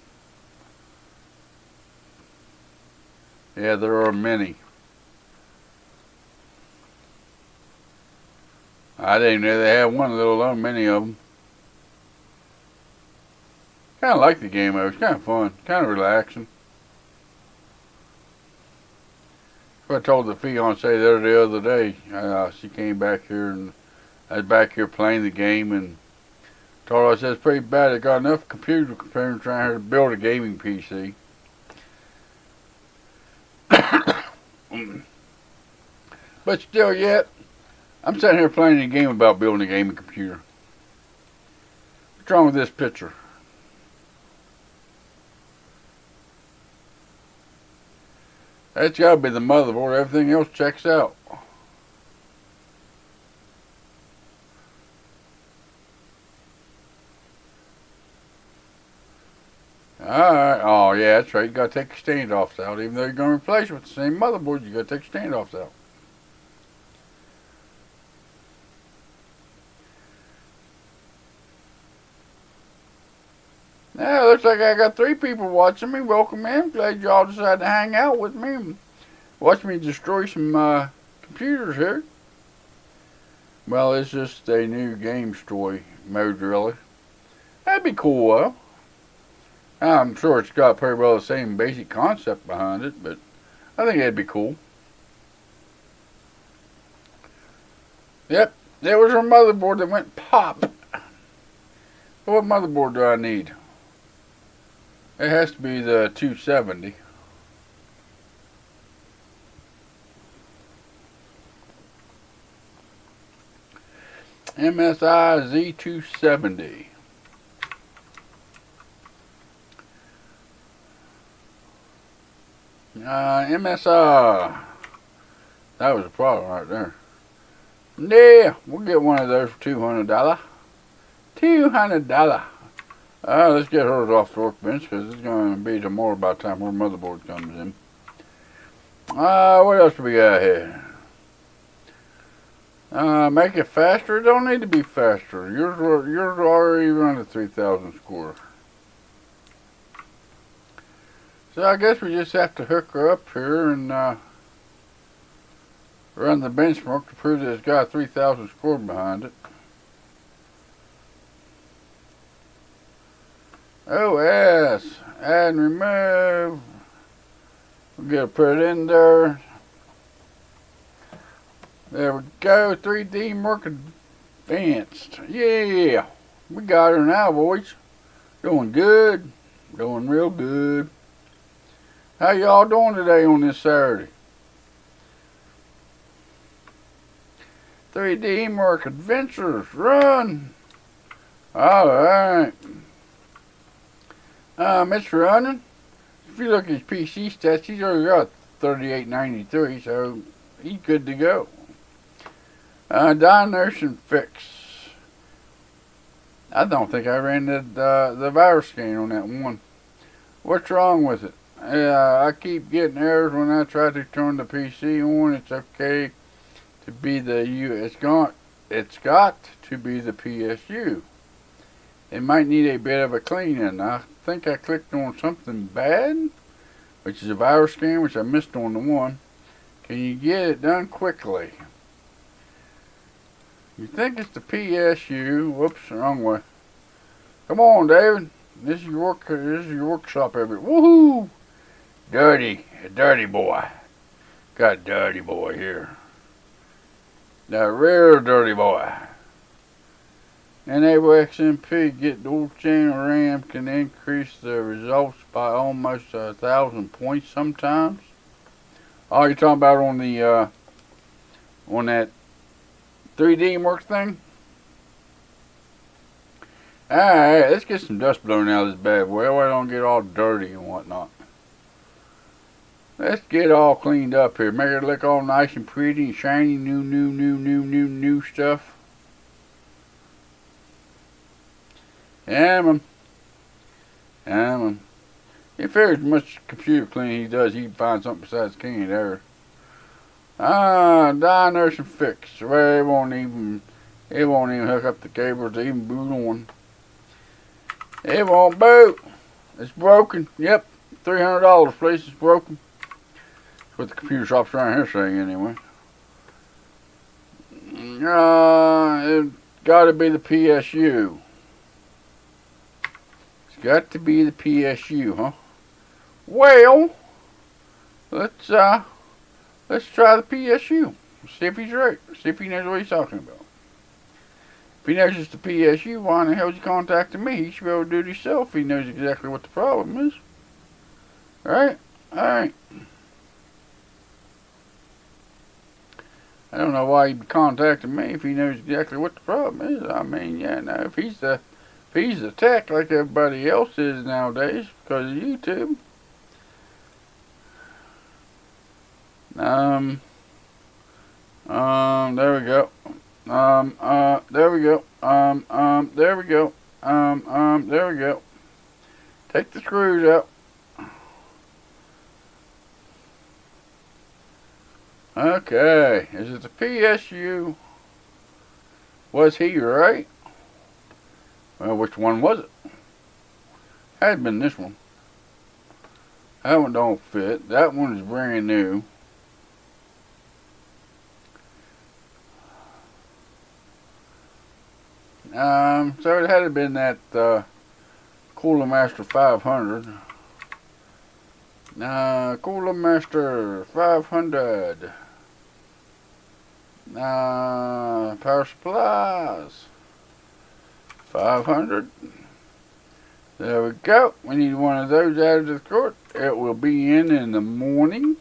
Yeah, there are many. I didn't know they had one, let alone many of them. Kind of like the game though. It's kind of fun, kind of relaxing. I told the fiance there the other day. She came back here and I was back here playing the game and told her, I said, it's pretty bad. I got enough computer compared to trying to build a gaming PC. But still yet, I'm sitting here playing a game about building a gaming computer. What's wrong with this picture? That's got to be the motherboard. Everything else checks out. Alright. Oh, yeah, that's right. You got to take the standoffs out. Even though you're going to replace it with the same motherboard, you got to take the standoffs out. Now, looks like I got 3 people watching me. Welcome in. Glad y'all decided to hang out with me and watch me destroy some computers here. Well, it's just a new game story mode, really. That'd be cool, though. I'm sure it's got pretty well the same basic concept behind it, but I think that'd be cool. Yep, there was our motherboard that went pop. What motherboard do I need? It has to be the 270. MSI Z270. MSI. That was a problem right there. Yeah, we'll get one of those for $200. $200. Let's get hers off the workbench because it's going to be tomorrow by the time her motherboard comes in. What else do we got here? Make it faster. It don't need to be faster. Yours already running 3,000 score. So I guess we just have to hook her up here and run the benchmark to prove that it's got a 3,000 score behind it. OS, add and remove. We're gonna put it in there. There we go, 3D Mark Advanced. Yeah, we got her now, boys. Doing good, doing real good. How y'all doing today on this Saturday? 3D Mark Adventures, run. Alright. It's running. If you look at his PC stats, he's already got 3893, so he's good to go. Diagnosis fix. I don't think I ran the virus scan on that one. What's wrong with it? I keep getting errors when I try to turn the PC on. It's okay to be the it's got to be the PSU. It might need a bit of a cleaning. I think I clicked on something bad, which is a virus scan, which I missed on the one. Can you get it done quickly? You think it's the PSU? Whoops, wrong way. Come on, David. This is your workshop every. Woohoo! Dirty boy. Got dirty boy here. The real dirty boy. Enable XMP, get dual channel RAM, can increase the results by almost 1,000 points sometimes. Oh, you're talking about on the on that 3D Mark thing? Alright, let's get some dust blowing out of this bad boy. That way I don't get all dirty and whatnot. Let's get all cleaned up here. Make it look all nice and pretty and shiny. New stuff. Yeah, man. If there's much computer cleaning he does, he can find something besides cleaning there. Diagnosis fix. Well, it won't even hook up the cables to even boot on. It won't boot. It's broken. Yep. $300, please. It's broken. That's what the computer shops around here saying anyway. It's gotta be the PSU. It's got to be the PSU, huh? Well, let's try the PSU. See if he's right. See if he knows what he's talking about. If he knows it's the PSU, why in the hell is he contacting me? He should be able to do it himself if he knows exactly what the problem is. Alright? Alright. I don't know why he'd be contacting me if he knows exactly what the problem is. I mean, yeah, no, if he's the tech like everybody else is nowadays because of YouTube. There we go. There we go. There we go. There we go. Take the screws out. Okay, is it the PSU? Was he right? Well, which one was it? Had been this one. That one don't fit. That one is brand new. So it had been that Cooler Master 500. Cooler Master 500. Power supplies. 500. There we go. We need one of those added to the cart. It will be in the morning.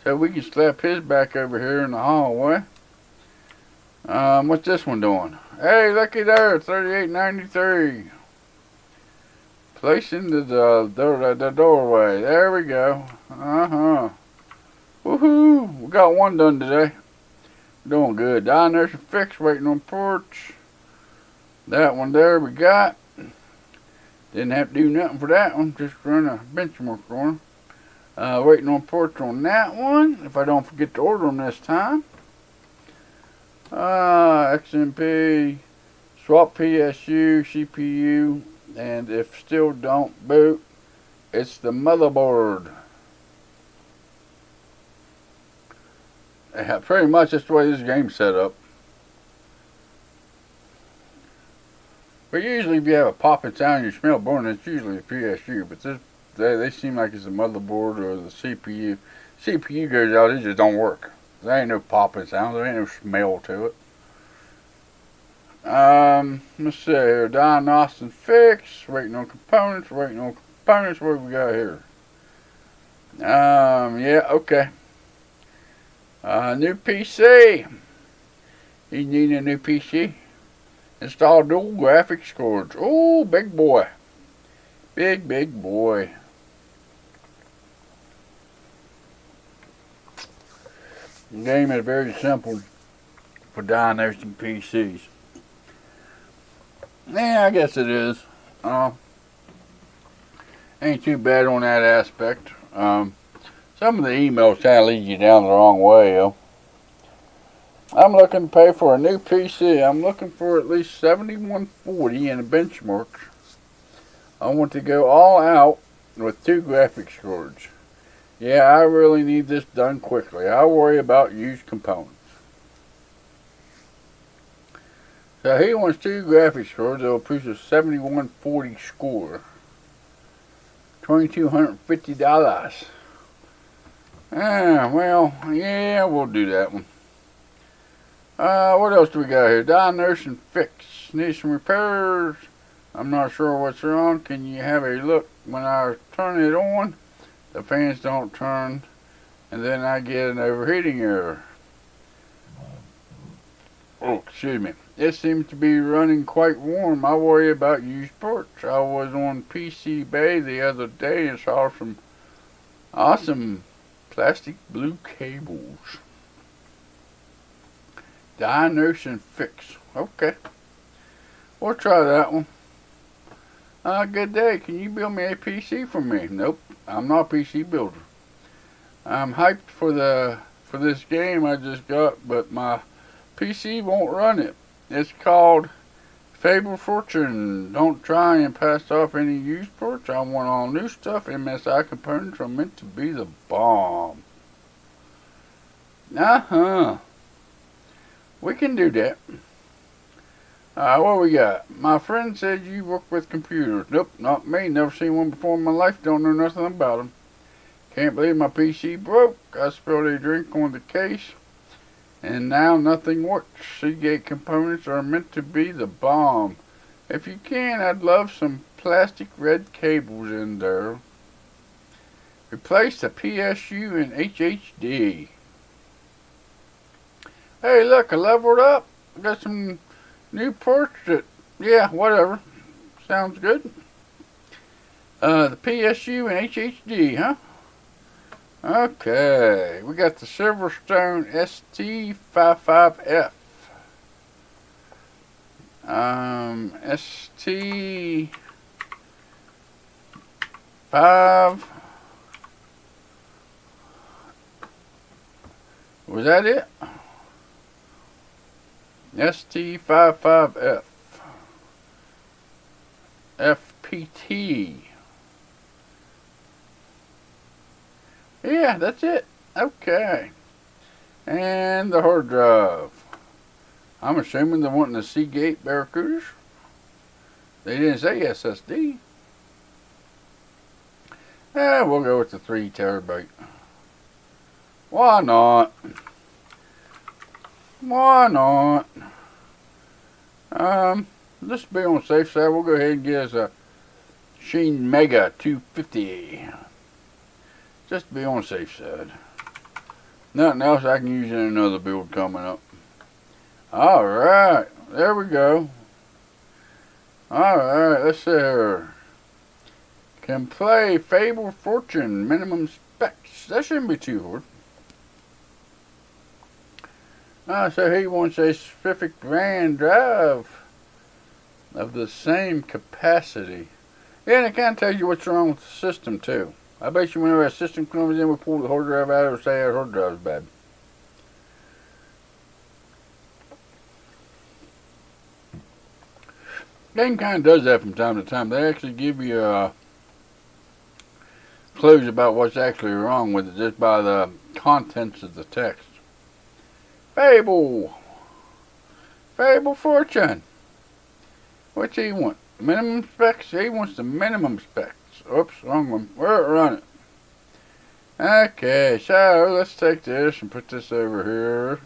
So we can slap his back over here in the hallway. What's this one doing? Hey, looky there, 3893. Placing the doorway. There we go. Woohoo! We got one done today. Doing good. Down there's a fix waiting on porch. That one there we got. Didn't have to do nothing for that one. Just run a benchmark on. Waiting on porch on that one. If I don't forget to order them this time. XMP, swap PSU, CPU, and if still don't boot, it's the motherboard. Yeah, pretty much that's the way this game's set up. But usually if you have a popping sound you smell burning, it's usually a PSU. But this, they seem like it's the motherboard or the CPU. CPU goes out, it just don't work. There ain't no popping sound, there ain't no smell to it. Let's see here. Diagnostic and fix. Waiting on components. What do we got here? Yeah, okay. New PC. You need a new PC. Install dual graphics cards. Oh, big boy. Big boy. The game is very simple for diagnosing PCs. Yeah, I guess it is. Ain't too bad on that aspect. Some of the emails kind of lead you down the wrong way, though. I'm looking to pay for a new PC. I'm looking for at least 7140 in the benchmarks. I want to go all out with 2 graphics cards. Yeah, I really need this done quickly. I worry about used components. So he wants 2 graphics cards that will produce a 7140 score. $2,250. Well, yeah, we'll do that one. What else do we got here? Diagnose and fix. Need some repairs. I'm not sure what's wrong. Can you have a look? When I turn it on, the fans don't turn, and then I get an overheating error. Oh, excuse me. It seems to be running quite warm. I worry about used parts. I was on PCBay the other day and saw some awesome plastic blue cables. Diagnose and fix. Okay. We'll try that one. Good day. Can you build me a PC for me? Nope. I'm not a PC builder. I'm hyped for this game I just got, but my PC won't run it. It's called Fable Fortune. Don't try and pass off any used parts. I want all new stuff. MSI components are meant to be the bomb. We can do that. What we got? My friend said you work with computers. Nope, not me. Never seen one before in my life. Don't know nothing about them. Can't believe my PC broke. I spilled a drink on the case, and now nothing works. Seagate components are meant to be the bomb. If you can, I'd love some plastic red cables in there. Replace the PSU and HHD. Hey, look, I leveled up. I got some new parts that, yeah, whatever. Sounds good. The PSU and HHD, huh? Okay, we got the Silverstone ST55F. ST5. Was that it? ST55F. FPT. Yeah, that's it. Okay. And the hard drive. I'm assuming they're wanting the Seagate Barracudas. They didn't say SSD. We'll go with the 3 terabyte. Why not? Why not? Let's be on the safe side. We'll go ahead and get us a Sheen Mega 250. Just to be on the safe side. Nothing else I can use in another build coming up. Alright, there we go. Alright, let's see here. Can play Fable Fortune, minimum specs. That shouldn't be too hard. So he wants a specific RAM drive of the same capacity. Yeah, and it kind of tells you what's wrong with the system too. I bet you whenever a system comes in, we pull the hard drive out, it'll say our hard drive's bad. Game kind of does that from time to time. They actually give you clues about what's actually wrong with it just by the contents of the text. Fable Fortune. What's he want? Minimum specs? He wants the minimum specs. Oops, wrong one. We're running. Okay, so let's take this and put this over here.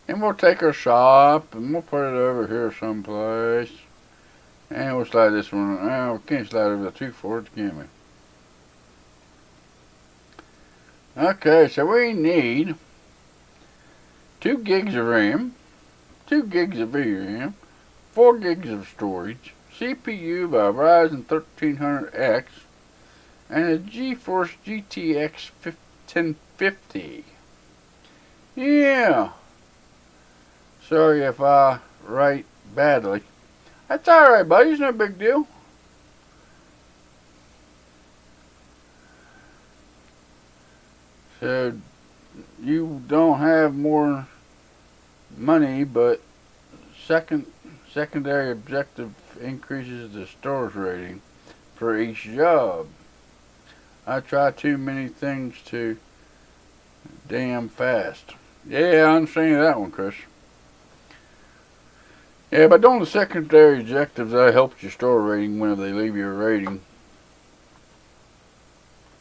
And we'll take our shop and we'll put it over here someplace. And we'll slide this one. Oh, we can't slide over the 2 can we? Okay, so we need 2 gigs of RAM, 2 gigs of VRAM, 4 gigs of storage, CPU by Ryzen 1300X, and a GeForce GTX 1050. Yeah. Sorry if I write badly. That's alright, buddy. It's no big deal. So, you don't have more money, but secondary objective increases the storage rating for each job. I try too many things too damn fast. Yeah, I understand that one, Chris. Yeah, by doing the secondary objectives, that helps your store rating whenever they leave you a rating.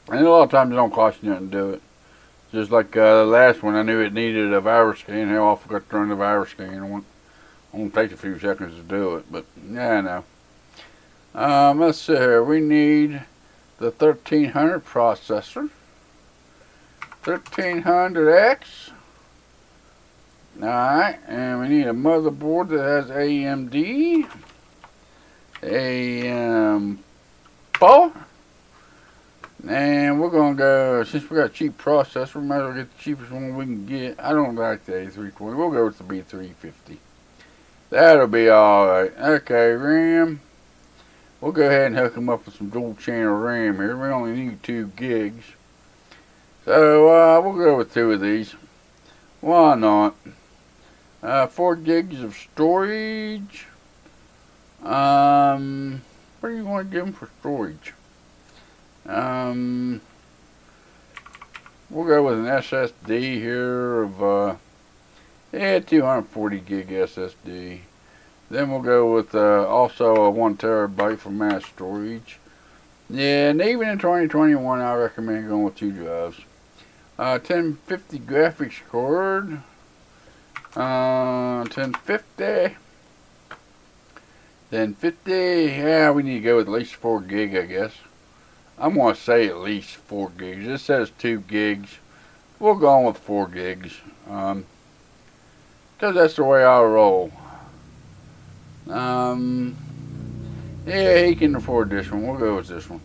And a lot of times it don't cost you nothing to do it. Just like the last one, I knew it needed a virus scan. Hell, I forgot to run the virus scan. It won't take a few seconds to do it, but yeah, I know. Let's see here. We need the 1300 processor, 1300X. Alright, and we need a motherboard that has AMD, AM4, and we're going to go, since we got a cheap processor, we might as well get the cheapest one we can get. I don't like the A320, we'll go with the B350. That'll be alright. Okay, RAM, we'll go ahead and hook them up with some dual channel RAM here. We only need 2 gigs. So, we'll go with 2 of these. Why not? 4 gigs of storage. What do you want to give them for storage? We'll go with an SSD here of 240 gig SSD. Then we'll go with also a 1 terabyte for mass storage. Yeah, and even in 2021, I recommend going with 2 drives. 1050 graphics card. 1050. Yeah, we need to go with at least 4 gig, I guess. I'm going to say at least 4 gigs. This says 2 gigs. We'll go on with 4 gigs. Because that's the way I roll. Yeah, he can afford this one. We'll go with this one.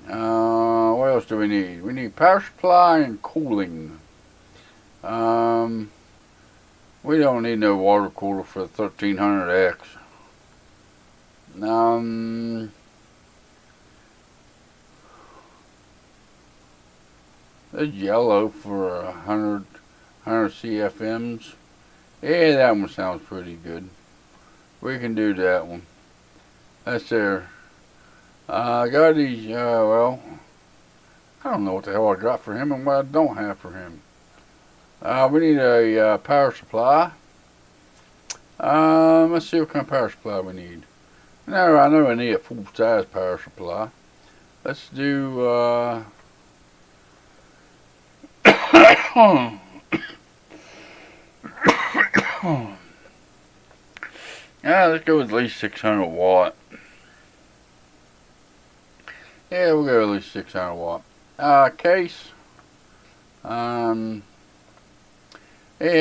What else do we need? We need power supply and cooling. We don't need no water cooler for the 1300X. There's yellow for 100 CFMs. Yeah, that one sounds pretty good. We can do that one. That's there. I got these, well, I don't know what the hell I got for him and what I don't have for him. We need a power supply. Let's see what kind of power supply we need. No, I know I need a full-size power supply. Let's do, yeah, let's go with at least 600 watt. Yeah, we'll go at least 600 watt. Case. Yeah,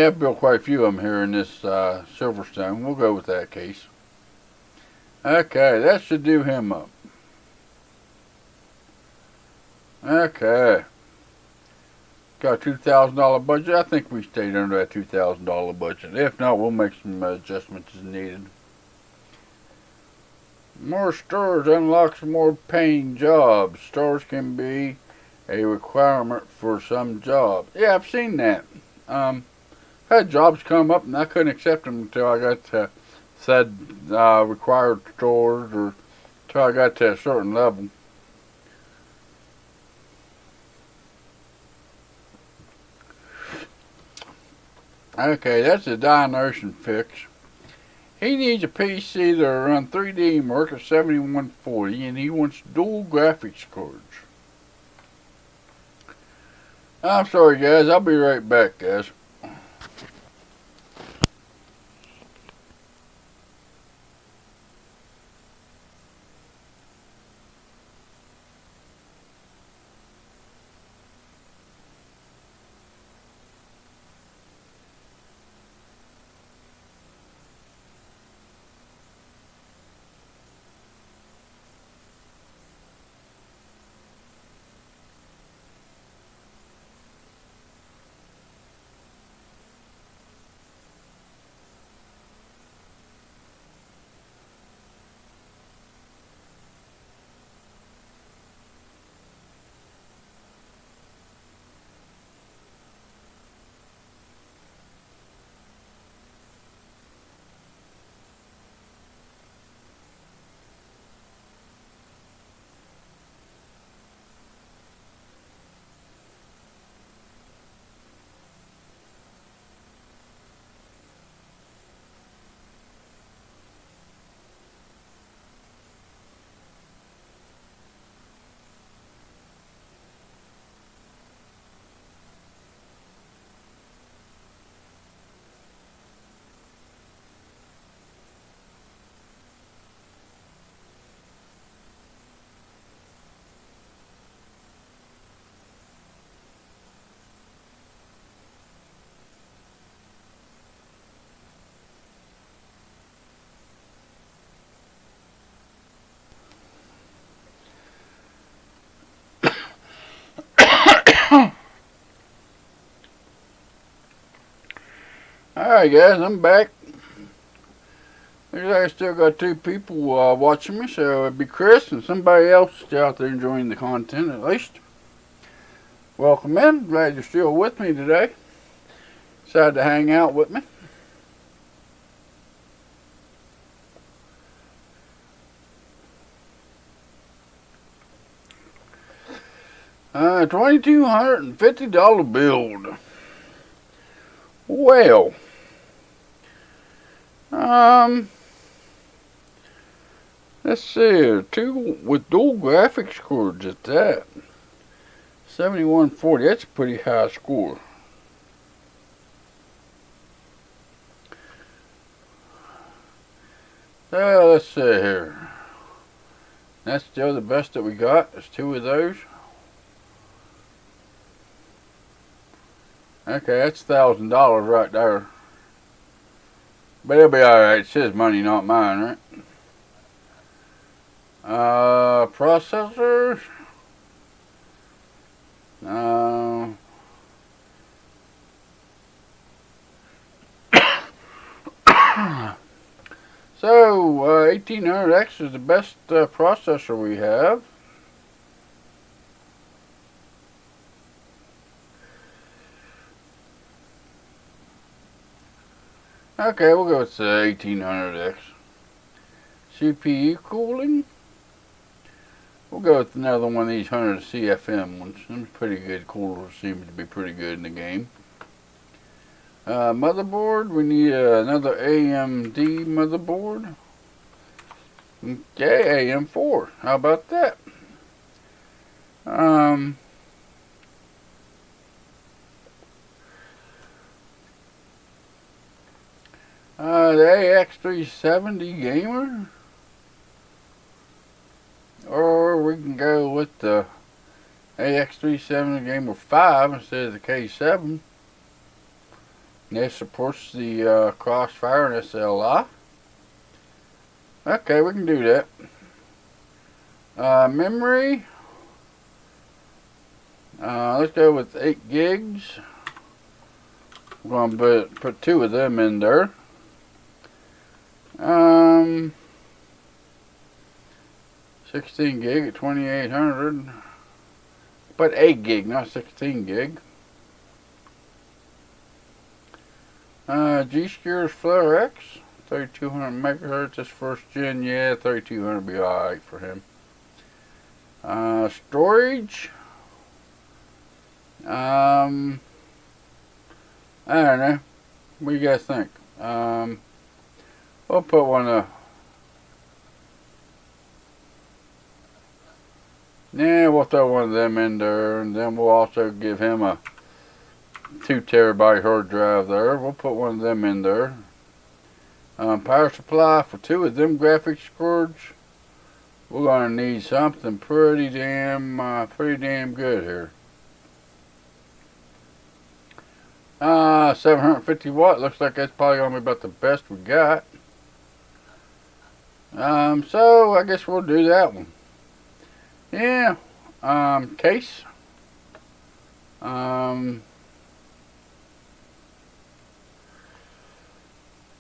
I've built quite a few of them here in this Silverstone. We'll go with that case. Okay, that should do him up. Okay. Got a $2,000 budget. I think we stayed under that $2,000 budget. If not, we'll make some adjustments as needed. More stores unlocks more paying jobs. Stores can be a requirement for some jobs. Yeah, I've seen that. Had jobs come up and I couldn't accept them until I got to said required storage or till I got to a certain level. Okay, that's a diagnosis fix. He needs a PC that'll run 3D Mark at 7140 and he wants dual graphics cards. I'm sorry guys, I'll be right back guys. Alright guys, I'm back. Looks like I still got two people watching me, so it'd be Chris and somebody else out there enjoying the content at least. Welcome in, glad you're still with me today. Decided to hang out with me. $2,250 build. Well, let's see, two with dual graphics cards at that. 7140, that's a pretty high score. Let's see here. That's still the best that we got. There's two of those. Okay, that's $1,000 right there. But it'll be alright. It's his money, not mine, right? Processors. So, 1800X is the best processor we have. Okay, we'll go with 1800X. CPU cooling. We'll go with another one of these 100 CFM ones. Them pretty good. Coolers seem to be pretty good in the game. Motherboard. We need another AMD motherboard. Okay, AM4. How about that? The AX370 gamer, or we can go with the AX370 gamer 5 instead of the K7. This supports the Crossfire and SLI. Okay, we can do that. Memory, let's go with 8 gigs. We're going to put two of them in there. 16 gig at 2800, but 8 gig, not 16 gig. G.SKILL Flare X, 3200 megahertz. This first gen, yeah, 3200 be alright for him. Storage. I don't know. What do you guys think? We'll put one of. Yeah, we'll throw one of them in there, and then we'll also give him a 2 terabyte hard drive there. We'll put one of them in there. Power supply for 2 of them graphics cards. We're gonna need something pretty damn good here. 750 watt. Looks like that's probably gonna be about the best we got. So I guess we'll do that one. Yeah. Case.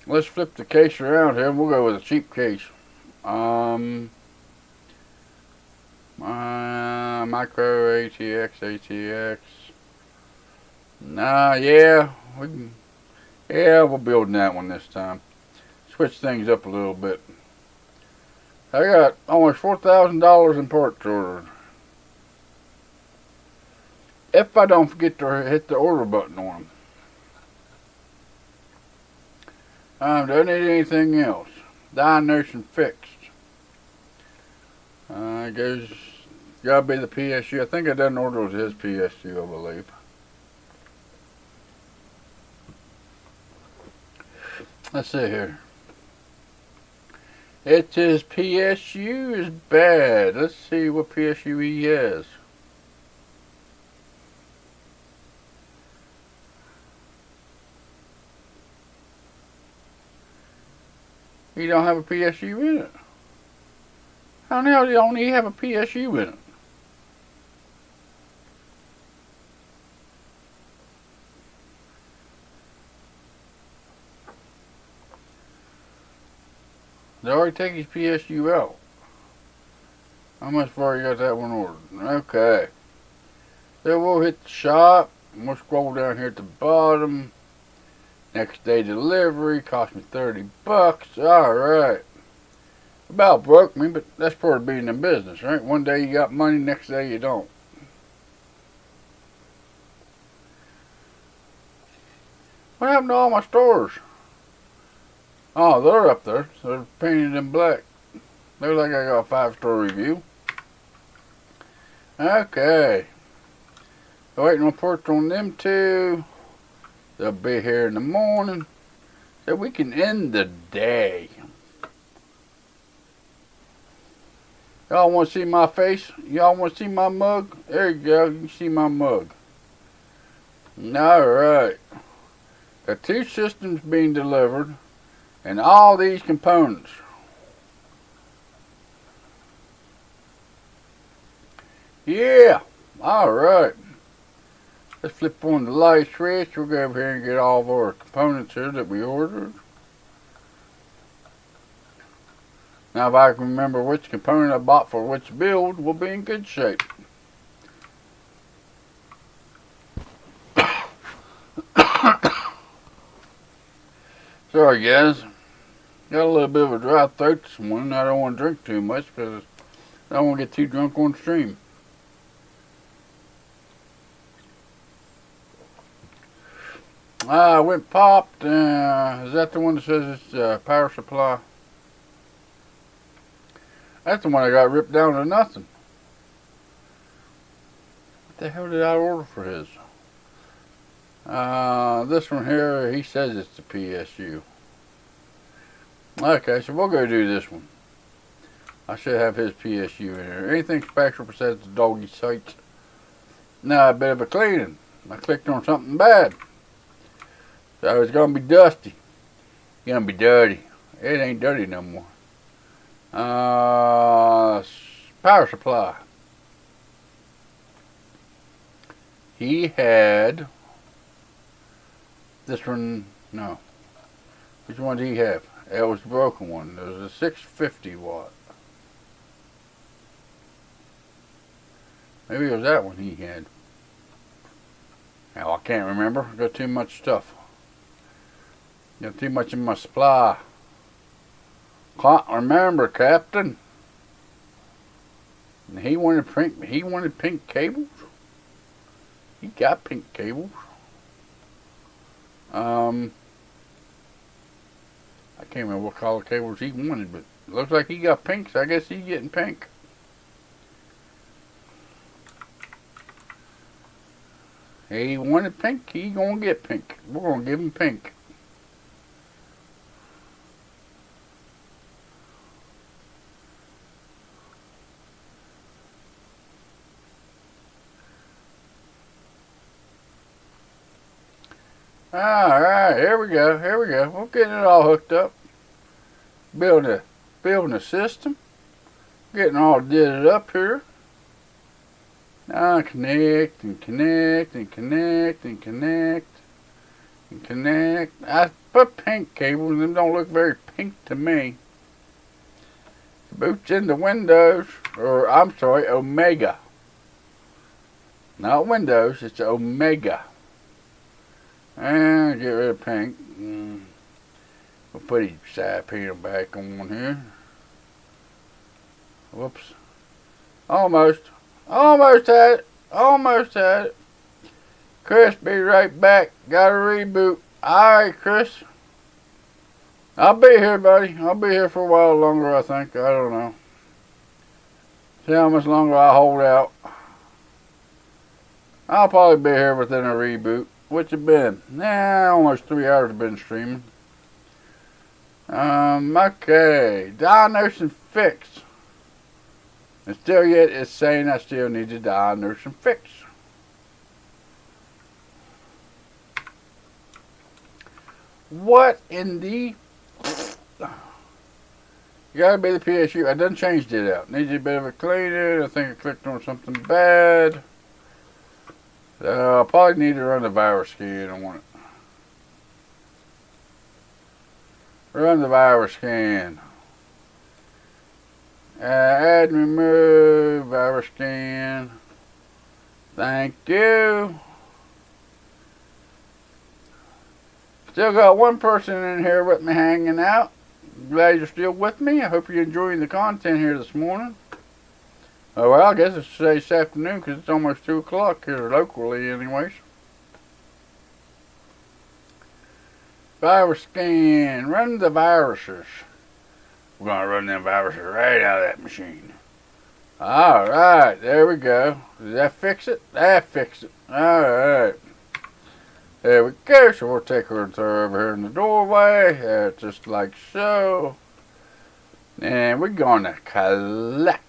Let's flip the case around here. We'll go with a cheap case. Micro ATX. Nah, yeah. We're building that one this time. Switch things up a little bit. I got almost $4,000 in parts ordered. If I don't forget to hit the order button on them. Don't need anything else. Diagnosis fixed. Gotta be the PSU. I think I done order with his PSU, I believe. Let's see here. It's his PSU is bad. Let's see what PSU he has. He don't have a PSU in it. How the hell don't he have a PSU in it? They already take his PSU out. I must have already got that one ordered. Okay. Then we'll hit the shop. And we'll scroll down here at the bottom. Next day delivery. Cost me 30 bucks. Alright. About broke me, but that's part of being in business, right? One day you got money, next day you don't. What happened to all my stores? Oh, they're up there. So they're painted in black. Looks like I got a 5-star review. Okay. Waiting on reports on them two. They'll be here in the morning. So we can end the day. Y'all want to see my face? Y'all want to see my mug? There you go. You can see my mug. Alright. Got 2 systems being delivered. And all these components. Yeah. Alright. Let's flip on the light switch. We'll go over here and get all of our components here that we ordered. Now if I can remember which component I bought for which build, we'll be in good shape. Sorry guys. Got a little bit of a dry throat this morning. I don't want to drink too much because I don't want to get too drunk on stream. I went popped. Is that the one that says it's power supply? That's the one I got ripped down to nothing. What the hell did I order for his? This one here, he says it's the PSU. Okay, so we'll go do this one. I should have his PSU in here. Anything special besides the doggy sites? Now a bit of a cleaning. I clicked on something bad. So it's gonna be dusty. It's gonna be dirty. It ain't dirty no more. Power supply. He had this one. No. Which one did he have? It was the broken one. It was a 650 watt. Maybe it was that one he had. Now I can't remember. Got too much stuff. Got too much in my supply. Remember, Captain? He wanted pink cables. He got pink cables. I can't remember what color cables he wanted, but it looks like he got pink, so I guess he's getting pink. He wanted pink, he gonna get pink. We're gonna give him pink. Alright, here we go. We're getting it all hooked up. Building a system. Getting all did it up here. Now connect and connect and connect and connect and connect. I put pink cables, them don't look very pink to me. Boots into Windows, or I'm sorry, Omega. Not Windows, it's Omega. And get rid of pink. We'll put his side panel back on here. Whoops. Almost had it. Chris, be right back. Gotta reboot. Alright, Chris. I'll be here, buddy. I'll be here for a while longer, I think. I don't know. See how much longer I hold out. I'll probably be here within a reboot. What's it been? Almost 3 hours I've been streaming. Okay. Diagnose and fix. And still yet it's saying I still need to diagnose and fix. What in the... You gotta be the PSU. I done changed it out. Needs a bit of a cleaning. I think I clicked on something bad. I'll probably need to run the virus scan on it. Run the virus scan. Add and remove virus scan. Thank you. Still got one person in here with me hanging out. Glad you're still with me. I hope you're enjoying the content here this morning. Oh, well, I guess it's this afternoon because it's almost 2 o'clock here locally anyways. Virus scan. Run the viruses. We're going to run them viruses right out of that machine. Alright, there we go. Did that fix it? That fixed it. Alright. There we go. So we'll take her over here in the doorway. Just like so. And we're going to collect.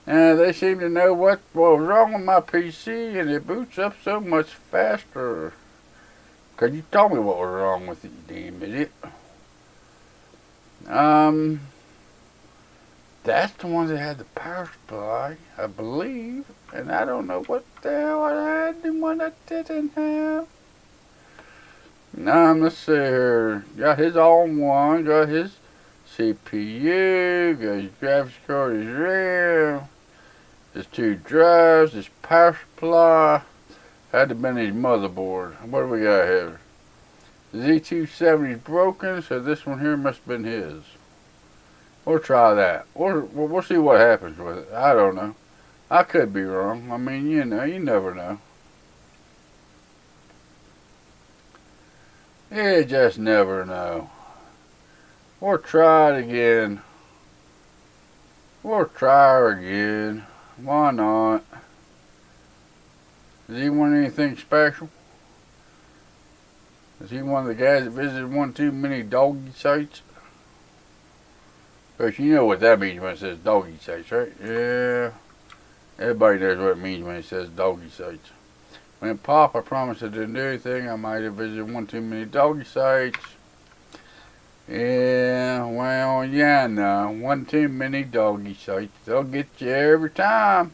They seem to know what was wrong with my PC, and it boots up so much faster. Cause you told me what was wrong with it, you damn idiot. That's the one that had the power supply, I believe. And I don't know what the hell I had and what I didn't have. Let's see here. Got his all-in-one, got his CPU, got his graphics card, his RAM. There's 2 drives, this power supply. Had to have been his motherboard. What do we got here? The Z270 is broken, so this one here must have been his. We'll try that. We'll see what happens with it. I don't know. I could be wrong. I mean, you know, you never know. You just never know. We'll try it again. We'll try her again. Why not? Does he want anything special? Is he one of the guys that visited one too many doggy sites? Because you know what that means when it says doggy sites, right? Yeah. Everybody knows what it means when it says doggy sites. When Pop, I promised I didn't do anything. I might have visited one too many doggy sites. Yeah, well, yeah, no. One too many doggy sites. They'll get you every time.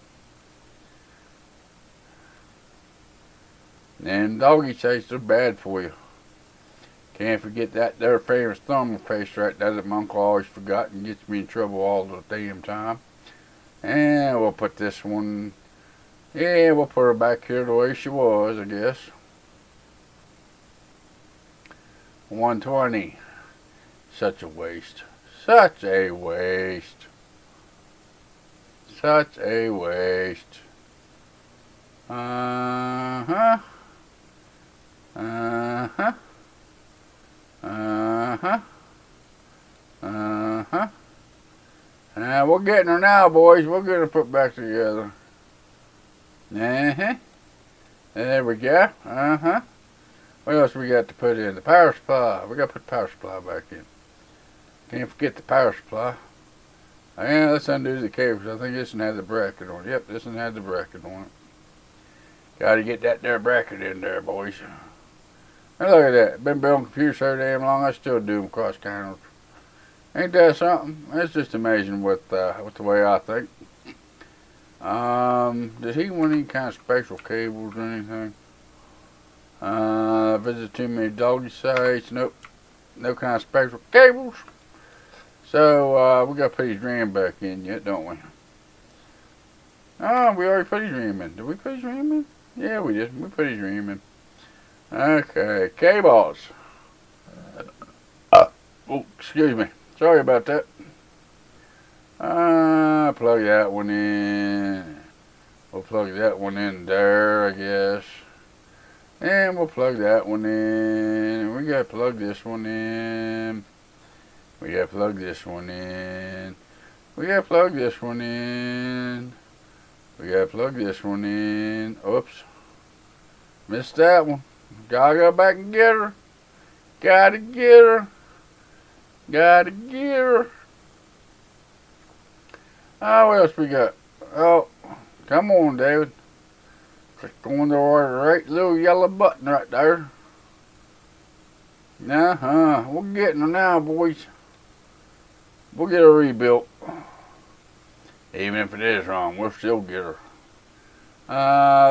And doggy sites are bad for you. Can't forget that there famous thumb paste right there that my uncle always forgot and gets me in trouble all the damn time. And we'll put this one, yeah, we'll put her back here the way she was, I guess. 120. Such a waste. Such a waste. Such a waste. Uh-huh. Uh-huh. Uh-huh. Uh-huh. We're getting her now, boys. We're going to put back together. Uh-huh. There we go. Uh-huh. What else we got to put in? The power supply. We got to put the power supply back in. Can't forget the power supply. Yeah, let's undo the cables. I think this one had the bracket on it. Yep, this one had the bracket on it. Got to get that there bracket in there, boys. Now look at that. Been building computers so damn long, I still do them cross channels. Ain't that something? It's just amazing with the way I think. Did he want any kind of special cables or anything? Visit too many doggy sites. Nope. No kind of special cables. So, we got to put his RAM back in yet, don't we? Oh, we already put his RAM in. Did we put his RAM in? Yeah, we did. We put his RAM in. Okay, cables. Oh, excuse me. Sorry about that. Plug that one in. We'll plug that one in there, I guess. And we'll plug that one in. We gotta plug this one in. We gotta plug this one in. We gotta plug this one in. We gotta plug this one in. Oops. Missed that one. Gotta go back and get her. Gotta get her. Gotta get her. Oh, what else we got? Oh, come on, David. Click on the right little yellow button right there. We're getting her now, boys. We'll get her rebuilt. Even if it is wrong, we'll still get her.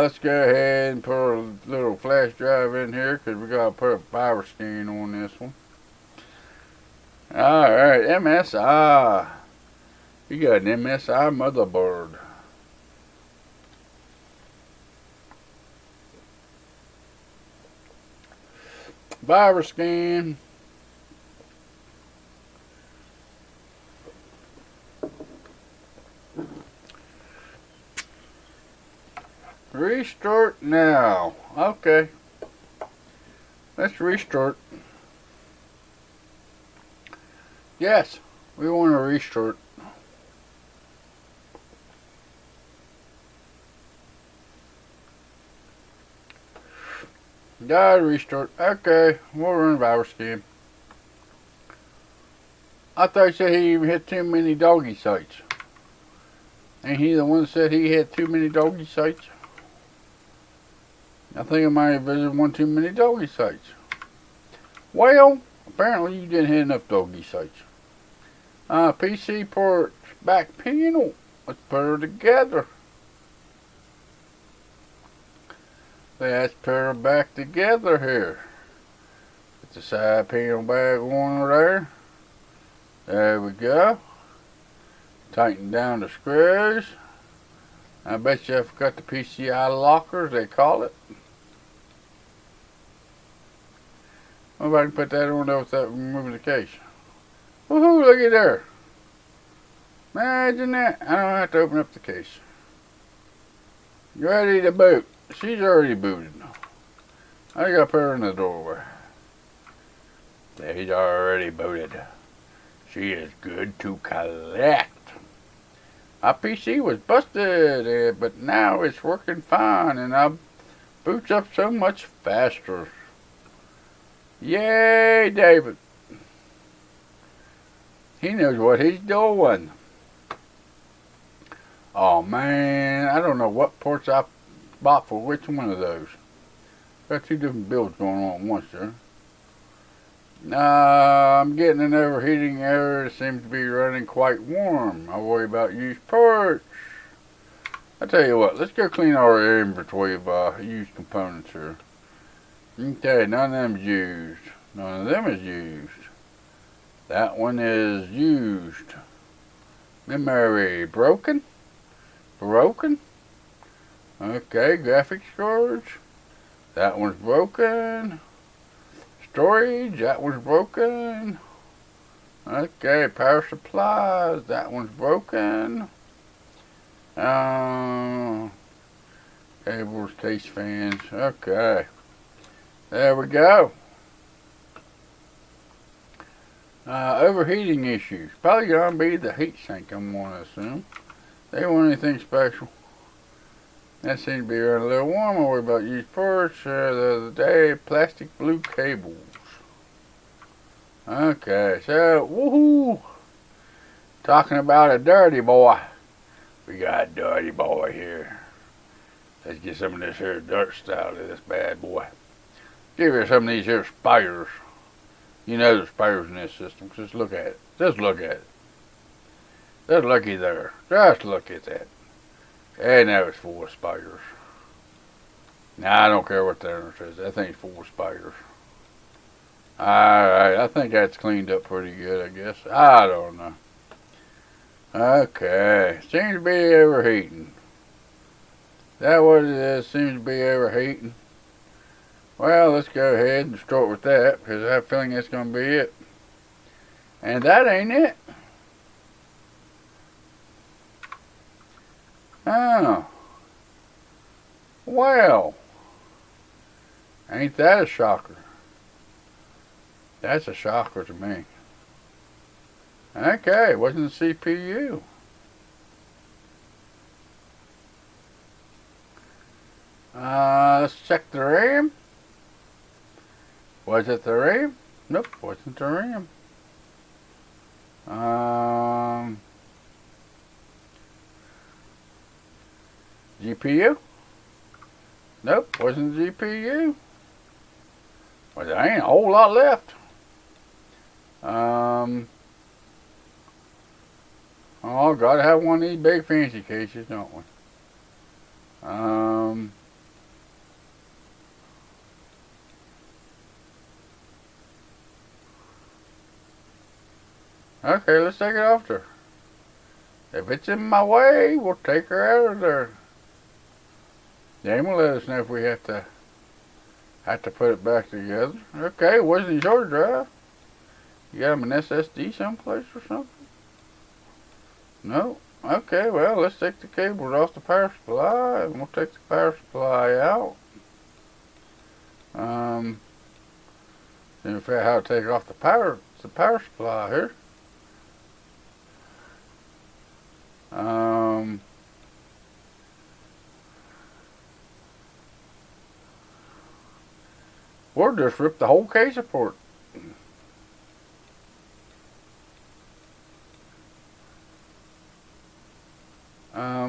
Let's go ahead and put a little flash drive in here because we got to put a power scan on this one. Alright, MSI. You got an MSI motherboard. Virus scan. Restart now. Okay. Let's restart. Yes, we want to restart. Gotta restart. Okay, we'll run virus scan. I thought he said he even hit too many doggy sites. Ain't he the one that said he had too many doggy sites? I think I might have visited one too many doggy sites. Well, apparently you didn't hit enough doggy sites. PC port back panel. Let's put her together. Let's put her back together here. Get the side panel back on there. There we go. Tighten down the screws. I bet you I forgot the PCI lockers, they call it. Well, if I can put that on there without removing the case. Woohoo, look at there. Imagine that. I don't have to open up the case. Ready to boot. She's already booted. I gotta put her in the doorway. She's already booted. She is good to collect. Our PC was busted, but now it's working fine, and I boots up so much faster. Yay, David. He knows what he's doing. Oh man, I don't know what ports I bought for which one of those. Got two different builds going on at once there. I'm getting an overheating error. It seems to be running quite warm. I worry about used parts. I tell you what, let's go clean our inventory of used components here. Okay, none of them is used. None of them is used. That one is used. Memory broken. Broken. Okay, graphics cards. That one's broken. Storage, that one's broken. Okay, power supplies. That one's broken. Cables, case fans. Okay. There we go. Overheating issues. Probably going to be the heat sink, I'm going to assume. They want anything special. That seems to be running a little warm. I worry about used parts the other day. Plastic blue cables. Okay, so, woohoo! Talking about a dirty boy. We got a dirty boy here. Let's get some of this here dirt out of this bad boy. Give her some of these here spiders. You know there's spiders in this system. Just look at it. Just look at it. Just looky there. Just look at that. And now it's full of spiders. Now I don't care what that says. That thing's full of spiders. Alright, I think that's cleaned up pretty good, I guess. I don't know. Okay. Seems to be overheating. Is that what it is? Seems to be overheating. Well, let's go ahead and start with that, because I have a feeling that's going to be it. And that ain't it. Oh. Well. Ain't that a shocker? That's a shocker to me. Okay, it wasn't the CPU. Let's check the RAM. Was it the RAM? Nope, wasn't the RAM. GPU? Nope, wasn't the GPU. Well, there ain't a whole lot left. Oh, gotta have one of these big fancy cases, don't we? Okay, let's take it off there. If it's in my way, we'll take her out of there. Then will let us know if we have to put it back together. Okay, it wasn't your drive. You got them an SSD someplace or something? No? Okay, well, let's take the cables off the power supply, and we'll take the power supply out. Then figure out how to take off the power supply here. Or just rip the whole case apart.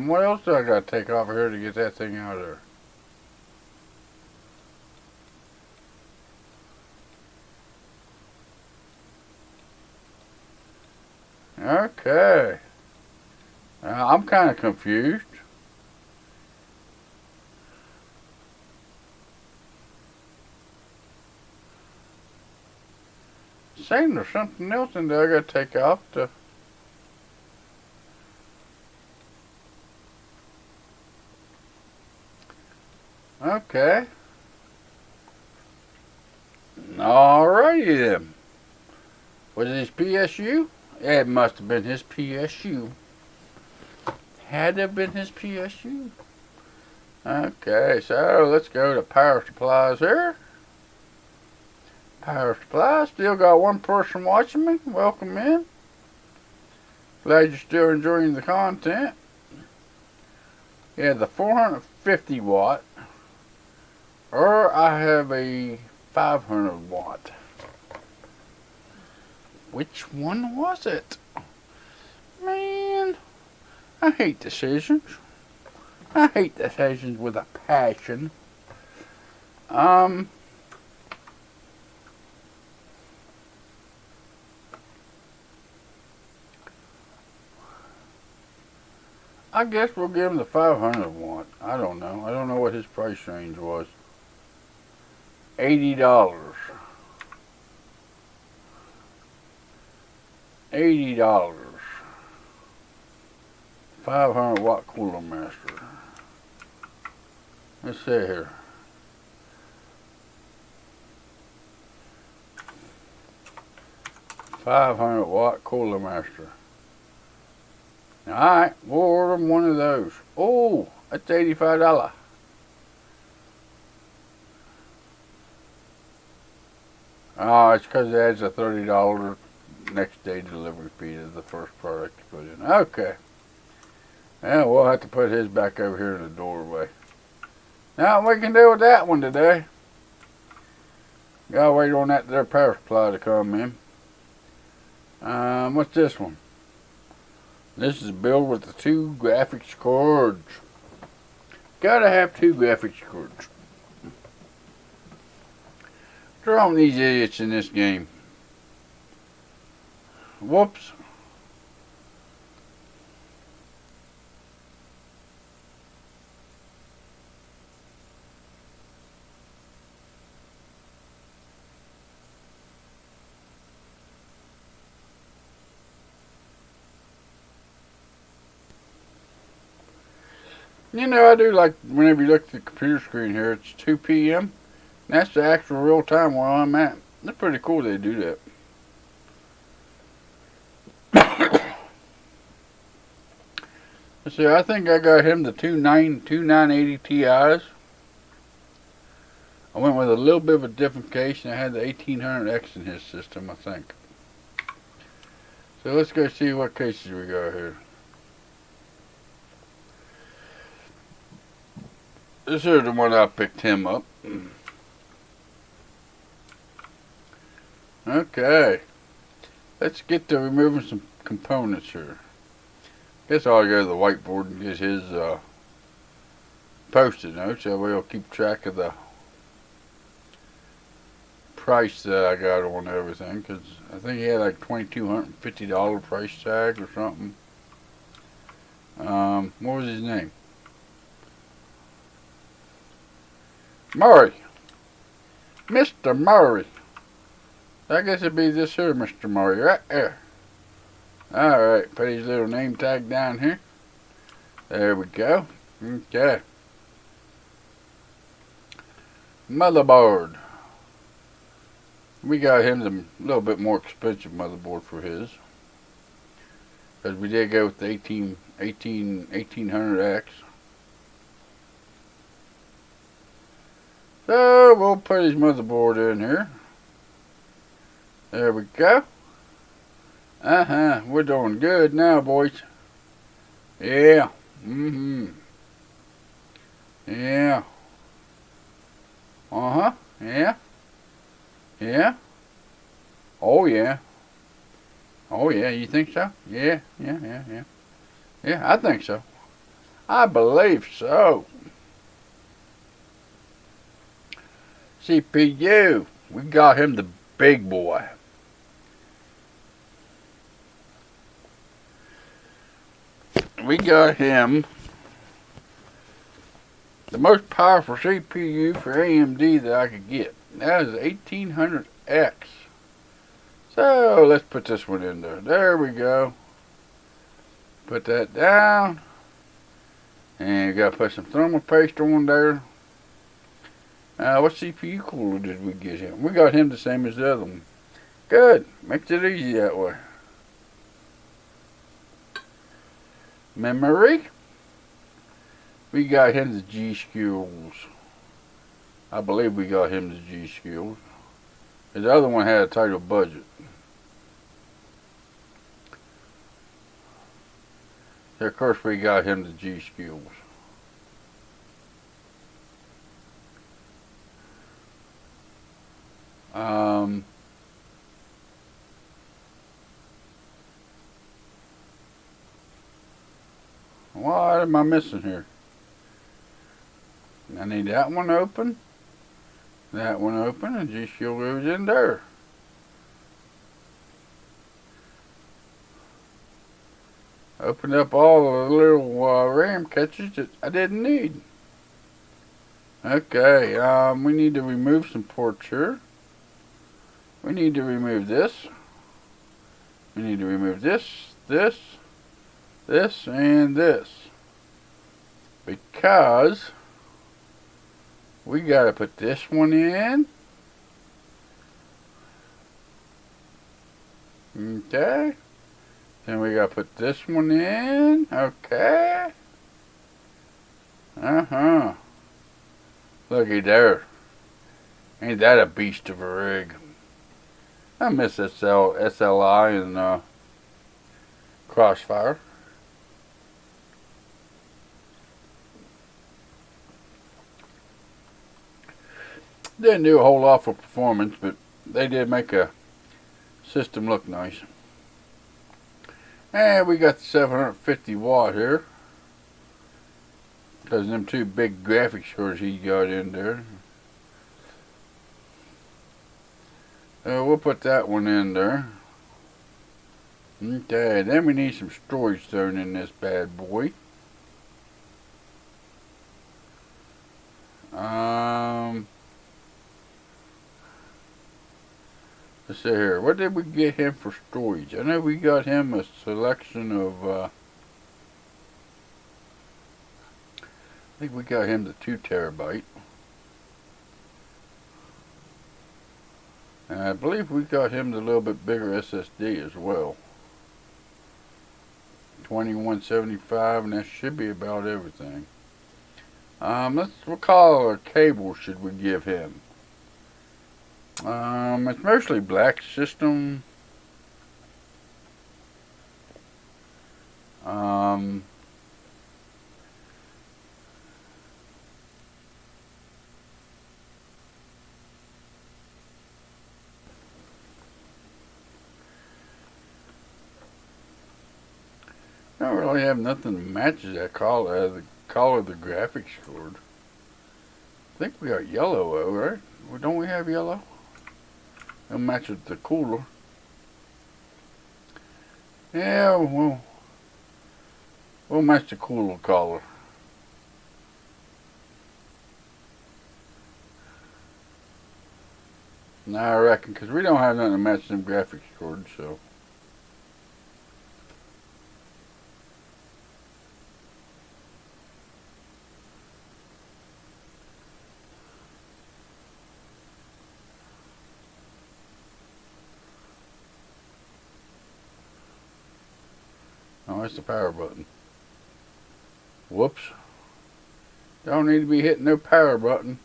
What else do I got to take off of here to get that thing out of there? Okay. I'm kind of confused. Saying there's something else in there I got to take off to... Okay. Alrighty then. Was it his PSU? It must have been his PSU. Had to have been his PSU. Okay, so let's go to power supplies here. Power supply. Still got one person watching me. Welcome in. Glad you're still enjoying the content. Yeah, the 450 watt. Or I have a 500 watt. Which one was it? Man, I hate decisions. I hate decisions with a passion. I guess we'll give him the 500 watt. I don't know. I don't know what his price range was. $80. $80. 500 watt Cooler Master. Let's see here. 500 watt Cooler Master. Alright, we'll order them one of those. Oh, that's $85. Oh, it's because it adds a $30 next day delivery fee to the first product to put in. Okay. Yeah, we'll have to put his back over here in the doorway. Now we can do with that one today. Gotta wait on that there power supply to come in. What's this one? This is built with the 2 graphics cards. Gotta have 2 graphics cards. What's wrong with these idiots in this game? Whoops. You know, I do like whenever you look at the computer screen here, it's 2 p.m. That's the actual real time where I'm at. That's pretty cool they do that. Let's see, I think I got him the two 980 Ti's. I went with a little bit of a different case, and I had the 1800X in his system, I think. So let's go see what cases we got here. This is the one I picked him up. Okay. Let's get to removing some components here. Guess I'll go to the whiteboard and get his post-it notes. That way I'll keep track of the price that I got on everything. Because I think he had like $2,250 price tag or something. What was his name? Murray. Mr. Murray. I guess it'd be this here, Mr. Murray, right there. Alright, put his little name tag down here. There we go. Okay. Motherboard. We got him the little bit more expensive motherboard for his. Because we did go with the 1800X. So we'll put his motherboard in here. There we go. We're doing good now, boys. Yeah. Yeah. Yeah. Yeah. Oh yeah. Oh yeah, you think so? Yeah. Yeah, I think so. I believe so. CPU. We got him the big boy. We got him the most powerful CPU for AMD that I could get. That is 1800X. So let's put this one in there. There we go. Put that down. And you gotta put some thermal paste on there. What CPU cooler did we get him? We got him the same as the other one. Good. Makes it easy that way. Memory. We got him the G.SKILLs. I believe we got him the G.SKILLs. The other one had a tighter budget. So of course we got him the G.SKILLs. What am I missing here? I need that one open, that one open, and G.SKILL goes in there. Opened up all the little RAM catches that I didn't need. Okay, we need to remove some ports here. We need to remove this. We need to remove this, this, and this. Because we gotta put this one in. Okay. Then we gotta put this one in. Okay. Looky there. Ain't that a beast of a rig? I miss SLI and Crossfire. Didn't do a whole lot for performance, but they did make a system look nice. And we got the 750 watt here, because them two big graphics cards he got in there. We'll put that one in there. Okay, then we need some storage thrown in this bad boy. Let's see here. What did we get him for storage? I know we got him a selection of, I think we got him the 2 terabyte. And I believe we got him the little bit bigger SSD as well. 2175, and that should be about everything. What color cable should we give him? It's mostly black system. Don't really have nothing that matches that color, the color of the graphics card. I think we got yellow though, right? Well, don't we have yellow? It'll match with the cooler. Yeah, we'll match the cooler color. Now I reckon, because we don't have nothing to match them graphics cards, so. Oh, that's the power button. Whoops. Don't need to be hitting no power button.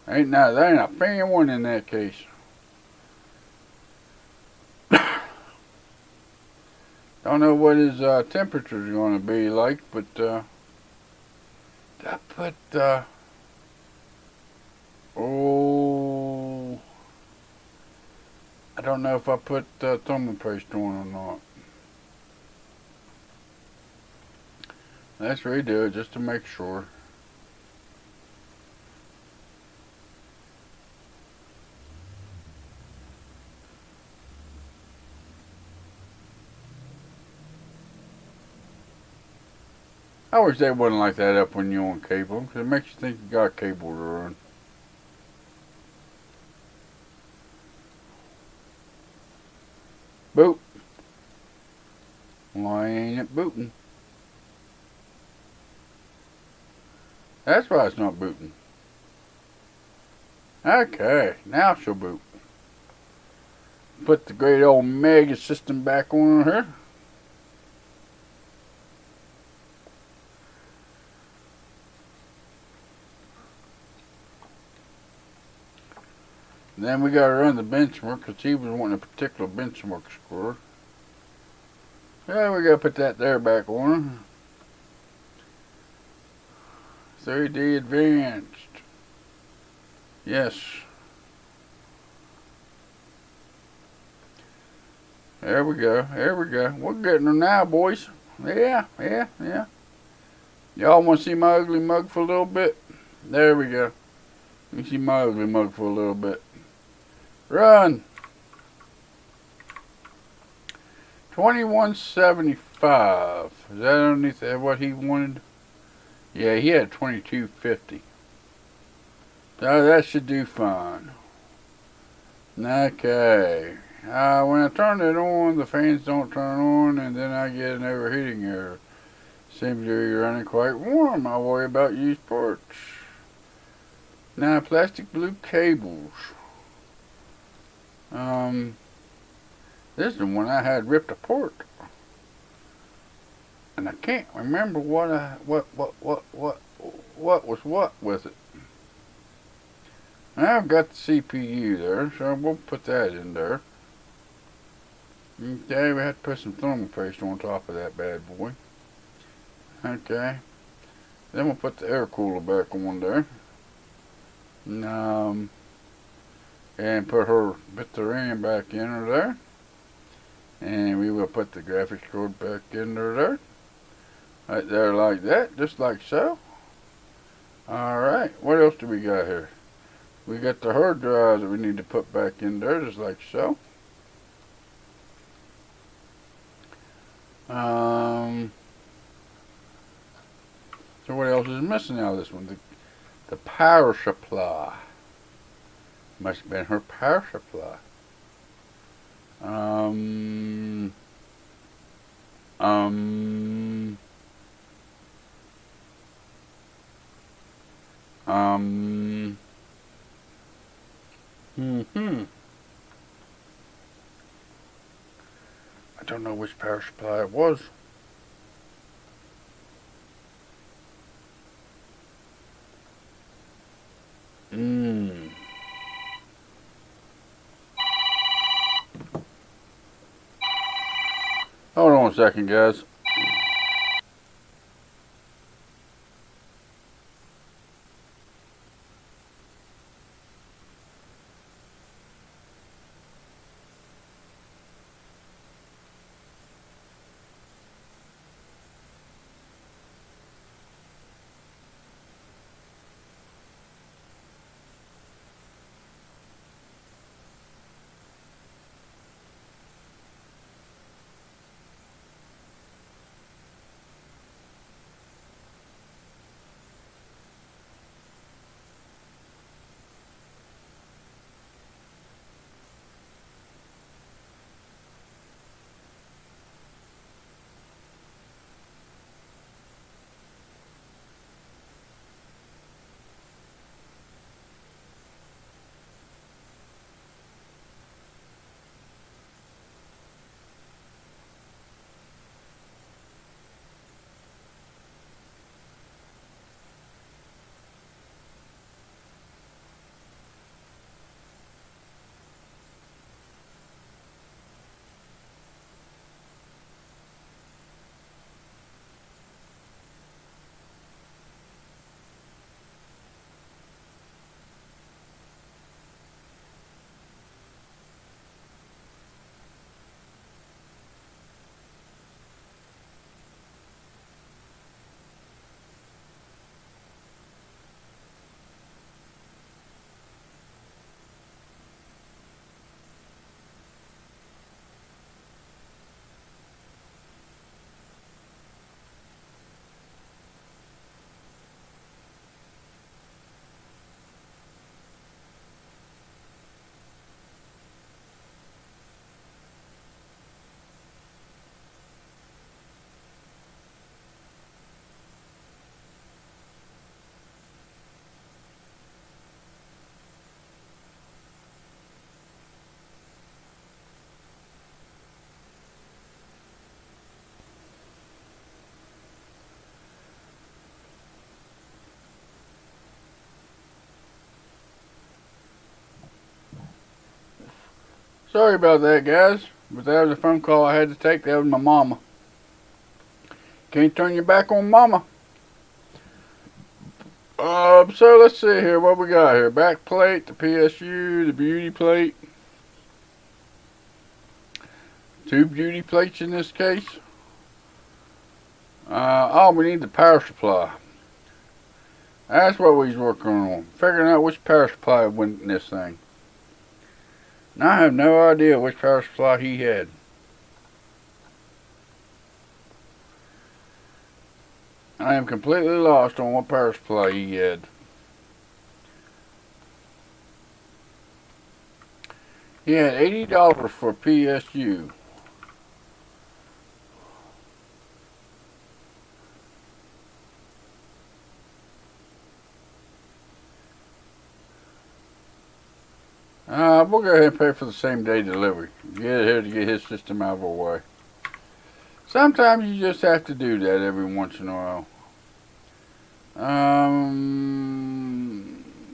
There ain't a fan one in that case. Don't know what his temperature is going to be like, but I put I don't know if I put thermal paste on or not. Let's redo it just to make sure. I wish they wouldn't like that up when you're on cable, because it makes you think you got cable to run. Boot. Why ain't it booting? That's why it's not booting. Okay, now she'll boot. Put the great old mega system back on her. Then we gotta run the benchmark, because he was wanting a particular benchmark score. Yeah, we gotta put that there back on. 3D Advanced. Yes. There we go. There we go. We're getting them now, boys. Yeah. Y'all want to see my ugly mug for a little bit? There we go. You see my ugly mug for a little bit. Run. 2175. Is that underneath what he wanted? Yeah, he had 2250. So that should do fine. Okay. When I turn it on, the fans don't turn on, and then I get an overheating error. Seems to be running quite warm. I worry about used parts. Now, plastic blue cables. This is the one I had ripped apart. And I can't remember what was what with it. Now I've got the CPU there, so we'll put that in there. Okay, we have to put some thermal paste on top of that bad boy. Okay. Then we'll put the air cooler back on there. And put the RAM back in there. And we will put the graphics card back in there. Right there like that, just like so. Alright, what else do we got here? We got the hard drive that we need to put back in there, just like so. So what else is missing out of this one? The power supply. Must have been her power supply. I don't know which power supply it was. Hold on a second, guys. Sorry about that, guys. But that was a phone call I had to take. That was my mama. Can't turn your back on mama. So let's see here what we got here. Back plate, the PSU, the beauty plate. 2 beauty plates in this case. We need the power supply. That's what we was working on. Figuring out which power supply went in this thing. Now I have no idea which power supply he had. I am completely lost on what power supply he had. He had $80 for PSU. We'll go ahead and pay for the same day delivery. Get it here to get his system out of our way. Sometimes you just have to do that every once in a while.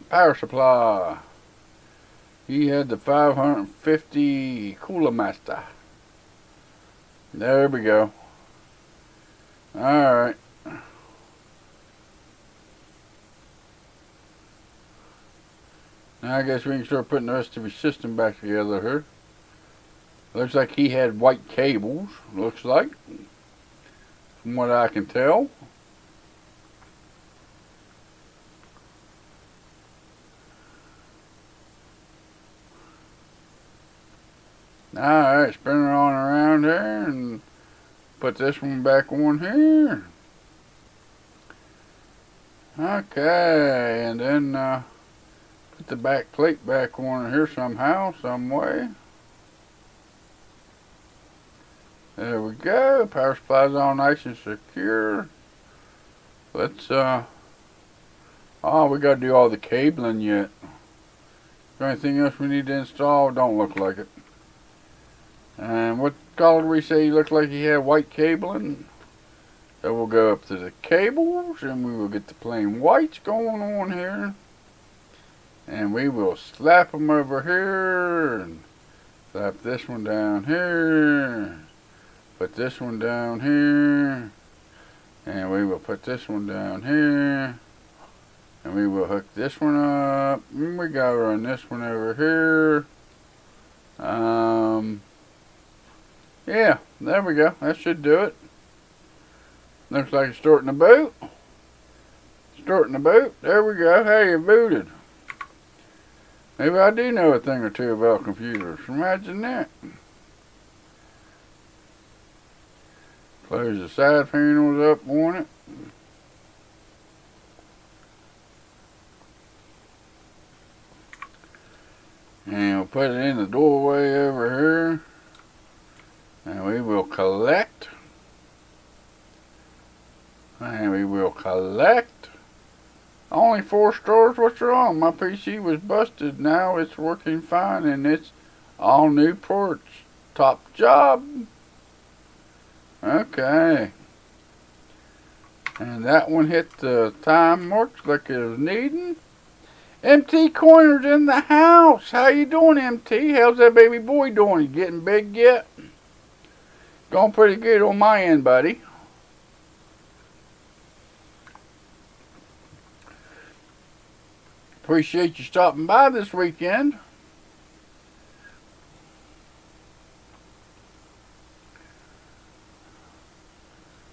Power supply. He had the 550 Cooler Master. There we go. Alright. Now I guess we can start putting the rest of his system back together here. Looks like he had white cables, looks like, from what I can tell. Alright, spin it on around here and put this one back on here. Okay, and then put the back plate back on here somehow, some way. There we go. Power supply's all nice and secure. Let's oh, we gotta do all the cabling yet. Is there anything else we need to install? Don't look like it. And what color did we say he looked like he had white cabling? So we'll go up to the cables and we will get the plain whites going on here. And we will slap them over here and slap this one down here. Put this one down here. And we will put this one down here. And we will hook this one up. And we gotta run this one over here. Yeah, there we go. That should do it. Looks like it's starting to boot. Starting to boot. There we go. Hey, it booted. Maybe I do know a thing or two about computers. Imagine that. Close the side panels up on it. And we'll put it in the doorway over here. And we will collect. And we will collect. Only 4 stars, what's wrong? My PC was busted, now it's working fine and it's all new ports. Top job. Okay. And that one hit the time marks like it was needing. MT Coiner's in the house. How you doing, MT? How's that baby boy doing? You getting big yet? Going pretty good on my end, buddy. Appreciate you stopping by this weekend.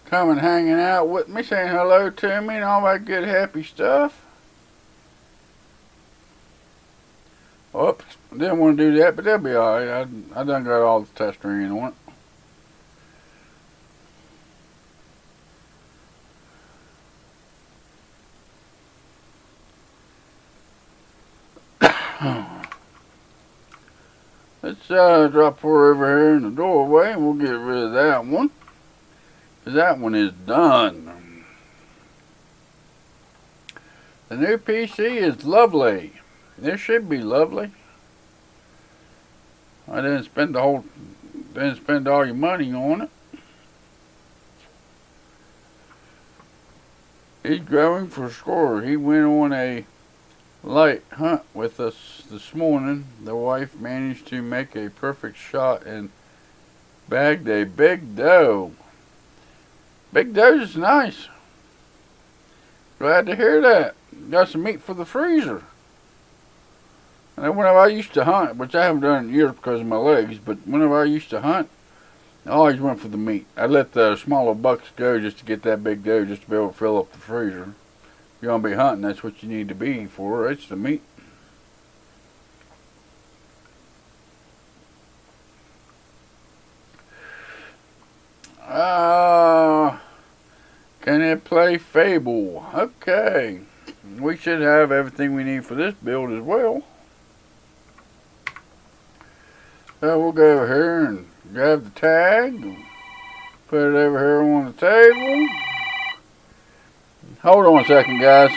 Coming hanging out with me, saying hello to me and all that good happy stuff. Oops, didn't want to do that, but that'll be alright. I done got all the tester in on it. Let's drop her over here in the doorway and we'll get rid of that one. Because that one is done. The new PC is lovely. This should be lovely. I didn't spend all your money on it. He's growing for score. He went on a light hunt with us this morning. The wife managed to make a perfect shot and bagged a big doe. Big doe's is nice. Glad to hear that. Got some meat for the freezer. And whenever I used to hunt, which I haven't done in years because of my legs, but whenever I used to hunt, I always went for the meat. I let the smaller bucks go just to get that big doe, just to be able to fill up the freezer. If you're going to be hunting, that's what you need to be for. It's the meat. Can it play Fable? Okay. We should have everything we need for this build as well. So we'll go over here and grab the tag. Put it over here on the table. Hold on a second, guys.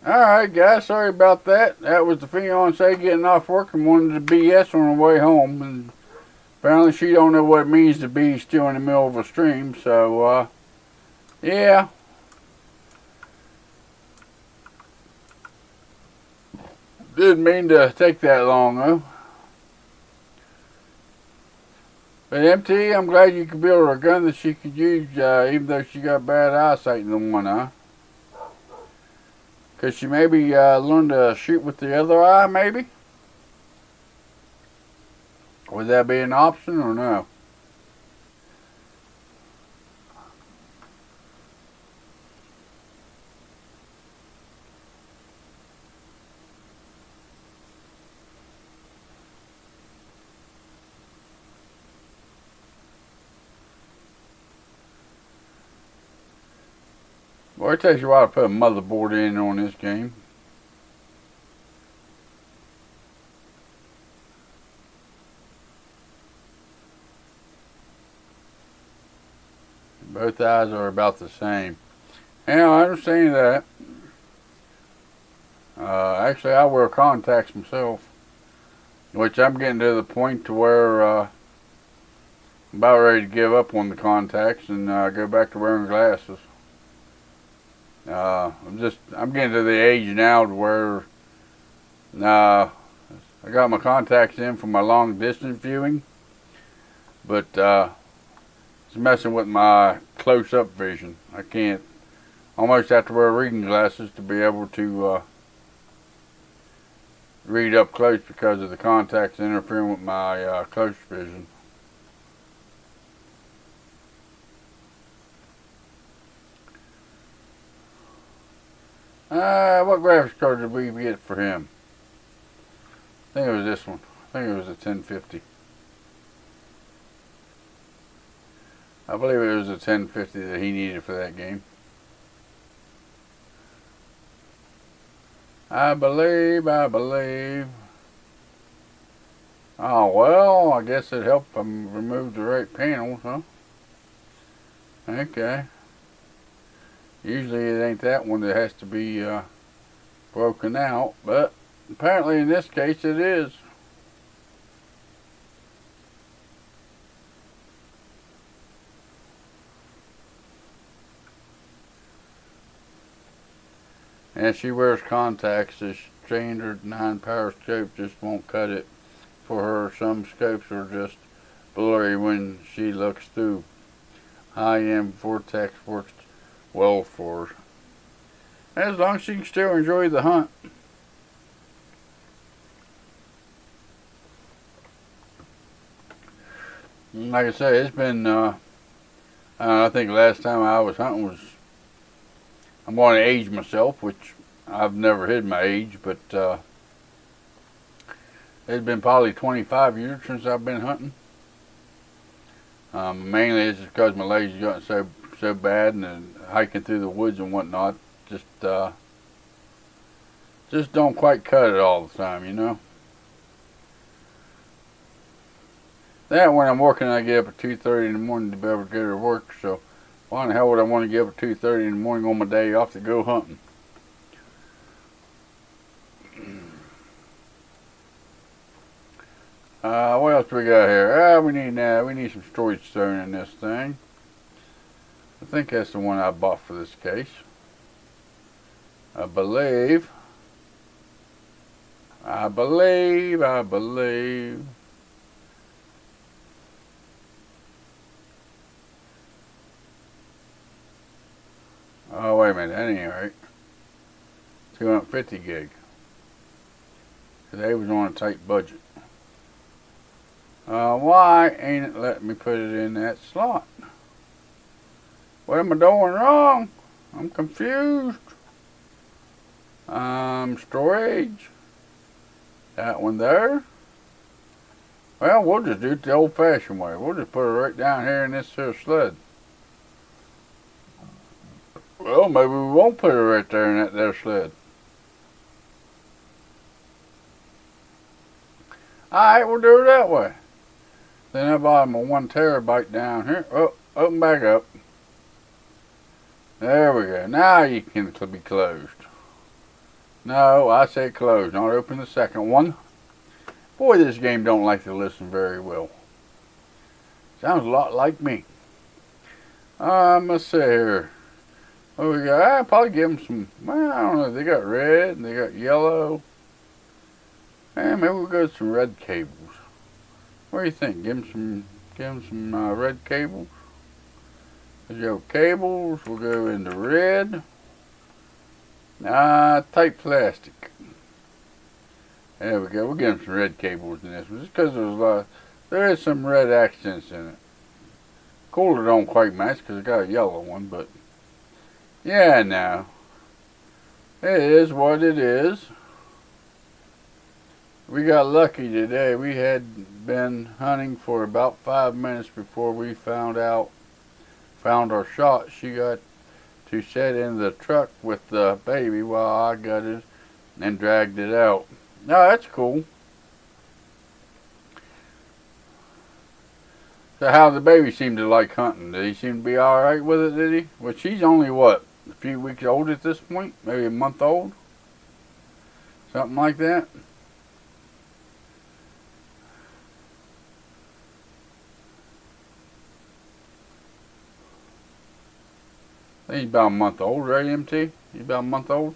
Alright guys, sorry about that. That was the fiance getting off work and wanted to BS on her way home. And apparently she don't know what it means to be still in the middle of a stream. So, yeah. Didn't mean to take that long though. But MT, I'm glad you could build her a gun that she could use, even though she got bad eyesight in the one eye. Could she maybe learn to shoot with the other eye, maybe? Would that be an option or no? Well, it takes you a while to put a motherboard in on this game. Both eyes are about the same. Yeah, I understand that. Actually, I wear contacts myself, which I'm getting to the point to where I'm about ready to give up on the contacts and go back to wearing glasses. I'm getting to the age now to where I got my contacts in for my long distance viewing, but it's messing with my close up vision. I can't, almost have to wear reading glasses to be able to read up close because of the contacts interfering with my close vision. What graphics card did we get for him? I think it was this one. I think it was a 1050. I believe it was a 1050 that he needed for that game. I believe. Oh, well, I guess it helped if I remove the right panels, huh? Okay. Usually it ain't that one that has to be broken out, but apparently in this case it is. And she wears contacts. This standard 9 power scope just won't cut it for her. Some scopes are just blurry when she looks through. High-end Vortex works well for her. As long as she can still enjoy the hunt. Like I said, it's been, I think last time I was hunting was, I'm going to age myself, which I've never hid my age, but it's been probably 25 years since I've been hunting. Mainly it's just because my legs have gotten so bad, and hiking through the woods and whatnot just don't quite cut it all the time, you know. That when I'm working, I get up at 2:30 in the morning to be able to go to work. So why in the hell would I want to get up at 2:30 in the morning on my day off to go hunting? What else we got here? We need some storage thrown in this thing. I think that's the one I bought for this case. I believe. Oh, wait a minute, that ain't right. 250 gig. They was on a tight budget. Why ain't it letting me put it in that slot? What am I doing wrong? I'm confused. Storage. That one there. Well, we'll just do it the old-fashioned way. We'll just put it right down here in this here sled. Well, maybe we won't put it right there in that there sled. Alright, we'll do it that way. Then I bought my 1 terabyte down here. Oh, open back up. There we go. Now you can be closed. No, I say close. Not open the second one. Boy, this game don't like to listen very well. Sounds a lot like me. Let's see here. What we got? I'll probably give them some, well, I don't know. They got red and they got yellow. And maybe we'll go with some red cables. What do you think? Give them some red cables. There's your cables. We'll go into red. Type plastic. There we go. We'll give them some red cables in this one. Just because there is some red accents in it. Cooler don't quite match because it got a yellow one, but yeah, no. It is what it is. We got lucky today. We had been hunting for about 5 minutes before we found our shot. She got to sit in the truck with the baby while I got it and dragged it out. No, that's cool. So how the baby seemed to like hunting? Did he seem to be alright with it, did he? Well, she's only, what, a few weeks old at this point? Maybe a month old? Something like that? I think he's about a month old, right, MT? He's about a month old?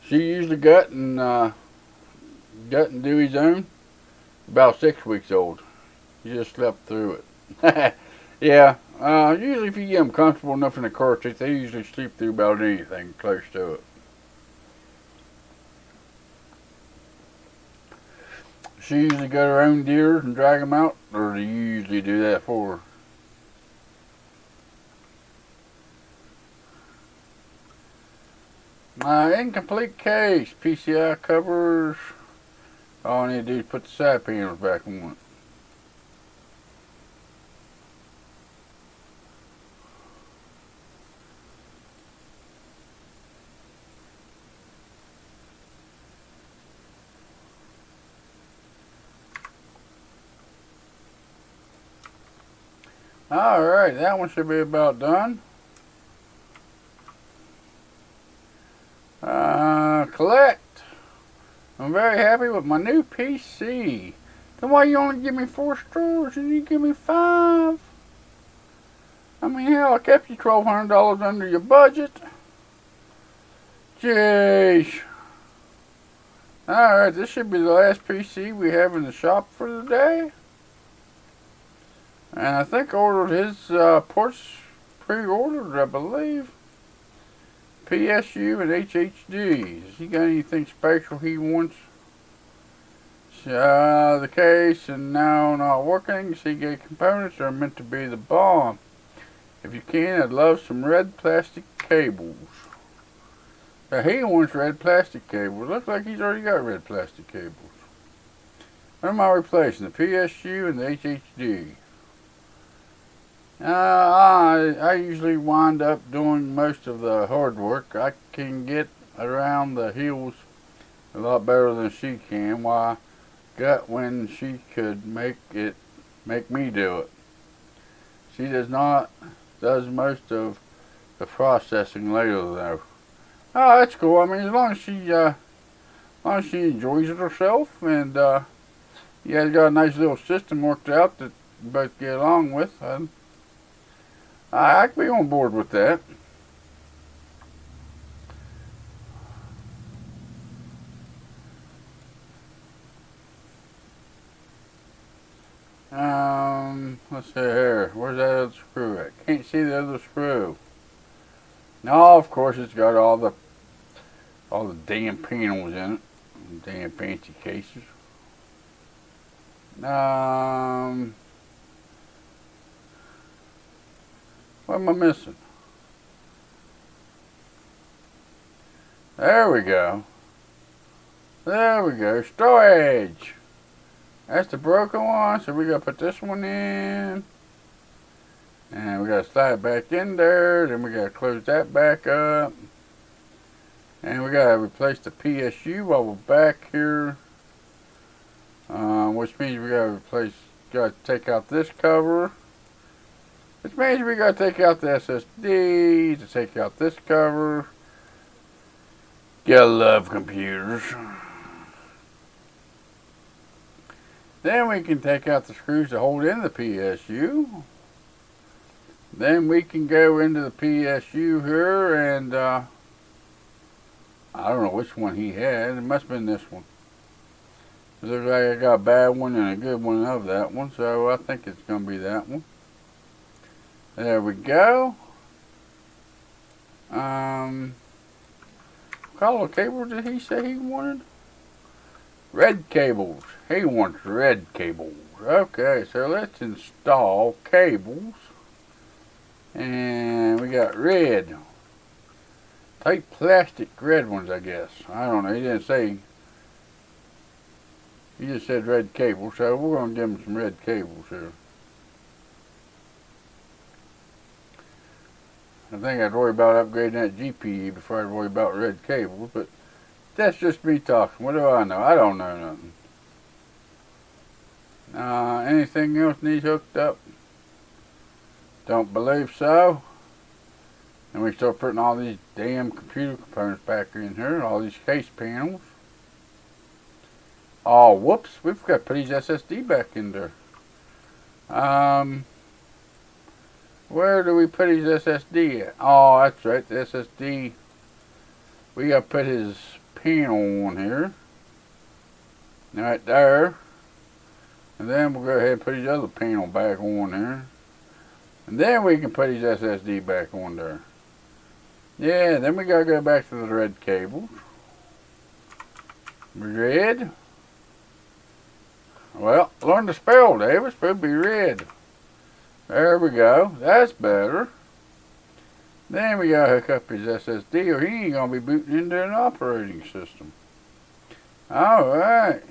She usually gut and do his own. About 6 weeks old. He just slept through it. Yeah. Usually if you get them comfortable enough in the car seat, they usually sleep through about anything close to it. She usually got her own deers and drag them out, or do you usually do that for her? Incomplete case, PCI covers. All I need to do is put the side panels back on it. Alright, that one should be about done. Collect. I'm very happy with my new PC. Then why you only give me 4 stars and you give me 5? I mean, hell, I kept you $1,200 under your budget. Jeez. Alright, this should be the last PC we have in the shop for the day. And I think I ordered his ports pre-ordered, I believe. PSU and HHD. Has he got anything special he wants? The case and now not working. Seagate components are meant to be the bomb. If you can, I'd love some red plastic cables. Now he wants red plastic cables. Looks like he's already got red plastic cables. What am I replacing? The PSU and the HHD. I usually wind up doing most of the hard work. I can get around the hills a lot better than she can. Why, gut when she could make me do it. She does most of the processing later though. Oh, that's cool. I mean, as long as she enjoys it herself and you guys got a nice little system worked out that you both get along with. I can be on board with that. Let's see here. Where's that other screw at? Can't see the other screw. No, of course it's got all the damn panels in it. Damn fancy cases. What am I missing? There we go. There we go. Storage. That's the broken one, so we gotta put this one in. And we gotta slide it back in there. Then we gotta close that back up. And we gotta replace the PSU while we're back here. Which means we gotta take out this cover. Which means we gotta take out the SSD to take out this cover. Gotta love computers. Then we can take out the screws to hold in the PSU. Then we can go into the PSU here and I don't know which one he had. It must have been this one. It looks like I got a bad one and a good one of that one, so I think it's going to be that one. There we go. What color cable did he say he wanted? Red cables. He wants red cables. Okay, so let's install cables. And we got red. Tight plastic red ones, I guess. I don't know. He didn't say. He just said red cable, so we're going to give him some red cables here. I think I'd worry about upgrading that GPU before I'd worry about red cables, but that's just me talking. What do I know? I don't know nothing. Anything else needs hooked up? Don't believe so. And we start putting all these damn computer components back in here, all these case panels. Oh, whoops, we forgot to put these SSD back in there. Where do we put his SSD at? Oh, that's right, the SSD. We got to put his panel on here. Right there. And then we'll go ahead and put his other panel back on there. And then we can put his SSD back on there. Yeah, then we got to go back to the red cables. Red. Well, learn to spell, Dave. It's supposed to be red. There we go. That's better. Then we gotta hook up his SSD or he ain't gonna be booting into an operating system. Alright.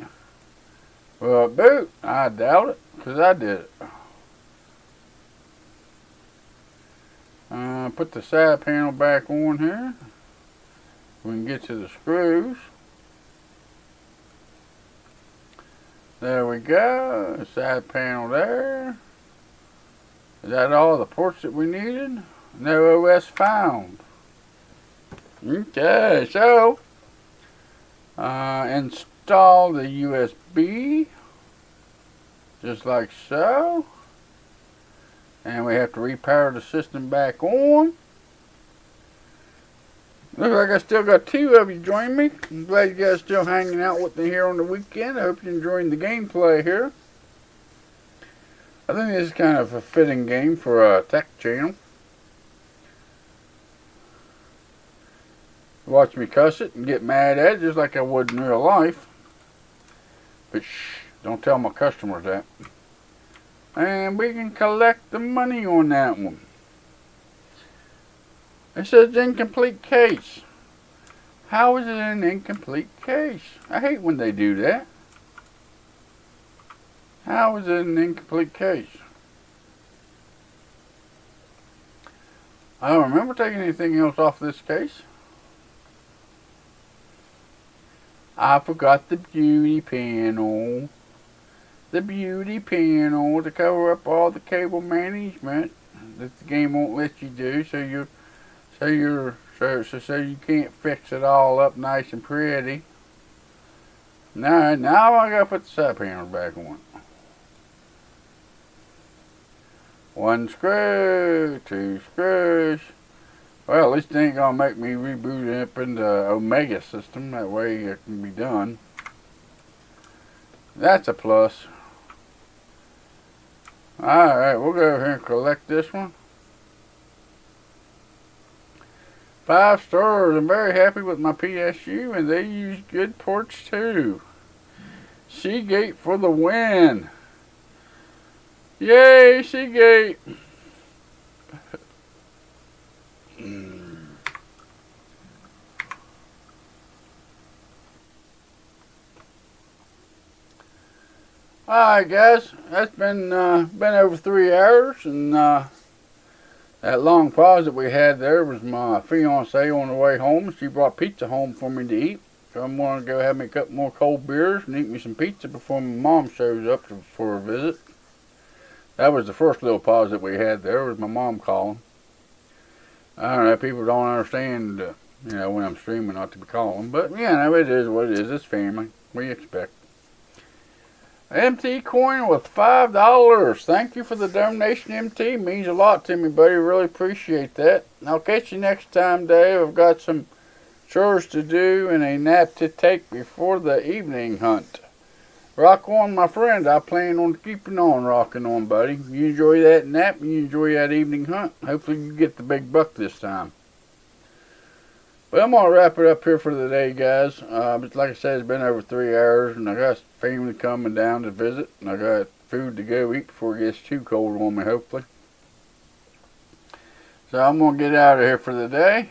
Well, boot. I doubt it, because I did it. Put the side panel back on here. We can get to the screws. There we go. Side panel there. Is that all the ports that we needed? No OS found. Okay, so install the USB just like so. And we have to repower the system back on. Looks like I still got two of you join me. I'm glad you guys are still hanging out with me here on the weekend. I hope you're enjoying the gameplay here. I think this is kind of a fitting game for a tech channel. Watch me cuss it and get mad at it just like I would in real life. But shh, don't tell my customers that. And we can collect the money on that one. It says incomplete case. How is it an incomplete case? I hate when they do that. How is it an incomplete case? I don't remember taking anything else off this case. I forgot the beauty panel. The beauty panel to cover up all the cable management that the game won't let you do, so you can't fix it all up nice and pretty. Now I gotta put the side panel back on. One screw, two screws. Well, at least it ain't gonna make me reboot it up into Omega system. That way it can be done. That's a plus. Alright, we'll go over here and collect this one. 5 stars. I'm very happy with my PSU, and they use good ports too. Seagate for the win. Yay, Seagate. Alright guys, that's been over 3 hours, and That long pause that we had there was my fiance on the way home. She brought pizza home for me to eat. So I'm going to go have me a couple more cold beers and eat me some pizza before my mom shows up for a visit. That was the first little pause that we had there, was my mom calling. I don't know, people don't understand, when I'm streaming not to be calling. But, it is what it is. It's family. We expect. MT coin with $5. Thank you for the donation, MT. Means a lot to me, buddy. Really appreciate that. I'll catch you next time, Dave. I've got some chores to do and a nap to take before the evening hunt. Rock on, my friend. I plan on keeping on rocking on, buddy. You enjoy that nap and you enjoy that evening hunt. Hopefully you get the big buck this time. But I'm going to wrap it up here for the day, guys. But like I said, it's been over 3 hours, and I got family coming down to visit, and I got food to go eat before it gets too cold on me, hopefully. So I'm going to get out of here for the day.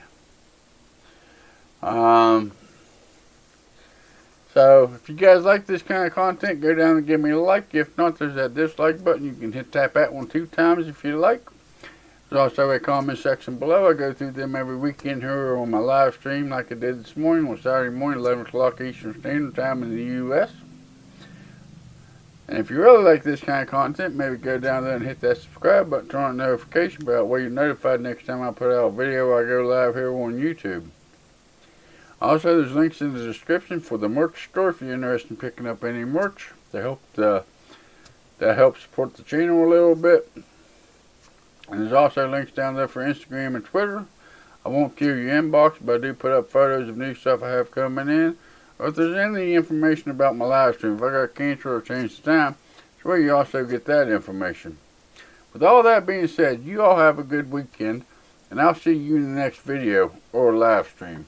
So if you guys like this kind of content, go down and give me a like. If not, there's that dislike button. You can tap that one 2 times if you like. There's also a comment section below. I go through them every weekend here on my live stream like I did this morning on Saturday morning, 11 o'clock Eastern Standard Time in the U.S. And if you really like this kind of content, maybe go down there and hit that subscribe button, turn on the notification bell, where you're notified next time I put out a video I go live here on YouTube. Also, there's links in the description for the merch store if you're interested in picking up any merch to help support the channel a little bit. And there's also links down there for Instagram and Twitter. I won't kill your inbox, but I do put up photos of new stuff I have coming in. Or if there's any information about my live stream, if I got cancer or change the time, it's where you also get that information. With all that being said, you all have a good weekend, and I'll see you in the next video or live stream.